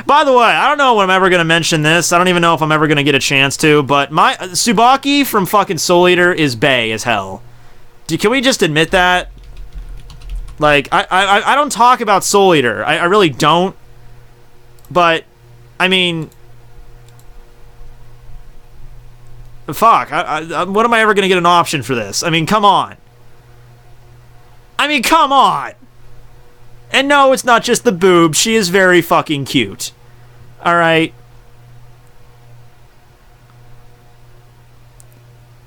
By the way, I don't know when I'm ever going to mention this. I don't even know if I'm ever going to get a chance to, but my Tsubaki from fucking Soul Eater is bae as hell. Can we just admit that? Like, I don't talk about Soul Eater. I really don't. But, I mean... Fuck. When am I ever going to get an option for this? I mean, come on. Come on! And no, it's not just the boob. She is very fucking cute. Alright?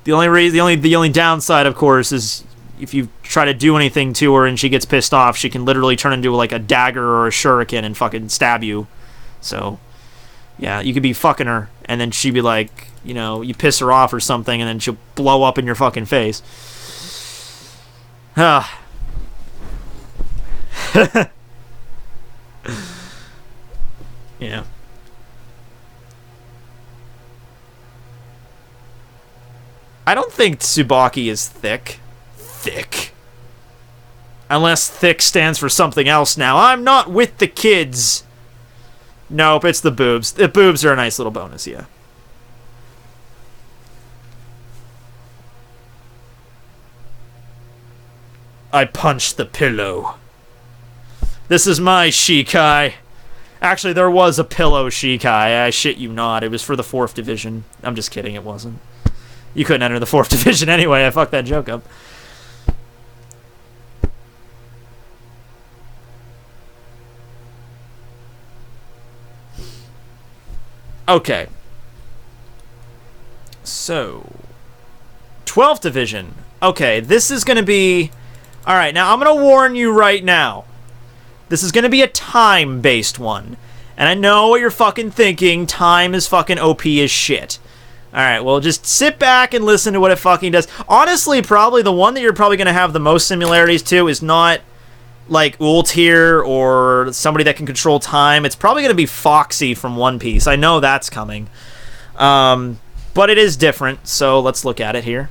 The only downside, of course, is if you try to do anything to her and she gets pissed off, she can literally turn into like a dagger or a shuriken and fucking stab you. So, yeah, you could be fucking her, and then she'd be like, you know, you piss her off or something, and then she'll blow up in your fucking face. Ah. Yeah. I don't think Tsubaki is thick. Thick. Unless thick stands for something else now. I'm not with the kids. Nope, it's the boobs. The boobs are a nice little bonus, yeah. I punched the pillow. This is my Shikai. Actually, there was a pillow Shikai. I shit you not. It was for the 4th division. I'm just kidding, it wasn't. You couldn't enter the 4th division anyway. I fucked that joke up. Okay. So, 12th division. Okay, this is going to be... Alright, now I'm going to warn you right now. This is going to be a time-based one. And I know what you're fucking thinking. Time is fucking OP as shit. Alright, well, just sit back and listen to what it fucking does. Honestly, probably the one that you're probably going to have the most similarities to is not, like, Ultir or somebody that can control time. It's probably going to be Foxy from One Piece. I know that's coming. But it is different, so let's look at it here.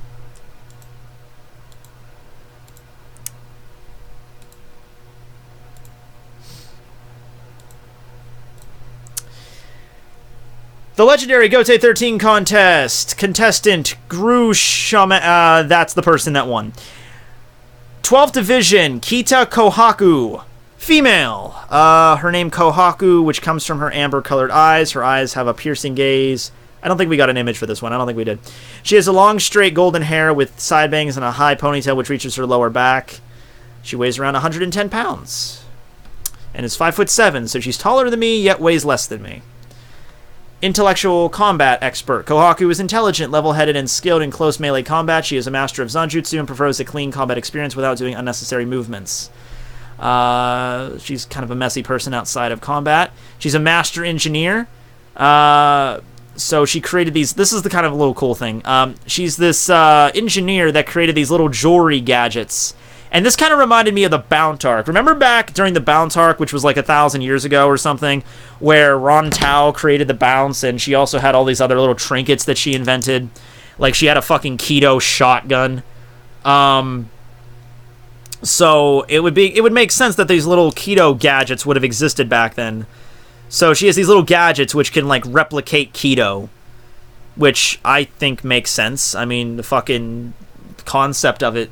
The legendary Gotei 13 contest. Contestant Gru Shama. That's the person that won. 12th division. Kita Kohaku. Female. Her name Kohaku, which comes from her amber-colored eyes. Her eyes have a piercing gaze. I don't think we got an image for this one. I don't think we did. She has a long, straight golden hair with side bangs and a high ponytail which reaches her lower back. She weighs around 110 pounds. And is 5'7", so she's taller than me, yet weighs less than me. Intellectual combat expert. Kohaku is intelligent, level-headed, and skilled in close melee combat. She is a master of Zanjutsu and prefers a clean combat experience without doing unnecessary movements. She's kind of a messy person outside of combat. She's a master engineer. So she created these... This is the kind of little cool thing. She's this engineer that created these little jewelry gadgets. And this kind of reminded me of the Bount arc. Remember back during the Bount arc, which was like 1,000 years ago or something, where Ron Tao created the Bounce, and she also had all these other little trinkets that she invented. Like, she had a fucking keto shotgun. So it would make sense that these little keto gadgets would have existed back then. So she has these little gadgets which can, like, replicate keto, which I think makes sense. I mean, the fucking concept of it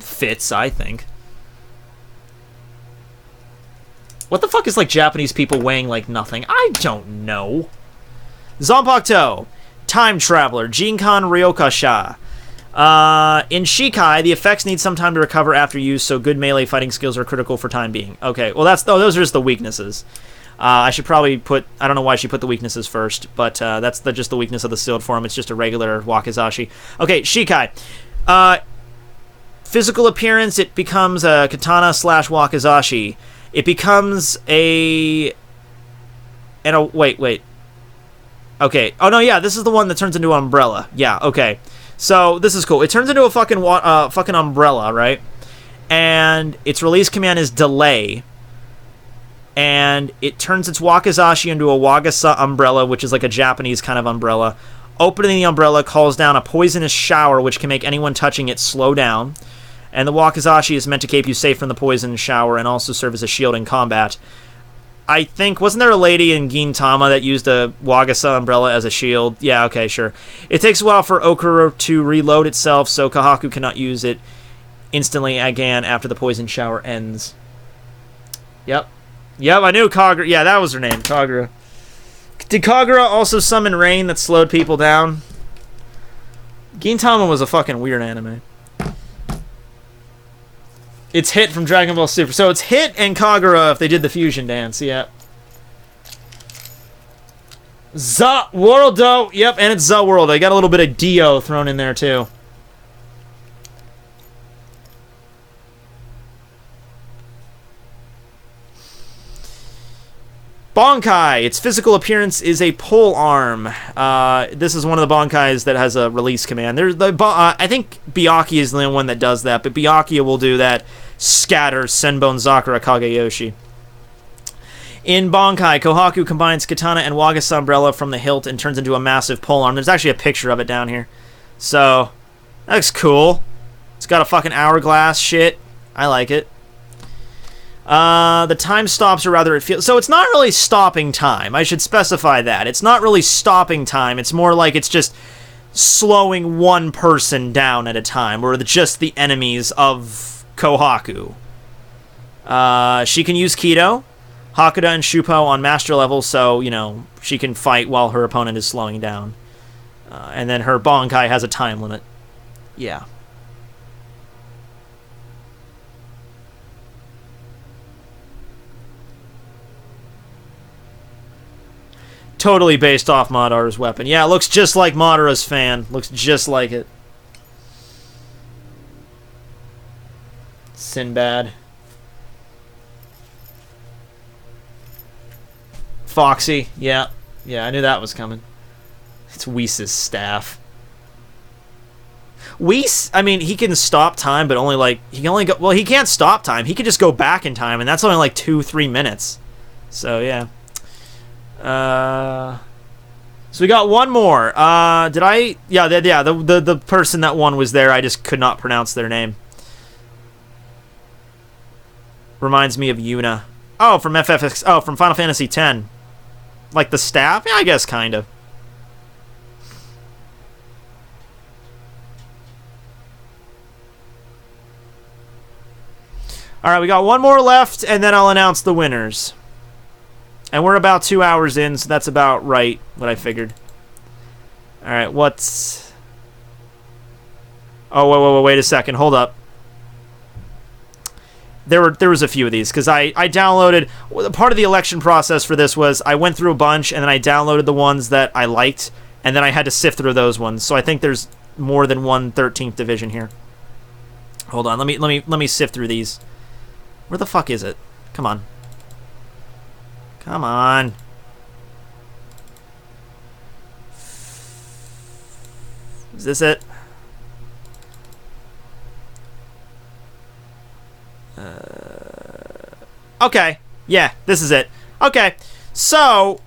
fits, I think. What the fuck is, like, Japanese people weighing like nothing? I don't know. Zanpakuto. Time Traveler. Jinkan Ryokasha. In Shikai, the effects need some time to recover after use, so good melee fighting skills are critical for time being. Okay, well, those are just the weaknesses. I should probably put... I don't know why she put the weaknesses first, but that's just the weakness of the sealed form. It's just a regular wakizashi. Okay, Shikai. Physical appearance, it becomes a katana / wakizashi. It becomes a... Wait. Okay. Oh, no, yeah, this is the one that turns into an umbrella. Yeah, okay. So, this is cool. It turns into a fucking umbrella, right? And its release command is delay. And it turns its wakizashi into a wagasa umbrella, which is like a Japanese kind of umbrella. Opening the umbrella calls down a poisonous shower, which can make anyone touching it slow down. And the wakizashi is meant to keep you safe from the poison shower and also serve as a shield in combat. I think, wasn't there a lady in Gintama that used a Wagasa umbrella as a shield? Yeah, okay, sure. It takes a while for Okuro to reload itself, so Kohaku cannot use it instantly again after the poison shower ends. Yep. Yep, I knew Kagura. Yeah, that was her name, Kagura. Did Kagura also summon rain that slowed people down? Gintama was a fucking weird anime. It's Hit from Dragon Ball Super. So it's Hit and Kagura if they did the fusion dance, yeah. Za Worldo. Yep, and it's Za World. I got a little bit of Dio thrown in there too. Bonkai. Its physical appearance is a pole arm. This is one of the Bonkais that has a release command. I think Byakuya is the only one that does that, but Byakuya will do that. Scatter Senbon Zakura Kageyoshi. In Bonkai, Kohaku combines katana and Wagasa umbrella from the hilt and turns into a massive pole arm. There's actually a picture of it down here. So, that looks cool. It's got a fucking hourglass shit. I like it. The time stops, or rather it feels... So it's not really stopping time. I should specify that. It's not really stopping time. It's more like it's just slowing one person down at a time, or just the enemies of Kohaku. She can use Kido, Hakuda, and Shupo on master level, so, you know, she can fight while her opponent is slowing down. And then her Bonkai has a time limit. Yeah. Totally based off Madara's weapon. Yeah, it looks just like Madara's fan. Looks just like it. Sinbad. Foxy. Yeah. Yeah, I knew that was coming. It's Whis' staff. Whis, I mean, he can stop time, but only like... He can only go... Well, he can't stop time. He can just go back in time, and that's only like 2-3 minutes. So, yeah. So we got one more. Did I... Yeah, the person that won was there. I just could not pronounce their name. Reminds me of Yuna. Oh, from FFX. Oh, from Final Fantasy X. Like the staff? Yeah, I guess kind of. Alright, we got one more left, and then I'll announce the winners. And we're about 2 hours in, so that's about right, what I figured. Alright, what's... Oh, wait a second, hold up. There was a few of these, because I downloaded... Part of the election process for this was I went through a bunch, and then I downloaded the ones that I liked, and then I had to sift through those ones. So I think there's more than one 13th division here. Hold on, let me sift through these. Where the fuck is it? Come on. Come on. Is this it? Okay. Yeah, this is it. Okay. So...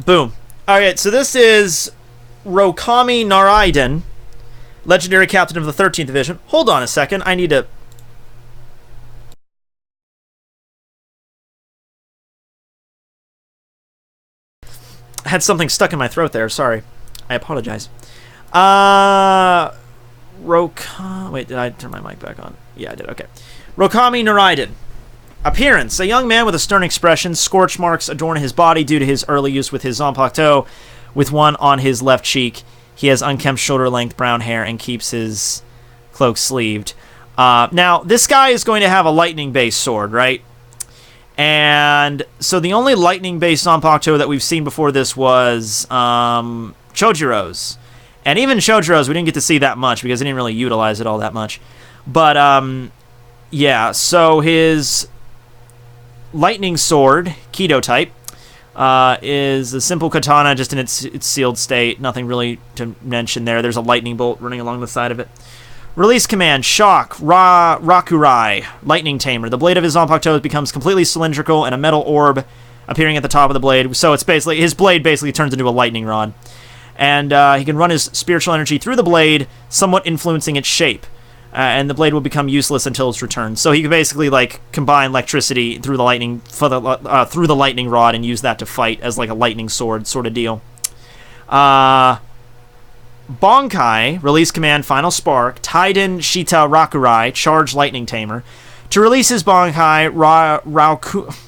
Boom. Alright, so this is Rokami Naraiden, legendary captain of the 13th division. Hold on a second, I need to... I had something stuck in my throat there, sorry. I apologize. Wait, did I turn my mic back on? Yeah, I did, okay. Rokami Naraiden. Appearance. A young man with a stern expression. Scorch marks adorn his body due to his early use with his zanpakuto, with one on his left cheek. He has unkempt shoulder-length brown hair and keeps his cloak sleeved. Now, this guy is going to have a lightning-based sword, right? And so the only lightning-based zanpakuto that we've seen before this was Chojiro's. And even Chojiro's, we didn't get to see that much because he didn't really utilize it all that much. But, yeah, so his... lightning sword, Kido type, is a simple katana just in its sealed state. Nothing really to mention there. There's a lightning bolt running along the side of it. Release command, Shock, Rakurai, Lightning Tamer. The blade of his zanpakuto becomes completely cylindrical and a appearing at the top of the blade. So it's basically, his blade basically turns into a lightning rod. And he can run his spiritual energy through the blade, somewhat influencing its shape. And the blade will become useless until it's returned. So he can basically like combine electricity through the lightning through the lightning rod and use that to fight as like a lightning sword sort of deal. Bonkai, release command Final Spark, Taiden Shita Rakurai, charge lightning tamer. To release his Bonkai,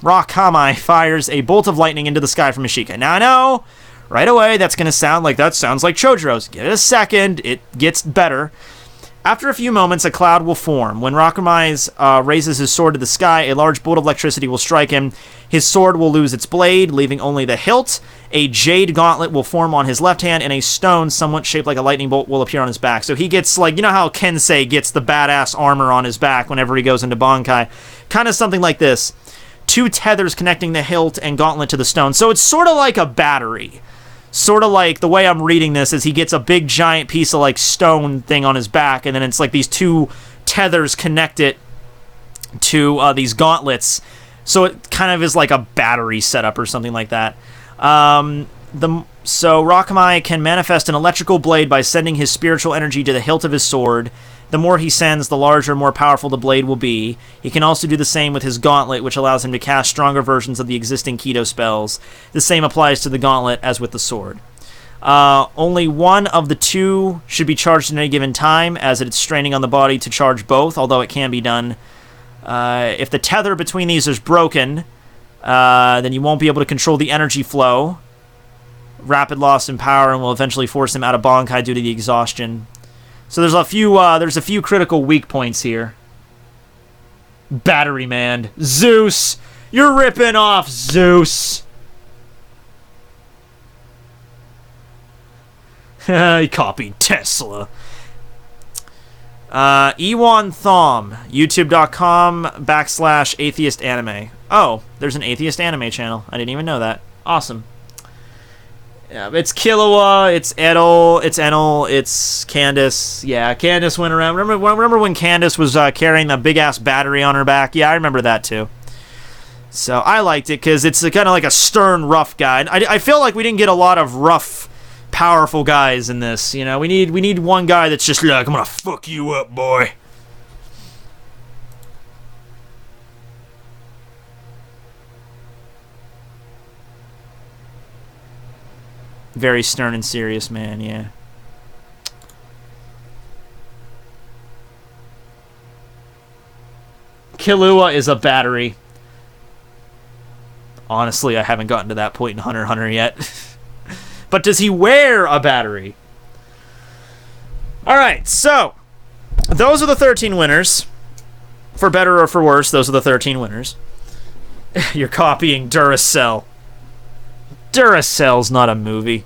Rakamai fires a bolt of lightning into the sky from Ashika. Now I know, right away, that's going to sound like Chojiro's. Give it a second, it gets better. After a few moments, a cloud will form. When Rakamai raises his sword to the sky, a large bolt of electricity will strike him. His sword will lose its blade, leaving only the hilt. A jade gauntlet will form on his left hand, and a stone, somewhat shaped like a lightning bolt, will appear on his back. So he gets, like, you know how Kensei gets the badass armor on his back whenever he goes into Bankai? Kind of something like this. 2 tethers connecting the hilt and gauntlet to the stone. So it's sort of like a battery. Sort of like, the way I'm reading this is he gets a big giant piece of like stone thing on his back, and then it's like these 2 tethers connect it to these gauntlets. So it kind of is like a battery setup or something like that. So Rakamai can manifest an electrical blade by sending his spiritual energy to the hilt of his sword. The more he sends, the larger and more powerful the blade will be. He can also do the same with his gauntlet, which allows him to cast stronger versions of the existing Kido spells. The same applies to the gauntlet as with the sword. Only one of the 2 should be charged at any given time, as it's straining on the body to charge both, although it can be done. If the tether between these is broken, then you won't be able to control the energy flow. Rapid loss in power, and will eventually force him out of Bankai due to the exhaustion. So there's a few critical weak points here. Battery Man. Zeus! You're ripping off Zeus! He copied Tesla. Ewan Thom, youtube.com/atheistanime. Oh, there's an atheist anime channel. I didn't even know that. Awesome. Yeah, it's Killua, it's Edel, it's Enel, it's Candace. Yeah, Candace went around. Remember when Candace was carrying the big-ass battery on her back? Yeah, I remember that, too. So I liked it, because it's kind of like a stern, rough guy. I feel like we didn't get a lot of rough, powerful guys in this. You know, we need one guy that's just like, I'm gonna fuck you up, boy. Very stern and serious man, yeah. Killua is a battery. Honestly, I haven't gotten to that point in Hunter x Hunter yet. But does he wear a battery? Alright, so those are the 13 winners. For better or for worse, those are the 13 winners. You're copying Duracell. Duracell's not a movie.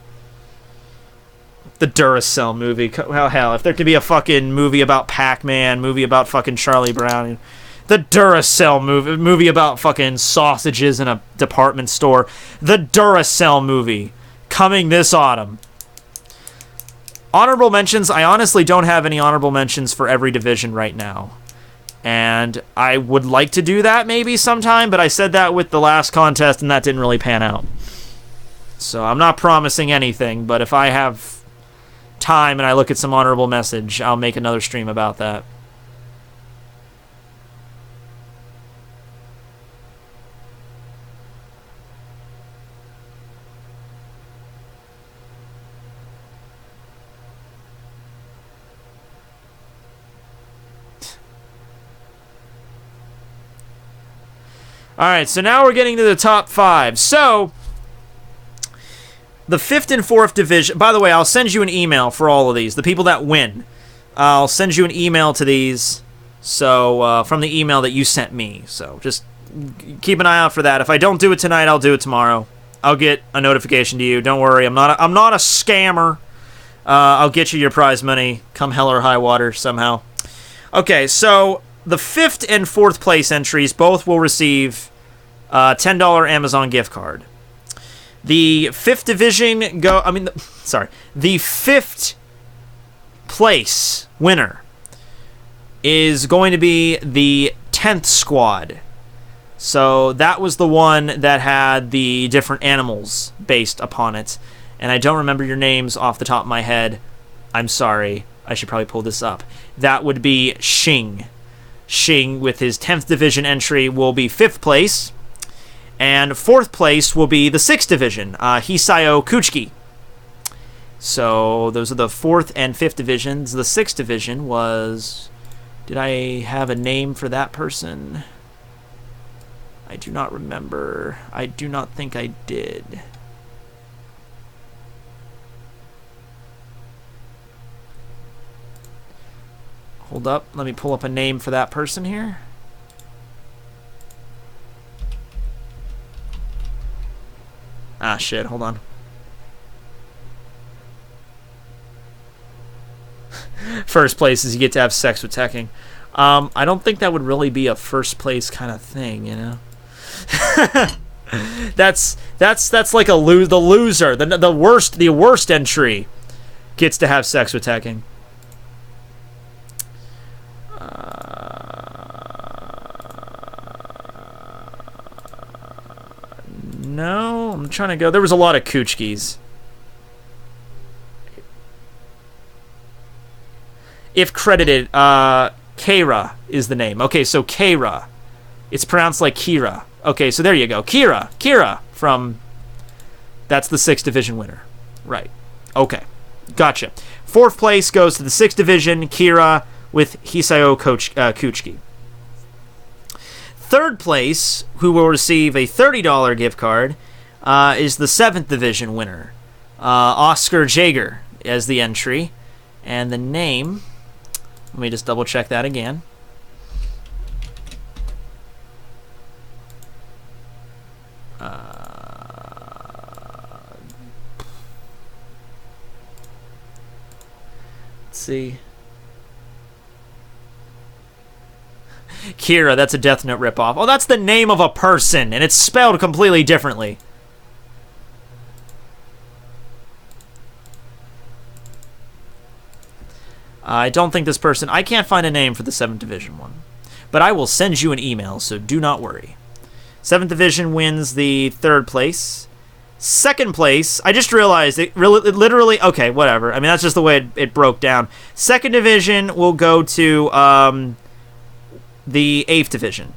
The Duracell movie. Well, hell, if there could be a fucking movie about Pac-Man, movie about fucking Charlie Brown, the Duracell movie about fucking sausages in a department store. The Duracell movie, coming this autumn. Honorable mentions, I honestly don't have any honorable mentions for every division right now. And I would like to do that maybe sometime, but I said that with the last contest and that didn't really pan out. So I'm not promising anything, but if I have time and I look at some honorable message, I'll make another stream about that. Alright, so now we're getting to the top 5. So, the 5th and 4th division... By the way, I'll send you an email for all of these. The people that win. I'll send you an email to these. So, from the email that you sent me. So, just keep an eye out for that. If I don't do it tonight, I'll do it tomorrow. I'll get a notification to you. Don't worry, I'm not a scammer. I'll get you your prize money, come hell or high water, somehow. Okay, so... The 5th and 4th place entries both will receive a $10 Amazon gift card. The 5th division the 5th place winner is going to be the 10th squad. So that was the one that had the different animals based upon it. And I don't remember your names off the top of my head. I'm sorry. I should probably pull this up. That would be Shing. Shing, with his 10th Division entry, will be 5th place. And 4th place will be the 6th Division, Hisayo Kuchiki. So those are the 4th and 5th Divisions. The 6th Division was... Did I have a name for that person? I do not remember. I do not think I did. Hold up. Let me pull up a name for that person here. Ah, shit. Hold on. First place is you get to have sex with Tekking. I don't think that would really be a first place kind of thing, you know? that's like the loser, the worst entry gets to have sex with Tekking. No, I'm trying to go. There was a lot of Kuchkis. If credited, Keira is the name. Okay, so Keira. It's pronounced like Kira. Okay, so there you go. Kira from... That's the 6th Division winner. Right. Okay. Gotcha. 4th place goes to the 6th Division, Kira, with Hisayo Kuchiki. 3rd place, who will receive a $30 gift card, is the 7th Division winner, Oscar Jaeger, as the entry. And the name... Let me just double check that again. Let's see. Kira, that's a Death Note ripoff. Oh, that's the name of a person, and it's spelled completely differently. I don't think this person... I can't find a name for the 7th Division one. But I will send you an email, so do not worry. 7th Division wins the 3rd place. 2nd place, I just realized it literally... Okay, whatever. I mean, that's just the way it broke down. 2nd Division will go to the 8th Division.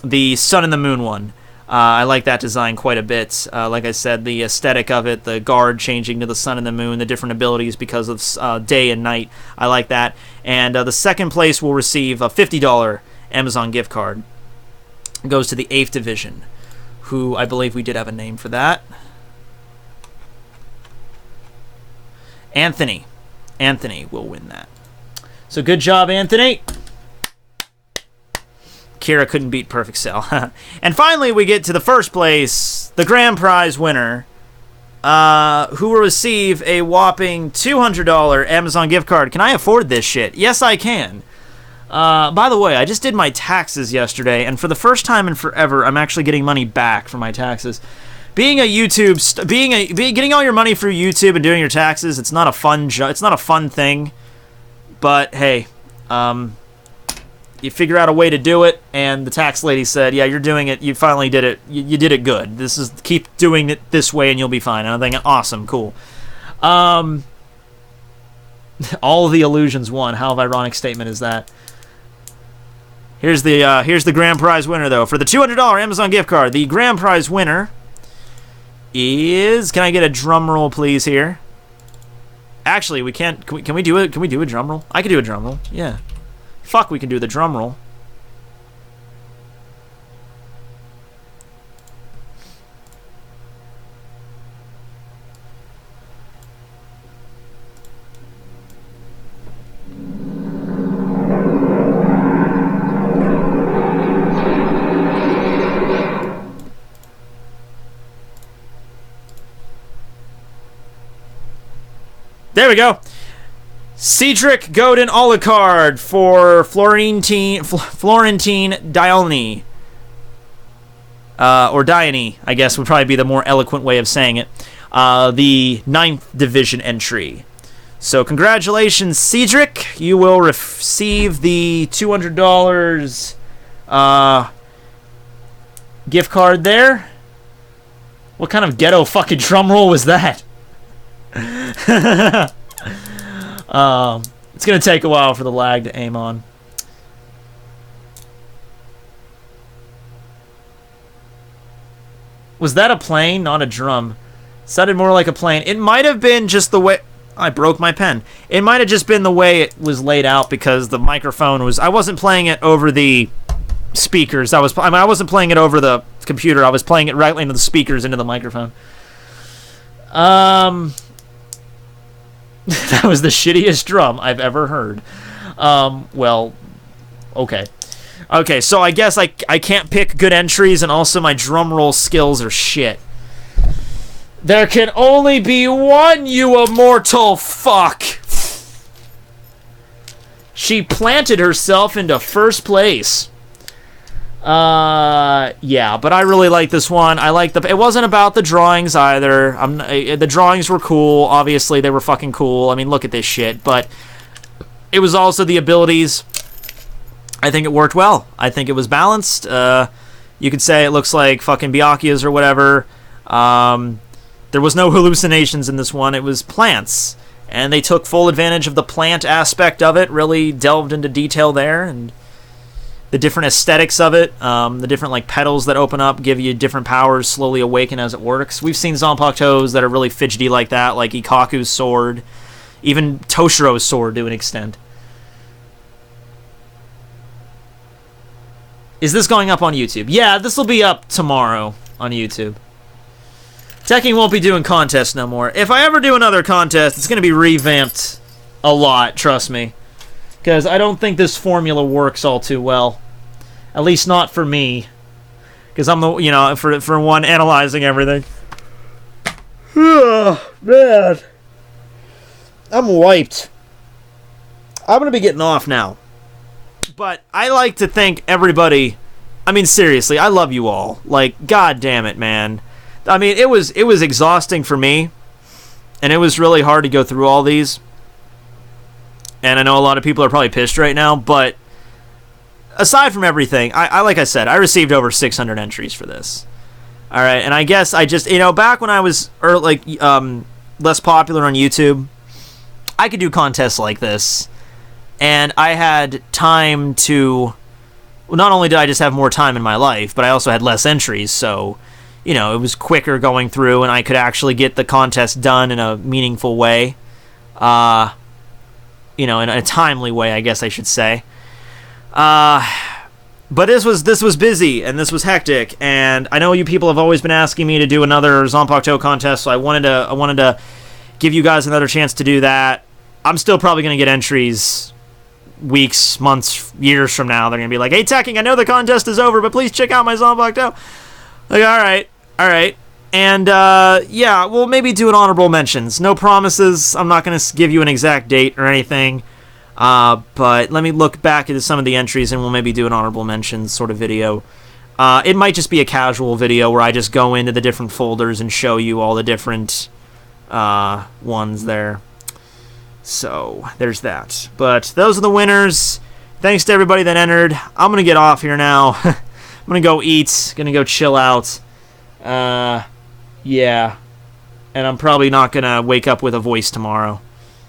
The Sun and the Moon one. I like that design quite a bit. Like I said, the aesthetic of it, the guard changing to the sun and the moon, the different abilities because of day and night. I like that. And the 2nd place will receive a $50 Amazon gift card. It goes to the 8th Division, who I believe we did have a name for that. Anthony. Anthony will win that. So good job, Anthony. Kira couldn't beat Perfect Cell. And finally, we get to the 1st place, the grand prize winner, who will receive a whopping $200 Amazon gift card. Can I afford this shit? Yes, I can. By the way, I just did my taxes yesterday, and for the first time in forever, I'm actually getting money back for my taxes. Being a YouTube, getting all your money through YouTube and doing your taxes, it's not a fun it's not a fun thing. But hey, you figure out a way to do it, and the tax lady said, yeah, you're doing it, you finally did it, you did it good. Keep doing it this way and you'll be fine. And I'm thinking, awesome, cool. All the illusions won. How ironic statement is that? Here's the grand prize winner, though. For the $200 Amazon gift card, the grand prize winner is... Can I get a drum roll, please, here? Actually, we can't... Can we do it? Can we do a drum roll? I can do a drum roll, yeah. Fuck, we can do the drum roll. There we go. Cedric Godin Alucard for Florentine Dione. Or Dione, I guess would probably be the more eloquent way of saying it. The 9th Division entry. So congratulations, Cedric. You will receive the $200 Gift card there. What kind of ghetto fucking drum roll was that? It's gonna take a while for the lag to aim on. Was that a plane? Not a drum. Sounded more like a plane. It might have been just the way... I broke my pen. It might have just been the way it was laid out because the microphone was... I wasn't playing it over the speakers. I wasn't playing it over the computer. I was playing it right into the speakers, into the microphone. That was the shittiest drum I've ever heard. Well, okay. Okay, so I guess I can't pick good entries, and also my drum roll skills are shit. There can only be one, you immortal fuck! She planted herself into first place. Yeah, but I really like this one. I like it wasn't about the drawings either. The drawings were cool. Obviously, they were fucking cool. I mean, look at this shit. But it was also the abilities. I think it worked well. I think it was balanced. You could say it looks like fucking Byakuya's or whatever. There was no hallucinations in this one. It was plants. And they took full advantage of the plant aspect of it. Really delved into detail there. And the different aesthetics of it. The different like petals that open up give you different powers, slowly awaken as it works. We've seen Zanpakutos that are really fidgety like that. Like Ikaku's sword. Even Toshiro's sword to an extent. Is this going up on YouTube? Yeah, this will be up tomorrow on YouTube. Tekking won't be doing contests no more. If I ever do another contest, it's going to be revamped a lot, trust me. Because I don't think this formula works all too well. At least not for me. Because I'm the, you know, for one, analyzing everything. Oh, man. I'm wiped. I'm going to be getting off now. But I like to thank everybody. I mean, seriously, I love you all. Like, god damn it, man. I mean, it was exhausting for me. And it was really hard to go through all these. And I know a lot of people are probably pissed right now, but aside from everything, I like I said, I received over 600 entries for this. All right, and I guess I just, you know, back when I was less popular on YouTube, I could do contests like this. And I had time to... Well, not only did I just have more time in my life, but I also had less entries, so, you know, it was quicker going through, and I could actually get the contest done in a meaningful way. You know, in a timely way, I guess I should say. But this was busy, and this was hectic, and I know you people have always been asking me to do another Zanpakuto contest, so I wanted to give you guys another chance to do that. I'm still probably going to get entries weeks, months, years from now. They're going to be like, hey, Tekking, I know the contest is over, but please check out my Zanpakuto. Like, alright. And, yeah, we'll maybe do an honorable mentions. No promises. I'm not going to give you an exact date or anything. But let me look back at some of the entries, and we'll maybe do an honorable mentions sort of video. It might just be a casual video where I just go into the different folders and show you all the different ones there. So, there's that. But those are the winners. Thanks to everybody that entered. I'm going to get off here now. I'm going to go eat. Going to go chill out. Yeah. And I'm probably not going to wake up with a voice tomorrow.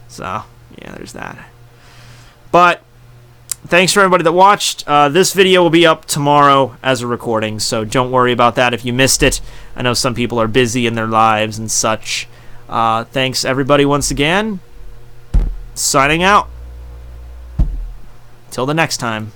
So, yeah, there's that. But, thanks for everybody that watched. This video will be up tomorrow as a recording, so don't worry about that if you missed it. I know some people are busy in their lives and such. Thanks, everybody, once again. Signing out. Till the next time.